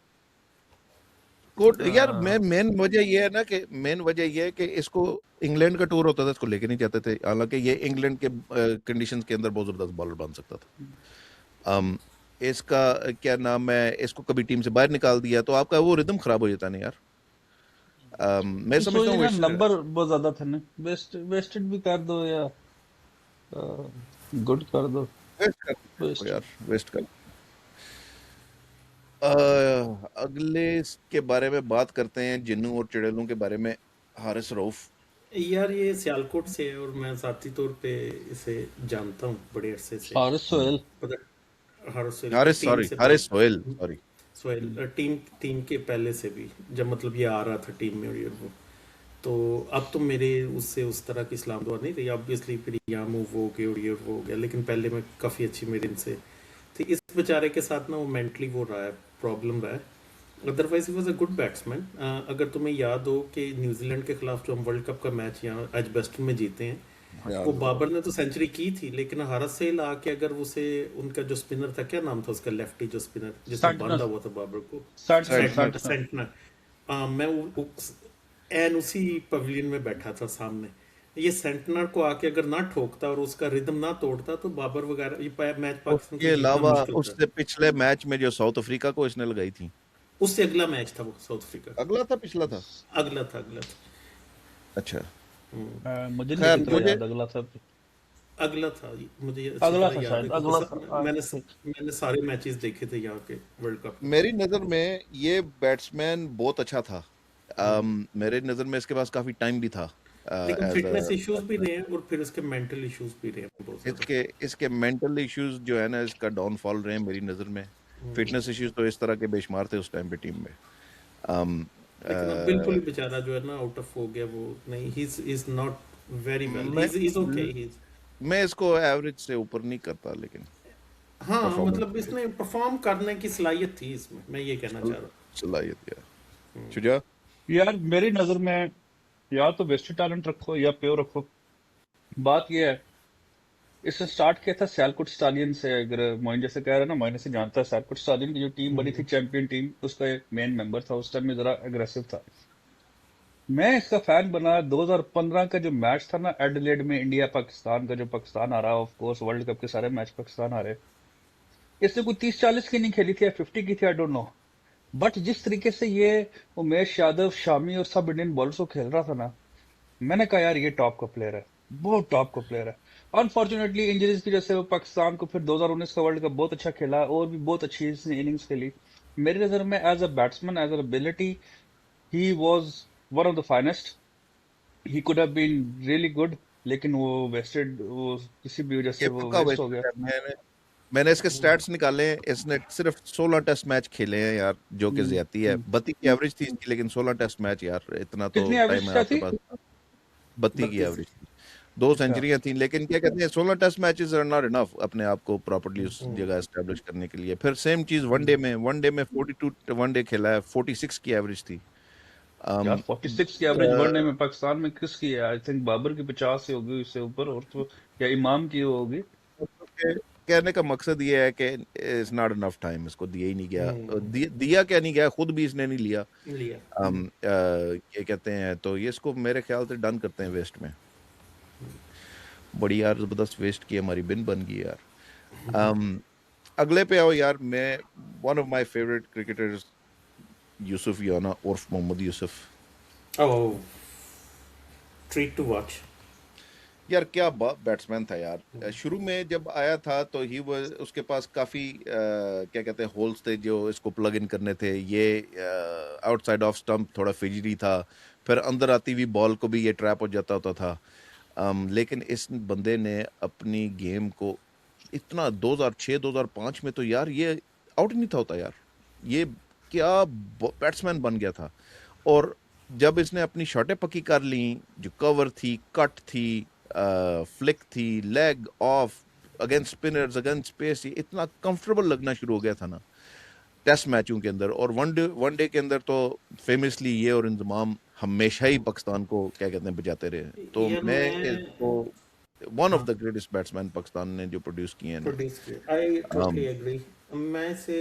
कोड यार, मेन वजह ये है ना कि मेन वजह ये है कि इसको इंग्लैंड का टूर होता था, इसको लेके नहीं जाते थे, हालांकि ये इंग्लैंड के कंडीशंस के अंदर बहुत जबरदस्त बॉलर बन सकता था। इसका क्या नाम है, इसको कभी टीम से बाहर निकाल दिया तो आपका वो रिदम खराब हो जाता है ना यार। मैं सो समझता ये हूँ ना नंबर बहुत ज्यादा थे ना। वेस्टेड भी कर दो या गुड कर दो। वेस्ट कर दो इसको वेस्ट यार, वेस्ट कर। अगले के बारे में बात करते हैं, जिन्नू और चिड़ैलों के बारे में। हारिस रऊफ। यार ये सियालकोट से है और मैं ज़ाती तौर पे इसे जानता हूँ बड़े अरसे से। हारिस सोहेल। पता हर सोहेल की हारिस, टीम सॉरी, से हारिस बहुत Sohail, sorry. Sohail team team के पहले से भी, जब मतलब ये आ रहा था टीम में और ये वो, तो अब तो मेरे उससे उस तरह की इस्लाम दुआ नहीं रही ऑब्वियसली। फिर यहाँ मूव हो गए और ये वो हो गया, लेकिन पहले मैं काफ़ी अच्छी मेरे इनसे थी। इस बेचारे के साथ ना वो मेंटली वो रहा है, प्रॉब्लम रहा है। Otherwise he was a good batsman. अगर तुम्हें याद हो कि न्यूजीलैंड के खिलाफ जो हम वर्ल्ड कप का मैच यहाँ एजबेस्टन में जीते हैं, वो याद है। बाबर ने तो सेंचुरी की थी, लेकिन हारस सेल आके अगर उसे, उनका जो स्पिनर था, क्या नाम था उसका, लेफ्टी जो स्पिनर जिसने बांधा सैंटनर। हुआ था बाबर को, Santner Santner Santner. Santner Santner. मैं एन उसी पवेलियन में बैठा था सामने। ये सेंटनर को आके अगर ना ठोकता और उसका रिदम ना तोड़ता तो बाबर वगैरह ये मैच पाकिस्तान को उसके जीतना अलावा मुश्किल था। उससे पिछले मैच में जो साउथ अफ्रीका को इसने लगाई थी। उससे अगला मैच था वो साउथ अफ्रीका का। अगला था, पिछला था? अगला था। अच्छा। मुझे नहीं खैर अच्छी तरह मुझे याद अगला था। अगला था, मुझे अच्छी अगला तरह था याद है शायद, क्योंकि अगला था। मैंने सारे मैचेस देखे थे यहाँ के वर्ल्ड कप के। मेरी नज़र में ये बैट्समैन बहुत अच्छा था। मेरे नज़र में इसके पास काफ़ी टाइम भी था लेकिन एज फिटनेस अ इश्यूज भी रहे हैं और फिर उसके मेंटल इश्यूज भी रहे हैं बहुत ज्यादा। इसके इसके मेंटल इश्यूज जो है ना, इसका डाउनफॉल रहे हैं मेरी नज़र में। फिटनेस इश्यूज तो इस तरह के बेशुमार थे उस टाइम पे टीम में। अम, लेकिन अब बिल्कुल अ, ही बेचारा जो है ना आउट ऑफ हो गया वो। नहीं, he is not very well, he मैं इज ओके, ही इज। मैं इसको एवरेज से ऊपर नहीं करता, लेकिन हाँ परफॉर्मेंस मतलब इसने परफॉर्म करने की सलाहियत थी इसमें, मैं ये कहना चाह रहा हूँ। सलाहियत यार। शुजा। यार मेरी नजर में या तो वेस्टेड टैलेंट रखो या प्योर रखो। बात यह है, इसने स्टार्ट किया था सियालकोट स्टालियन से। अगर मोइन जैसे कह रहा है ना, मोइन से जानता है सियालकोट स्टालियन की जो टीम बनी थी, चैंपियन टीम, उसका एक मेन मेंबर था। उस टाइम में जरा एग्रेसिव था। मैं इसका फैन बना 2015 का जो मैच था ना एडिलेड में, इंडिया पाकिस्तान का, जो पाकिस्तान आ रहा, ऑफ कोर्स वर्ल्ड कप के सारे मैच पाकिस्तान आ रहे। इसने कोई 30-40 की नहीं खेली थी या 50 की थी, आई डोंट नो। बट जिस तरीके से ये उमेश यादव, शामी और सब इंडियन बॉलर्स को खेल रहा था ना, मैंने कहा यार ये टॉप का प्लेयर है, बहुत टॉप का प्लेयर है। अनफॉर्चुनेटली इंजरीज की वजह से वो पाकिस्तान को फिर 2019 का वर्ल्ड कप बहुत अच्छा खेला और भी बहुत अच्छी इसने इनिंग्स खेली। मेरी नजर में as a batsman, as a ability, he was one of the finest. He could have been really good, लेकिन वो वेस्टेड, वो किसी भी वजह ये से वो पक्का वेस्ट हो गया। वेस्टेड है। मैंने इसके स्टैट्स निकाले हैं, इसने सिर्फ 16 टेस्ट मैच खेले हैं यार, जो कि हम्म, ज्यादती है। हम्म। 32 की एवरेज थी इसकी, लेकिन 16 टेस्ट मैच यार, इतना तो कितनी टाइम एवरेज है क्या आपके थी? पास। 32 की 32। एवरेज थी, दो अच्छा। सेंचुरियां थी, लेकिन क्या कहते हैं, 16 test matches are not enough अपने आप को प्रॉपर्ली उस जगह एस्टेब्लिश करने के लिए। फिर सेम चीज वनडे में 42 वनडे खेला है, 46 की एवरेज थी। यार अम, 46 की एवरेज वनडे में पाकिस्तान में किसकी है? आई थिंक बाबर की 50 ही होगी, इससे ऊपर। और तो या इमाम की होगी। कहने का मकसद ये है कि इट्स नॉट इनफ टाइम, इसको दिया ही नहीं गया। दिया क्या नहीं गया, खुद भी इसने नहीं लिया। लिया। ये कहते हैं, तो ये इसको मेरे ख्याल से डन करते हैं वेस्ट में। बड़ी यार जबरदस्त वेस्ट की हमारी बिन बन गई यार। um, अगले पे आओ यार। मैं one of my favourite cricketers Yousuf Youhana उर्फ Mohammad Yousuf. Oh, treat to watch. यार क्या बैट्समैन था यार। शुरू में जब आया था तो ही वो, उसके पास काफी क्या कहते हैं होल्स थे जो इसको प्लग इन करने थे। ये आउटसाइड ऑफ स्टंप थोड़ा फिजरी था, फिर अंदर आती हुई बॉल को भी ये ट्रैप हो जाता होता था। लेकिन इस बंदे ने अपनी गेम को इतना 2006 2005 में तो यार ये आउट नहीं था होता यार, ये क्या बैट्समैन बन गया था। और जब इसने अपनी शॉटें पक्की कर ली, जो कवर थी, कट थी, फ्लिक थी, leg of, against spinners, against space, ये इतना कंफर्टेबल लगना शुरू हो गया था ना टेस्ट मैचों के अंदर। और वन डे के अंदर तो फेमसली ये और इंजमाम हमेशा ही पाकिस्तान को क्या कहते हैं बजाते रहे। तो यार मैं मैं इसको वन ऑफ हाँ द ग्रेटेस्ट बैट्समैन पाकिस्तान ने जो प्रोड्यूस किए हैं ना। प्रोड्यूस किया, आई टोटली um, एग्री। मैं से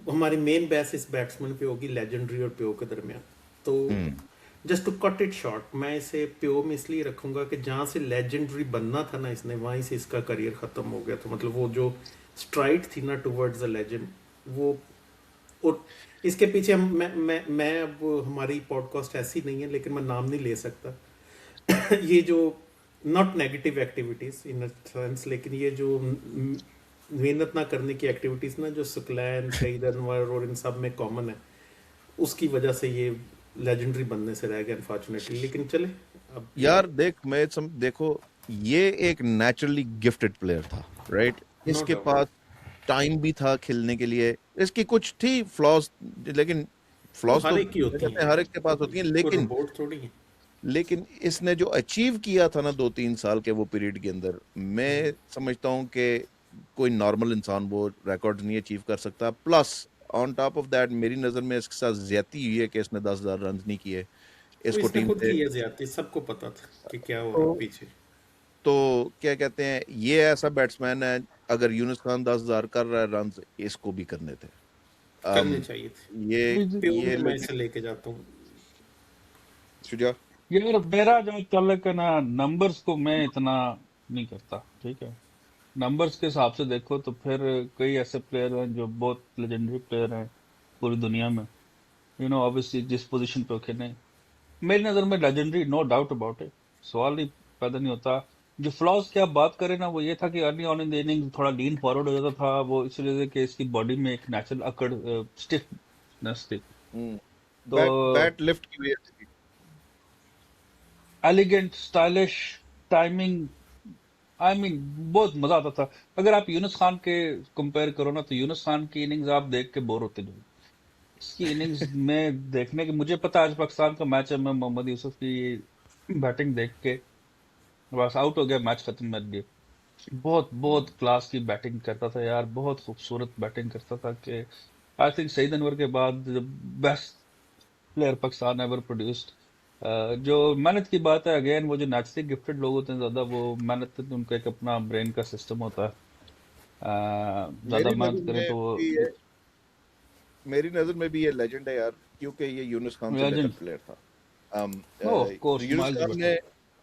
हमारी मेन बहस इस बैट्समैन पे होगी लेजेंडरी और प्यो के दरमियान। तो hmm, just to cut it short, मैं इसे प्यो में इसलिए रखूंगा कि जहाँ से लेजेंडरी बनना था ना इसने, वहीं से इसका करियर खत्म हो गया। तो मतलब वो जो स्ट्राइड थी ना टुवर्ड्स द लेजेंड, वो, और इसके पीछे मैं अब, हमारी पॉडकास्ट ऐसी नहीं है लेकिन मैं नाम नहीं ले सकता ये जो not negative activities in sense, लेकिन ये जो मेहनत ना करने की एक्टिविटीज ना, जो सुकलैन, सईद अनवर और इन सब में कॉमन है, उसकी वजह से ये लेजेंडरी बनने से रह गया अनफॉर्चुनेटली। लेकिन चले अब यार देख देखो, ये एक नेचुरली गिफ्टेड प्लेयर था, राइट। नो इसके डाउट। पास टाइम भी था खेलने के लिए, इसकी कुछ थी फ्लॉज, लेकिन वो फ्लॉज हर तो एक की होती कहते है, हैं हर एक के पास होती हैं, कोई लेकिन रोबोट थोड़ी है। इसने जो अचीव किया था ना 2-3 साल के वो पीरियड के अंदर, मैं समझता हूँ कि कोई नॉर्मल इंसान वो रिकॉर्ड नहीं अचीव कर सकता। Plus on top of that मेरी नज़र में इसके साथ ज्यादती हुई है कि इसने 10,000 रन नहीं किए वो इसको इसने टीम खुद से। की है ज्यादती, सबको पता था कि क्या हो रहा है तो पीछे। तो क्या कहते हैं, ये ऐसा बैट्समैन है, अगर यूनुस खान 10,000 कर रहा है रन, इसको भी करने थे। करने अम, चाहिए थे। ये प्यो ये में मैं लोग इसे लेके जाता हूँ। शुजा। यार मेरा जो तल्लक है ना, नंबर्स को मैं इतना नहीं करता, ठीक है। नंबर्स के हिसाब से देखो तो फिर कई ऐसे प्लेयर हैं जो बहुत लेजेंडरी प्लेयर हैं पूरी दुनिया में, ऑब्वियसली जिस पोजीशन पे वो खेले। मेरी नजर में legendary, no doubt about it, सवाल ही पैदा नहीं होता। जो फ्लॉज की आप बात करें ना, वो ये था कि early on in the inning थोड़ा लीन फॉरवर्ड हो जाता था, वो इसलिए कि इसकी बॉडी में एक नेचुरल अकड़, स्टिफनेस थी। तो बैट बैट लिफ्ट की वजह से। Elegant, stylish, timing, I mean बहुत मजा आता था। अगर आप यूनुस खान के कंपेयर करो ना, तो यूनुस खान की इनिंग्स आप देख के बोर होते नहीं। इसकी इनिंग्स में देखने के, मुझे पता है आज पाकिस्तान का मैच है, मैं मोहम्मद यूसुफ की बैटिंग देख के बस आउट हो गया, मैच खत्म मैच गया। बहुत बहुत क्लास की बैटिंग करता था यार, बहुत खूबसूरत बैटिंग करता था कि आई थिंक सईद अनवर के बाद best player Pakistan ever produced. जो मेहनत की बात है, अगेन वो जो नेचुरली गिफ्टेड लोग होते हैं ज्यादा, वो मेहनत, उनका एक अपना ब्रेन का सिस्टम होता है। ज्यादा मेरी मेहनत नजर करें में तो वो भी ये मेरी नजर में भी ये लेजेंड है यार, क्योंकि ये यूनुस खान से बेहतर लेजेंड। प्लेयर था। Of course Yunus miles Khan better. ने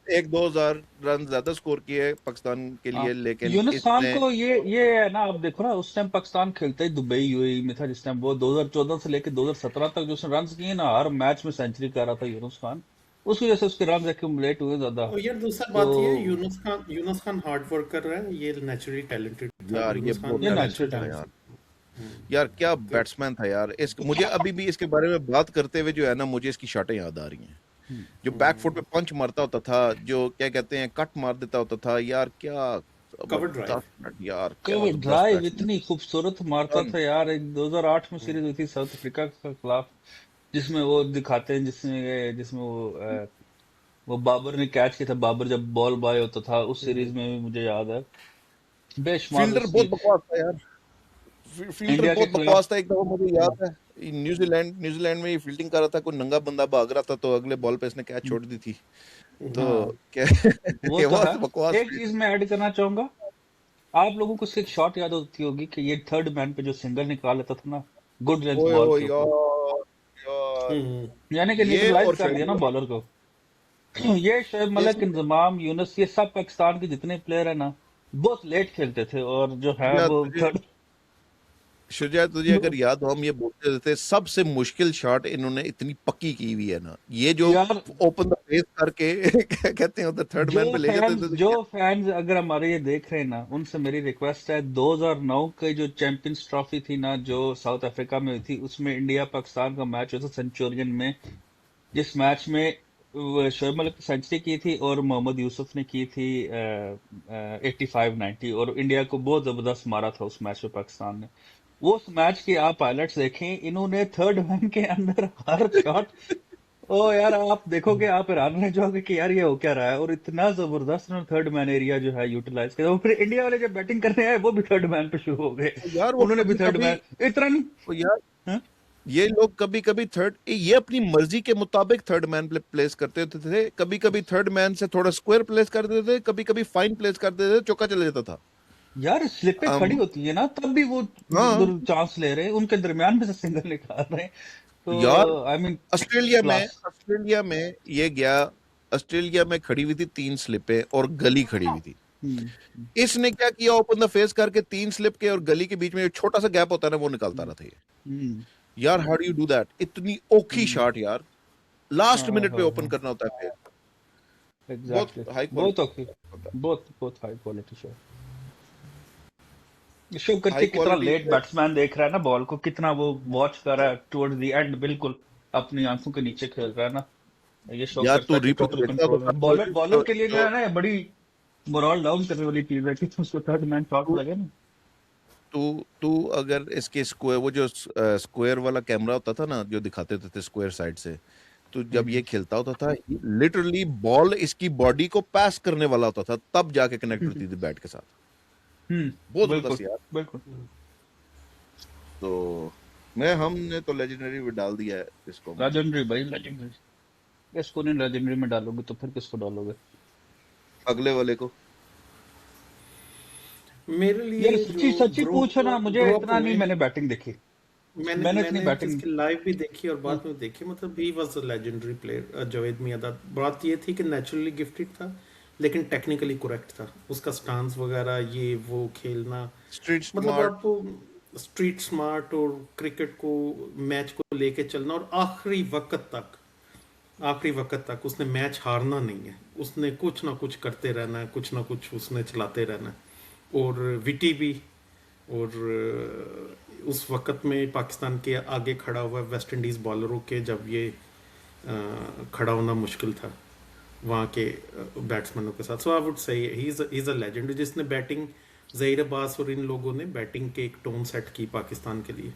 1-2 हजार रन ज्यादा स्कोर किए पाकिस्तान के हाँ, लिए, लेकिन यूनुस खान इसने को ये है ना, आप देखो ना, उस टाइम पाकिस्तान खेलता ही दुबई यूएई में था, जिस टाइम वो 2014 से लेकर 2017 तक जो उसने रन किए ना, हर मैच में सेंचुरी कर रहा था यूनुस खान। उसकी वजह से उसके रन एक्यूमुलेट हुए ज्यादा। और यार दूसरा तो बात ये है, यूनुस खान हार्ड वर्क कर रहा है, ये नेचुरली टैलेंटेड था। यार ये यूनुस खान बहुत ये का नेचुरल टैलेंटेड था टैलेंट। यार। टैलेंट। यार क्या तो बैट्समैन था यार। मुझे अभी भी इसके बारे में बात करते हुए जो है ना, मुझे इसकी शॉटें याद आ रही हैं। जो बैक फुट पे पंच मारता होता था, जो क्या कहते हैं कट मार देता होता था यार, क्या कवर ड्राइव। जबरदस्त यार, क्या कवर जबरदस्त ड्राइव बैट्समैन। इतनी खूबसूरत मारता था यार। एक 2008 में सीरीज हुई थी साउथ अफ्रीका के खिलाफ, जिसमें वो दिखाते हैं, जिसमें वो बाबर ने कैच किया था, बाबर जब बॉल बॉय होता था, उस सीरीज में भी मुझे याद है बेशुमार फील्डर उसकी। बहुत बकवास था यार, फील्डर इंडिया के बहुत खिलाफ। बकवास था। एक दफा मुझे याद है, न्यूजीलैंड में ये फील्डिंग कर रहा था, कोई नंगा बंदा भाग रहा था, तो अगले बॉल पे इसने कैच छोड़ दी थी। तो हाँ, क्या वो ये तो है। बहुत बकवास एक चीज मैं ऐड करना चाहूंगा, आप लोगों को उसकी एक शॉट याद होती होगी कि ये थर्ड मैन पे जो सिंगल निकाल लेता था ना, गुड लेंथ ओए बॉल ओ के ऊपर, यार, यार यानी कि ये न्यूट्रलाइज और कर दिया ना शायद बॉलर को। ये शोएब मलिक, इसमें इंजमाम, यूनुस, ये सब पाकिस्तान के जितने प्लेयर है ना, बहुत लेट खेलते थे, और जो है शुजा वो तुझे थर्ड। शुजा तुझे अगर याद हो, हम ये बोलते रहते, सबसे मुश्किल शॉट इन्होंने इतनी पक्की की हुई है ना, ये जो यार ओपन द फेस करके क्या कहते हैं उधर थर्ड मैन पे ले जाते थे, तो जो क्या फैंस अगर हमारे ये देख रहे हैं ना, उनसे मेरी रिक्वेस्ट है, 2009 की जो चैंपियंस ट्रॉफी थी ना, जो साउथ अफ्रीका में हुई थी, उसमें इंडिया पाकिस्तान का मैच हुआ था सेंचुरियन में, जिस मैच में शोएब मलिक ने सेंचुरी की थी और मोहम्मद यूसुफ ने की थी 85-90, और इंडिया को बहुत जबरदस्त मारा था उस मैच में पाकिस्तान ने। वो उस मैच की आप हाइलाइट्स देखें, इन्होंने थर्ड मैन के अंदर हर शॉट, ओ यार आप देखोगे, आप हैरान रह जाओगे कि यार ये हो क्या रहा है। और इतना जबरदस्त उन्होंने थर्ड मैन एरिया जो है यूटिलाइज किया। और फिर इंडिया वाले जब बैटिंग करने आए वो भी थर्ड मैन पे शुरू हो गए, यार वो उन्होंने भी कभी थर्ड कभी, मैन, इतना नहीं। यार हाँ? ये लोग कभी कभी थर्ड, ये अपनी मर्जी के मुताबिक थर्ड मैन प्लेस करते होते थे। कभी कभी थर्ड मैन से थोड़ा स्क्वायर प्लेस कर देते थे, कभी कभी फाइन प्लेस कर देते थे, चौका चले जाता था। यार स्लिपें खड़ी um, होती है ना, तब भी वो हाँ चांस ले रहे हैं, उनके दरमियान में से सिंगल निकाल रहे हैं। यार, तो आई मीन क्लास। ऑस्ट्रेलिया में ये गया, ऑस्ट्रेलिया में खड़ी हुई थी 3 स्लिपें और गली खड़ी हुई थी। हम्म इसने क्या किया, ओपन द फेस करके 3 स्लिप के और गली के बीच में जो छोटा सा गैप होता है ना, वो निकालता रहा था ये। हम्म यार how do you do that, इतनी औखी हम्म, शॉट यार, लास्ट हाँ मिनट पे हाँ ओपन हाँ, करना होता है फिर। बहुत एग्जैक्टली। हाई बहुत ओके, क्वालिटी होता है, बहुत बहुत हाई क्वालिटी शो। शो करके हाई कितना क्वालिटी। लेट बैट्समैन देख रहा है ना बॉल को, कितना वो वॉच कर रहा है टुवर्ड द एंड, बिल्कुल अपनी आंखों के नीचे खेल रहा है ना। ये शो यार करता तू है कि रिप्ले टोटल देखता कंट्रोल बता, में। बॉलर बॉलर के लिए जो जो है ना, ये बड़ी मोरल डाउन करने वाली चीज है कि उसको थर्ड मैन शॉट तू लगे ना। तू तू अगर इसके स्क्वायर, वो जो स्क्वायर वाला कैमरा होता था ना, जो दिखाते थे स्क्वायर साइड से, तो जब ये हम्म खेलता होता था, लिटरली बॉल इसकी बॉडी को पास करने वाला होता था, तब जाके कनेक्ट होती थी बैट के साथ। बहुत बिल्कुल जबरदस्त यार। बिल्कुल। तो मैं, हमने तो लेजेंडरी में डाल दिया है इसको। लेजेंडरी भाई, लेजेंडरी। इसको नहीं लेजेंडरी में डालोगे तो फिर किसको डालोगे? अगले वाले को मेरे यार लिए सच्ची जो सच्ची ग्रो पूछो ना, मुझे ग्रो अप इतना नहीं, हुए मैंने हैं, बैटिंग देखी, मैंने मैंने इतनी मैंने बैटिंग। जिसकी लाइव भी देखी और बाद में देखी, मतलब he was a legendary player Javed Miandad. बात ये थी कि नेचुरली गिफ्टेड था, लेकिन टेक्निकली करेक्ट था। उसका स्टांस वगैरह, ये वो खेलना, स्ट्रीट मतलब स्मार्ट। आप स्ट्रीट स्मार्ट और क्रिकेट को, मैच को लेके चलना, और आखिरी वक्त तक उसने मैच हारना नहीं है। उसने कुछ ना कुछ करते रहना है, कुछ ना कुछ उसने चलाते रहना है। और विटी भी, और उस वक्त में पाकिस्तान के आगे खड़ा हुआ वेस्ट इंडीज़ बॉलरों के, जब ये खड़ा होना मुश्किल था वहाँ के बैट्समैनों के साथ। सो आई वुड से ही इज़ अ लेजेंड, जिसने बैटिंग, ज़हीर अब्बास और इन लोगों ने बैटिंग के एक टोन सेट की पाकिस्तान के लिए।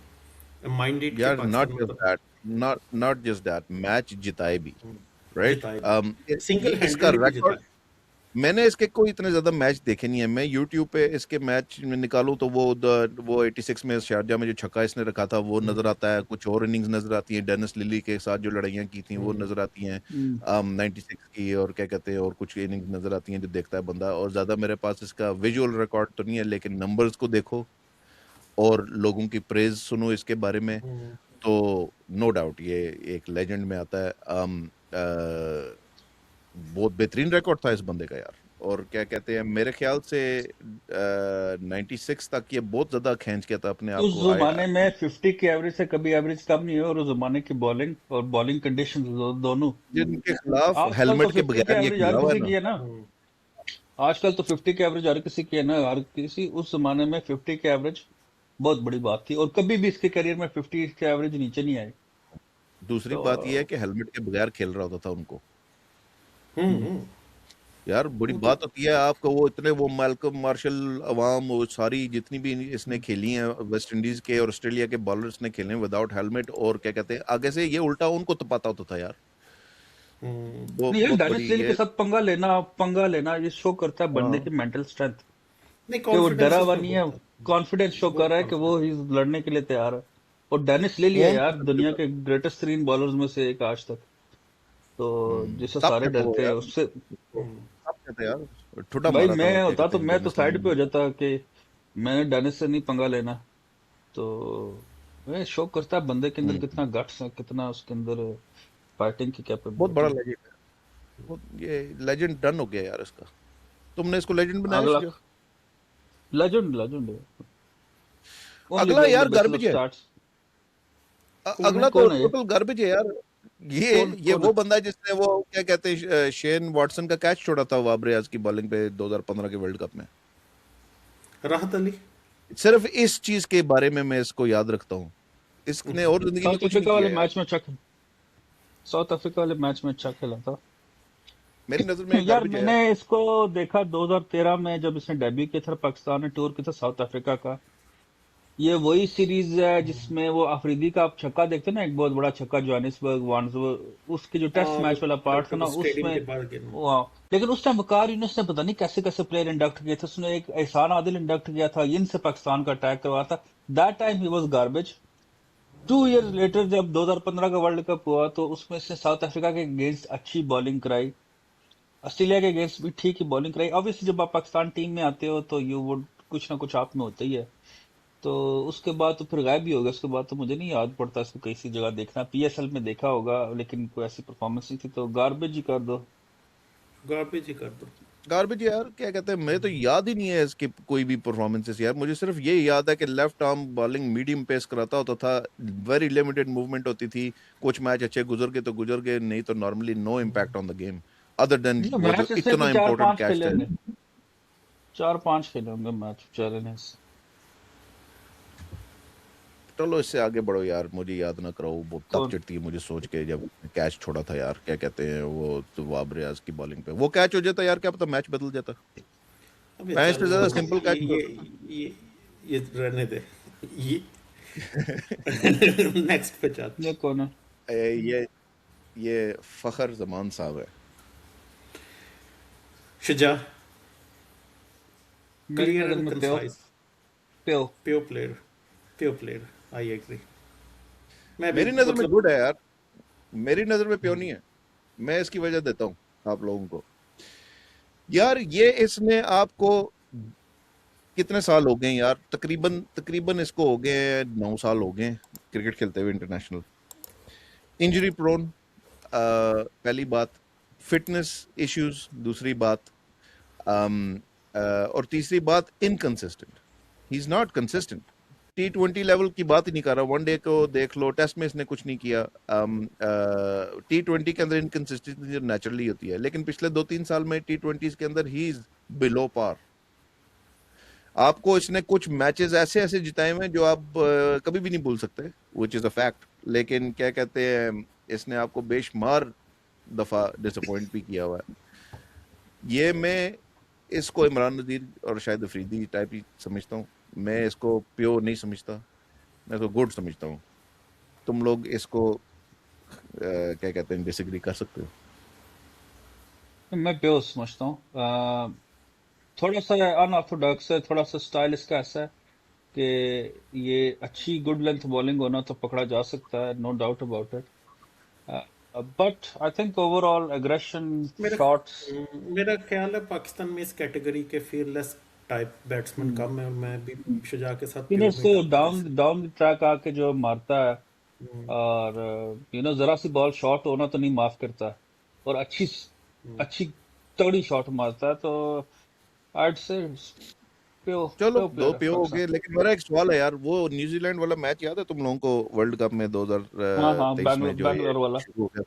माइंडेड के यार पाकिस्तान, मतलब नॉट जस्ट दैट, मैच जिताए भी, राइट। जिताए भी, ये सिंगल इसका हैंडेडली भी रिकॉर्ड, जिताए। मैंने इसके कोई इतने ज्यादा मैच देखे नहीं है। मैं यूट्यूब पे इसके मैच में निकालूं तो वो 86 में शारजा में जो छक्का इसने रखा था वो नजर आता है, कुछ और इनिंग्स नजर आती है, डेनिस लिली के साथ जो लड़ाइयां की थी वो नजर आती हैं, हम्म 96 की, और क्या कहते हैं, और कुछ इनिंग्स नजर आती हैं जो देखता है बंदा। और ज्यादा मेरे पास इसका विजुअल रिकॉर्ड तो नहीं है, लेकिन नंबर्स को देखो और लोगों की प्रेज सुनो इसके बारे में, तो नो डाउट ये एक लेजेंड में आता है। बहुत बेहतरीन रिकॉर्ड था इस बंदे का यार। और क्या कहते हैं, मेरे ख्याल से 96 तक ये बहुत ज्यादा खींच गया था अपने आप उस को। जमाने में 50 की एवरेज से कभी एवरेज कम नहीं है, और उस जमाने की बॉलिंग और बॉलिंग कंडीशन दोनों। जिनके खिलाफ आजकल तो हेलमेट के 50 की बगैर ये एवरेज हर खेला हुआ है किसी ना, की है ना, आजकल तो 50 की एवरेज हर किसी की है ना, हर किसी। उस जमाने में 50 की एवरेज बहुत बड़ी बात थी, और कभी भी इसके करियर में 50 की एवरेज नीचे नहीं आई। दूसरी तो बात ये है कि हेलमेट के बगैर खेल रहा होता था उनको। हम्म, यार बड़ी वो तो बात होती है आपको, वो इतने, वो मैल्कम मार्शल, अवाम, वो सारी जितनी भी इसने खेली हैं वेस्ट इंडीज के और ऑस्ट्रेलिया के बॉलर्स ने खेले हैं विदाउट हेलमेट, और क्या कहते हैं, आगे से ये उल्टा उनको तपाता होता था यार। वो नहीं यार, बहुत डेनिस बड़ी लिली के ये। साथ पंगा लेना ये शो करता है बंदे हाँ की मेंटल स्ट्रेंथ, नहीं, कि वो डरा कॉन्फिडेंस हुआ उसमें नहीं बहुत है, था, कॉन्फिडेंस शो कर बहुत रहा है कि वो कॉन्फिडेंस। लड़ने के लिए तैयार है। और डेनिस लिली है फॉर्म यार, पे दुनिया था। के ग्रेटेस्ट 3 बॉलर्स में से एक आज तक, तो जिससे टफ सारे है वो डरते हैं यार, उससे। टफ कहते हैं यार, ठुड्डा भाई मारा था मैं क्या होता कहते तो हैं मैं तो डेनिस लिली साइड पे ने। हो जाता कि मैंने डेनिस से नहीं पंगा लेना। तो ये शो करता है बंदे के अंदर हम्म, कितना गट्स है, कितना उसके अंदर फाइटिंग की बहुत बड़ा कैपेबिलिटी। लेजेंड है। ये लेजेंड डन हो गया यार इसका। तुमने इसको लेजेंड बनाया अगला शिजा। लेजेंड, लेजेंड ओनली अगला गोइंग द यार बेसिस ऑफ गार्बेज है। स्टार्ट्स। कौन है, अगला तो कौन है ये? टोटल गार्बेज है यार। ये कौन ये कौन है? वो बंदा है जिसने वो क्या कहते हैं, शेन वॉटसन का कैच छोड़ा था बाबर रियाज की बॉलिंग पे 2015 के वर्ल्ड कप में। राहत अली। सिर्फ इस चीज के बारे में मैं इसको याद रखता हूँ, इसने और जिंदगी में साउथ कुछ नहीं अफ्रीका किया वाले यार। मैच में अच्छा, साउथ अफ्रीका वाले मैच में अच्छा खेला था। मेरी नजर में यार गार्बेज है मैंने यार। इसको देखा 2013 में जब इसने डेब्यू किया था, पाकिस्तान ने टूर किया था साउथ अफ्रीका का। ये वही सीरीज है जिसमें वो अफरीदी का आप छक्का देखते हैं ना, एक बहुत बड़ा छक्का जोहानिसबर्ग वांसबर्ग, उसके जो टेस्ट हाँ, वो मैच वाला पार्ट था ना स्टेडियम उसमें। के बाहर गेम। वाह, लेकिन उस टाइम वकार यूनिस ने पता नहीं कैसे कैसे प्लेयर इंडक्ट किए थे। उसने एक एहसान आदिल इंडक्ट किया था, इन से पाकिस्तान का अटैक करवाया था। That time he was garbage. 2 years later जब 2015 का वर्ल्ड कप हुआ तो उसमें इसने साउथ अफ्रीका के अगेंस्ट अच्छी बॉलिंग कराई, ऑस्ट्रेलिया के अगेंस्ट भी ठीक ही बॉलिंग कराई। ऑब्वियसली जब आप पाकिस्तान टीम में आते हो तो यू वुड कुछ ना कुछ आप में होता ही है। तो उसके बाद तो फिर गायब भी हो गया। उसके बाद तो मुझे नहीं याद पड़ता इसको किसी जगह देखना। पीएसएल में देखा होगा लेकिन कोई ऐसी परफॉर्मेंस नहीं थी, तो गार्बेज ही कर दो। गार्बेज ही कर दो। गार्बेज यार, क्या कहते हैं, मुझे तो याद ही नहीं है इसकी कोई भी परफॉर्मेंसेस यार। मुझे सिर्फ ये याद है कि left arm bowling medium pace कराता होता था, वेरी लिमिटेड मूवमेंट होती थी। कुछ मैच अच्छे गुजर गए तो गुजर गए, नहीं तो normally no impact on the game, other than नहीं, वो जो मैच इससे भी इतना चार इंपॉर्टेंट पांच कैच खेले था। होंगे। 4-5 खेले होंगे मैच बेचारे ने इससे। चलो इससे आगे बढ़ो यार, मुझे याद ना कराओ, बहुत तप कौन? चिढ़ती है मुझे सोच के जब कैच छोड़ा था यार। क्या कहते हैं वो, तो वाब रियाज की बॉलिंग पे वो कैच हो जाता यार, क्या पता मैच बदल जाता। अबे मैच चल से वो ज्यादा सिंपल ये कैच ये होता। ये ये रहने दे। ये नेक्स्ट पे चल। ये कौन है? ये फखर जमान साहब है। शुजा, मेरी क्लियर नजर एंड में कंसाइज, प्यो। Pure player, pure player. I agree. मैं भी मेरी नजर में मतलब गुड है यार, मेरी नजर में प्योर नहीं है। मैं इसकी वजह देता हूँ आप लोगों को। यार ये इसने आपको कितने साल हो गए यार, तकरीबन तकरीबन इसको हो गए 9 साल हो गए क्रिकेट खेलते हुए इंटरनेशनल। इंजरी प्रोन, पहली बात। फिटनेस इश्यूज दूसरी बात। और तीसरी बात, inconsistent. He is not consistent. T20 level की बात ही नहीं कर रहा, वनडे को देख लो, टेस्ट में इसने कुछ नहीं किया। T20 के अंदर इनकंसिस्टेंसी नेचुरली होती है, लेकिन पिछले 2-3 साल में T20 के अंदर ही इज बिलो पार। आपको इसने कुछ मैचेस ऐसे ऐसे जिताए हुए हैं जो आप कभी भी नहीं भूल सकते, विच इज अ फैक्ट। लेकिन क्या कहते हैं, इसने आपको बेशुमार दफा डिसअपॉइंट भी किया हुआ है। ये मैं इसको इमरान नज़ीर और शायद अफरीदी टाइप ही समझता हूँ। मैं इसको प्योर नहीं समझता, मैं इसको गुड समझता हूँ। तुम लोग इसको क्या कहते हैं, डिसएग्री कर सकते हो। मैं प्यो समझता हूँ। थोड़ा सा अनऑर्थोडॉक्स है, थोड़ा सा स्टाइल इसका ऐसा है कि ये अच्छी गुड लेंथ बॉलिंग होना तो पकड़ा जा सकता है, no doubt about it. But I think overall aggression, मेरा शॉट्स। मेरा ख्याल है पाकिस्तान में इस कैटेगरी के fearless टाइप बैट्समैन कम है, और मैं भी शुजा के साथ प्योर में से था डाउन जैसे। डाउन द ट्रैक आके जो मारता है, और जरा सी बॉल शॉर्ट होना तो नहीं माफ करता, और अच्छी अच्छी तगड़ी शॉट मारता है। तो आई से प्यो चलो प्यो दो प्लेयर है प्यो हो पाकिस्तान। गए, लेकिन मेरा एक सवाल है यार, वो न्यूजीलैंड वाला मैच याद है तुम लोगों को, वर्ल्ड कप में हाँ हाँ, 2023 बैंगलोर में जो ये बैंगलोर वाला, शुरू हो गया।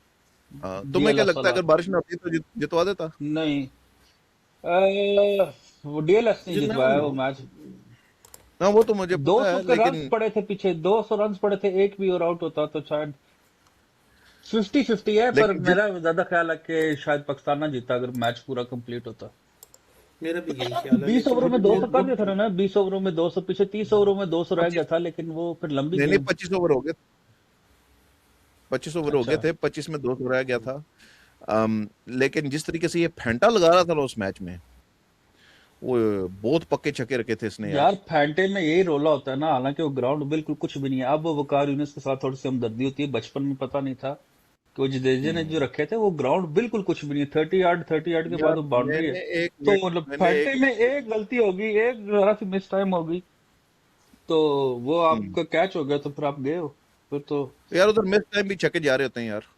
हाँ, तुम्हें क्या डीएलएस लगता है वाला। अगर बारिश ना होती तो जितवा देता? नहीं, वो डीएलएस नहीं You never जितवाया वो know. मैच। हाँ वो तो मुझे पता 200 है, के रन लेकिन पड़े थे पीछे, 200 रन पड़े थे, एक भी और आउट होता तो शायद 50-50 है। पर लेकिन जित मेरा ज्यादा ख्याल है कि शायद पाकिस्तान ना जीता अगर मैच पूरा कंप्लीट होता। मेरा भी यही ख्याल है, 20 लेकिन ओवरों में वो 200 कर दिया था ना, 20 ओवरों में 200, पीछे 30 ओवरों में 200 रह गया 25, था, लेकिन वो फिर लंबी नहीं नहीं, गेम। 25 ओवर हो गए, 25 ओवर हो अच्छा, गए थे, 25 में 200 रह गया था। लेकिन जिस तरीके से ये फेंटा लगा रहा था ना उस मैच में, वो बहुत पक्के छक्के रखे थे इसने यार। यार फैंटे में यही रोला होता है ना, हालांकि वो ग्राउंड बिल्कुल कुछ भी नहीं है। अब वो वकार यूनिस के साथ थोड़ी सी हमदर्दी होती है, बचपन में पता नहीं था कि वो जडेजा ने जो हम्म, रखे थे वो ग्राउंड बिल्कुल कुछ भी नहीं है। 30 यार्ड के बाद यार वो बाउंड्री है। मैंने एक तो मिनट मतलब मैंने फैंटे एक में एक गलती होगी, एक जरा सी मिस टाइम होगी, तो वो हम्म, आपका कैच हो गया, तो फिर आप गए हो फिर तो। यार उधर मिस टाइम भी छक्के जा रहे होते हैं यार।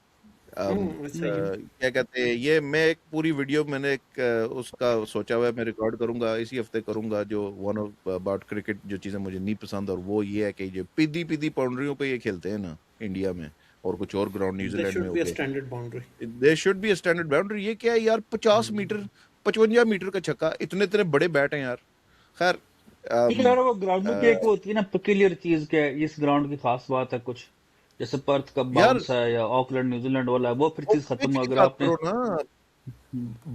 सही है। क्या कहते हैं, ये मैं एक पूरी वीडियो मैंने एक उसका सोचा हुआ है, मैं रिकॉर्ड करूंगा इसी हफ्ते करूंगा, जो वन ऑफ अबाउट क्रिकेट जो चीज़ें मुझे नहीं पसंद, और वो ये है कि जो पीदी पीदी बाउंड्रियों पे ये खेलते हैं ना इंडिया में, और कुछ और ग्राउंड There न्यूजीलैंड में should हो be a गए, standard boundary. They should be standard boundary. ये क्या है यार, 50 मीटर, 55 मीटर का छक्का, इतने इतने बड़े बैट हैं यार। खैर, ठीक है यार, वो ग्राउंडों की एक वो होती है ना पेक्यूलियर चीज, के इस ग्राउंड की खास बात है कुछ, जैसे पर्थ का यार बाउंस है या ऑकलैंड न्यूजीलैंड वाला है, वो फिर वो चीज खत्म पिच हो। की अगर बात आपने करो ना,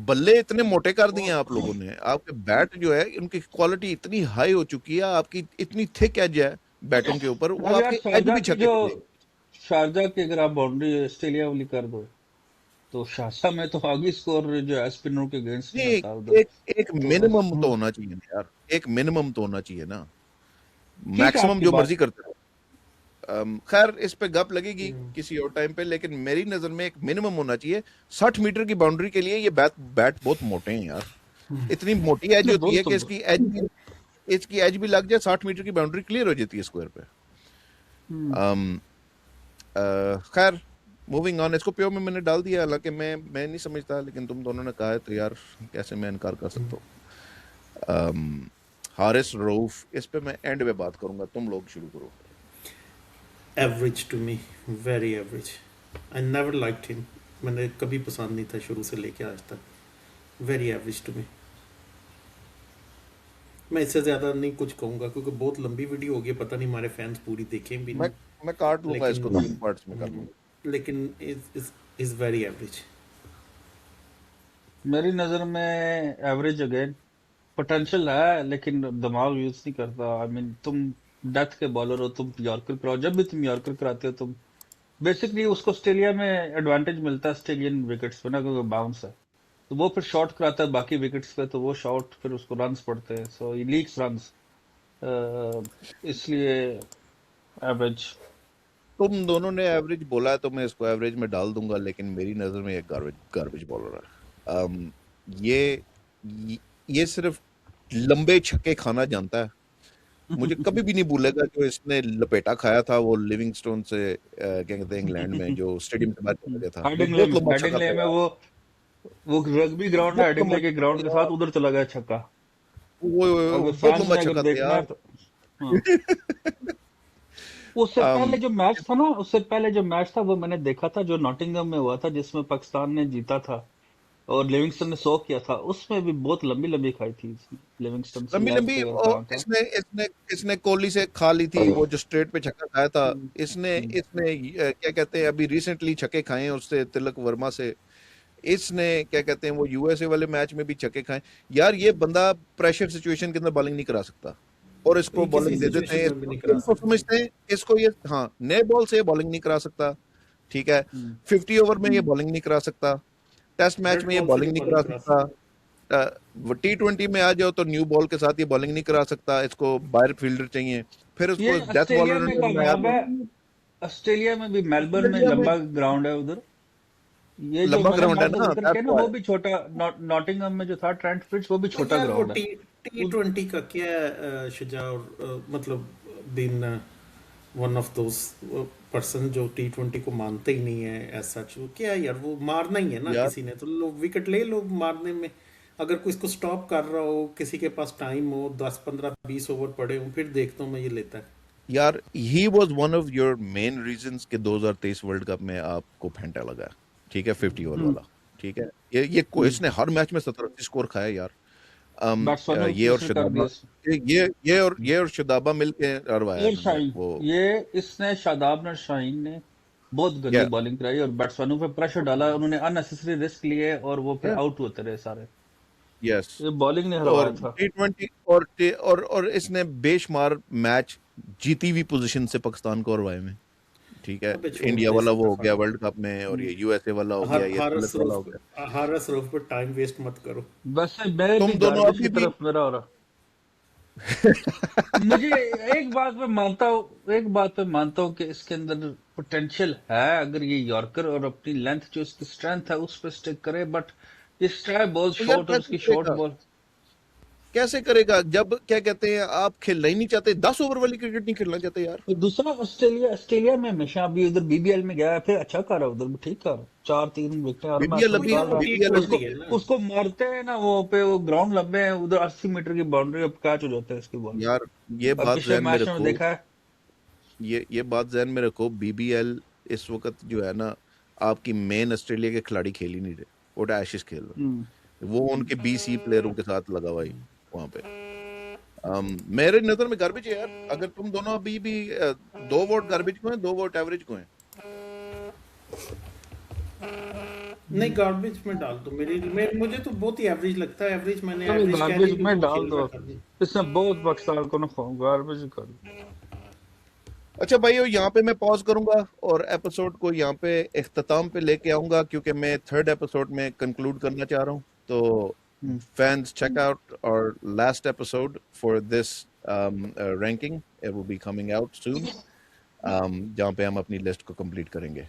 बल्ले इतने मोटे कर दिए हैं आप लोगों ने, आपके बैट जो है उनकी क्वालिटी इतनी हाई हो चुकी है, आपकी इतनी थिक एज है बैटों के ऊपर, वो अब यार आपके एज भी छक्के पे देंगे। शारजा की अगर आप बाउंड्री ऑस्ट्रेलिया वाली कर दो, तो शारजा में तो आगे स्कोर जो है स्पिनरों के अगेंस्ट में नहीं, आता है उधर। एक एक तो मिनिमम तो होना चाहिए ना यार, एक मिनिमम तो होना चाहिए ना, ठीक है मैक्सिमम आपकी जो बात। मर्जी करते रहो। खैर इस पे गप लगेगी किसी और टाइम पे, लेकिन मेरी नजर में एक मिनिमम होना चाहिए। 60 मीटर की बाउंड्री के लिए ये बैट बैट बहुत मोटे हैं यार, इतनी मोटी एज नहीं होती बोल है तो कि इसकी एज भी लग जाए, 60 मीटर की बाउंड्री क्लियर हो जाती है स्क्वायर पे। अम, खैर मूविंग ऑन, इसको प्योर में मैंने डाल दिया, हालांकि मैं नहीं समझता, लेकिन तुम दोनों ने कहा है तो यार कैसे मैं इनकार कर सकता हूँ। हारिस रऊफ, इस पे मैं एंड में बात करूंगा, तुम लोग शुरू करो। Average to me, very average. I never liked him, मैंने कभी पसंद नहीं था शुरू से लेके आज तक। Very average to me. मैं इससे ज़्यादा नहीं कुछ कहूँगा क्योंकि बहुत लंबी वीडियो होगी, पता नहीं हमारे फैंस पूरी देखें भी मैं नहीं। मैं काट लूंगा इसको, लेकिन 3 पार्ट्स में कर लूंगा। लेकिन इज वेरी एवरेज। मेरी नजर में एवरेज अगेन, पोटेंशियल है लेकिन दिमाग यूज नहीं करता। आई मीन तुम डेथ के बॉलर हो, तुम यॉर्कर कराओ, जब भी तुम यॉर्कर कराते हो तुम बेसिकली उसको ऑस्ट्रेलिया में एडवांटेज मिलता है ऑस्ट्रेलियन विकेट्स पे ना, क्योंकि बाउंस है, तो वो फिर शॉट कराता है बाकी विकेट्स पे, तो वो शॉट फिर उसको रन्स पड़ते हैं, सो ही लीक्स रन्स, इसलिए एवरेज। तुम दोनों ने एवरेज बोला है तो मैं इसको एवरेज में डाल दूंगा, लेकिन मेरी नजर में एक गार्बेज गार्बेज बॉलर है। ये ये सिर्फ लंबे छक्के खाना जानता है। मुझे कभी भी नहीं भूलेगा जो इसने लपेटा खाया था वो लिविंगस्टोन से, क्या कहते हैं, इंग्लैंड में जो स्टेडियम के बाहर चला गया था, वो हेडिंगले बहुत लंबा छक्का हेडिंगले था में यार, वो रग्बी ग्राउंड है, बहुत लंबा हेडिंगले के छक्का ग्राउंड था के यार, साथ उधर चला गया छक्का। अगर बहुत फैंस लंबा ने अगर छक्का था देखना है यार। तो हाँ। उससे पहले जो मैच था ना, उससे पहले जो मैच था वो मैंने देखा था, जो नॉटिंघम में हुआ था जिसमें पाकिस्तान ने जीता था और लिविंगस्टन ने 100 किया था, उसमें भी बहुत लंबी लंबी खाई थी इसने, लिविंगस्टन से लंबी लेग लंबी, पे और और कहाँ था। इसने इसने इसने कोहली से खा ली थी वो जो स्ट्रेट पे छक्का खाया था। इसने हम्म। इसने क्या कहते हैं, अभी रिसेंटली छक्के खाए हैं उससे, तिलक वर्मा से। इसने क्या कहते हैं वो यूएसए वाले मैच में भी छक्के खाए। यार ये बंदा प्रेशर सिचुएशन के अंदर बॉलिंग नहीं करा सकता, और इसको ये किसी बॉलिंग दे देते सिचुएशन हैं, में भी नहीं करा इसको सकता। समझते हैं, इसको ये, हाँ, नए बॉल से ये बॉलिंग नहीं करा सकता, ठीक है, 50 ओवर में ये बॉलिंग नहीं करा सकता, टेस्ट मैच रेड में ये बॉल से बॉलिंग नहीं नहीं बॉलिंग करा करा सकता, सकता। T20 में आ जाओ तो न्यू बॉल के साथ ये बॉलिंग नहीं करा सकता, इसको बाहर फील्डर चाहिए, फिर ये उसको डेथ ऑस्ट्रेलिया बॉलर में ने बनाया कामयाब तो है, ऑस्ट्रेलिया में भी मेलबर्न में ऑस्ट्रेलिया में लंबा ग्राउंड है उधर। ये जो लंबा मैंने ग्राउंड है मैच का ना, जिक्र किया दैट्स ना, वो व्हाई। भी छोटा, नॉटिंघम में जो था ट्रेंट ब्रिज, वो भी छोटा यार वो ग्राउंड है। T20 का क्या शुजा, और मतलब been one of those person जो T20 को मानते ही नहीं है ऐसा, क्या यार, वो मारना ही है ना यार किसी ने, तो लोग विकेट ले लो मारने में। अगर कोई इसको स्टॉप कर रहा हो, किसी के पास टाइम हो, 10 15 20 ओवर पड़े हो, फिर देखता हूँ मैं ये लेता है। यार he was one of your main reasons कि 2023 वर्ल्ड कप में आपको फेंटा लगा, ठीक है, 50 ओवर वाला, ठीक है, ये इसने हर मैच में 70-80 स्कोर खाया यार। बैट्समैनों ये और इसने कर दिया शदाबा, ये और शदाबा मिलके हरवाया और इन्होंने शाहीन, वो। ये इसने शादाब ने, शाहीन ने बहुत गंदी या बॉलिंग कराई और बैट्समैनों पे प्रेशर डाला, उन्होंने अननेसेसरी रिस्क लिए और वो फिर या आउट होते रहे सारे। यस, ये बॉलिंग ने और हरवाया था। T20 और इसने बेशुमार मैच जीती हुई पोजीशन से पाकिस्तान को हरवाए में, ठीक है, अबे छोड़ इंडिया दे वाला इस वो हो गया दफा। वर्ल्ड कप में, और ये यूएसए वाला हो गया, ये हारस तिलक वाला हो रऊफ गया। हारस रऊफ पर टाइम वेस्ट मत करो। वैसे मैं तुम भी दोनों गार्बेज अभी की भी तरफ मेरा हो रहा। मुझे एक बात पे मानता हूँ, एक बात पे मानता हूँ कि इसके अंदर पोटेंशियल है, अगर ये यॉर्कर और अपनी लेंथ जो इसकी स्ट्रेंथ है उस पर स्टिक करे, बट ये स्ट्राइक बॉल तो यार शॉर्ट और कैसे उसकी शॉर्ट करेगा, बॉल। कैसे करेगा जब क्या कहते हैं आप खेलना ही नहीं चाहते, 10 ओवर वाली क्रिकेट नहीं खेलना चाहते यार। और दूसरा ऑस्ट्रेलिया, ऑस्ट्रेलिया में हमेशा अभी उधर बीबीएल में गया है, फिर अच्छा कर रहा है उधर भी, ठीक कर रहा है, 4-3 विकेट हर मैच बीबीएल में वो अभी यार निकाल वो रहा टी बीबीएल है। अभी ट्वेंटी उसको है ना। उसको मारते हैं ना वो पे, वो ग्राउंड लंबे हैं उधर, 80 मीटर की बाउंड्री अब कैच हो जाता है इसकी बॉल। यार ये और बात पिछले जहन में मैच में रखो, देखा है। ये बात जहन में रखो, बीबीएल इस वक्त जो है ना, आपकी मेन ऑस्ट्रेलिया के खिलाड़ी खेल ही नहीं रहे, वो एशेस खेल रहे हम्म। हैं। वो उनके बीसी प्लेयरों के साथ लगा हुआ ही वहां पे। मेरे नजर में गार्बेज है यार, अगर तुम दोनों अभी भी 2 वोट गार्बेज को हैं, 2 वोट एवरेज को हैं। नहीं गार्बेज में डाल दो मुझे तो बहुत ही एवरेज लगता है एवरेज मैंने चलो एवरेज कह गार्बेज दी में तो डाल खेल दो, में कर दी इसमें बहुत बक्साल को ना खाओ, गार्बेज कर दो। अच्छा भाइयों, यहाँ पे मैं पॉज करूंगा और एपिसोड को यहाँ पे इख्तिताम पे लेके आऊंगा, क्योंकि मैं थर्ड एपिसोड में कंक्लूड करना चाह रहा हूँ। तो fans, check out our last episode for this ranking. It will be coming out soon, जहाँ पे हम अपनी लिस्ट को कंप्लीट करेंगे।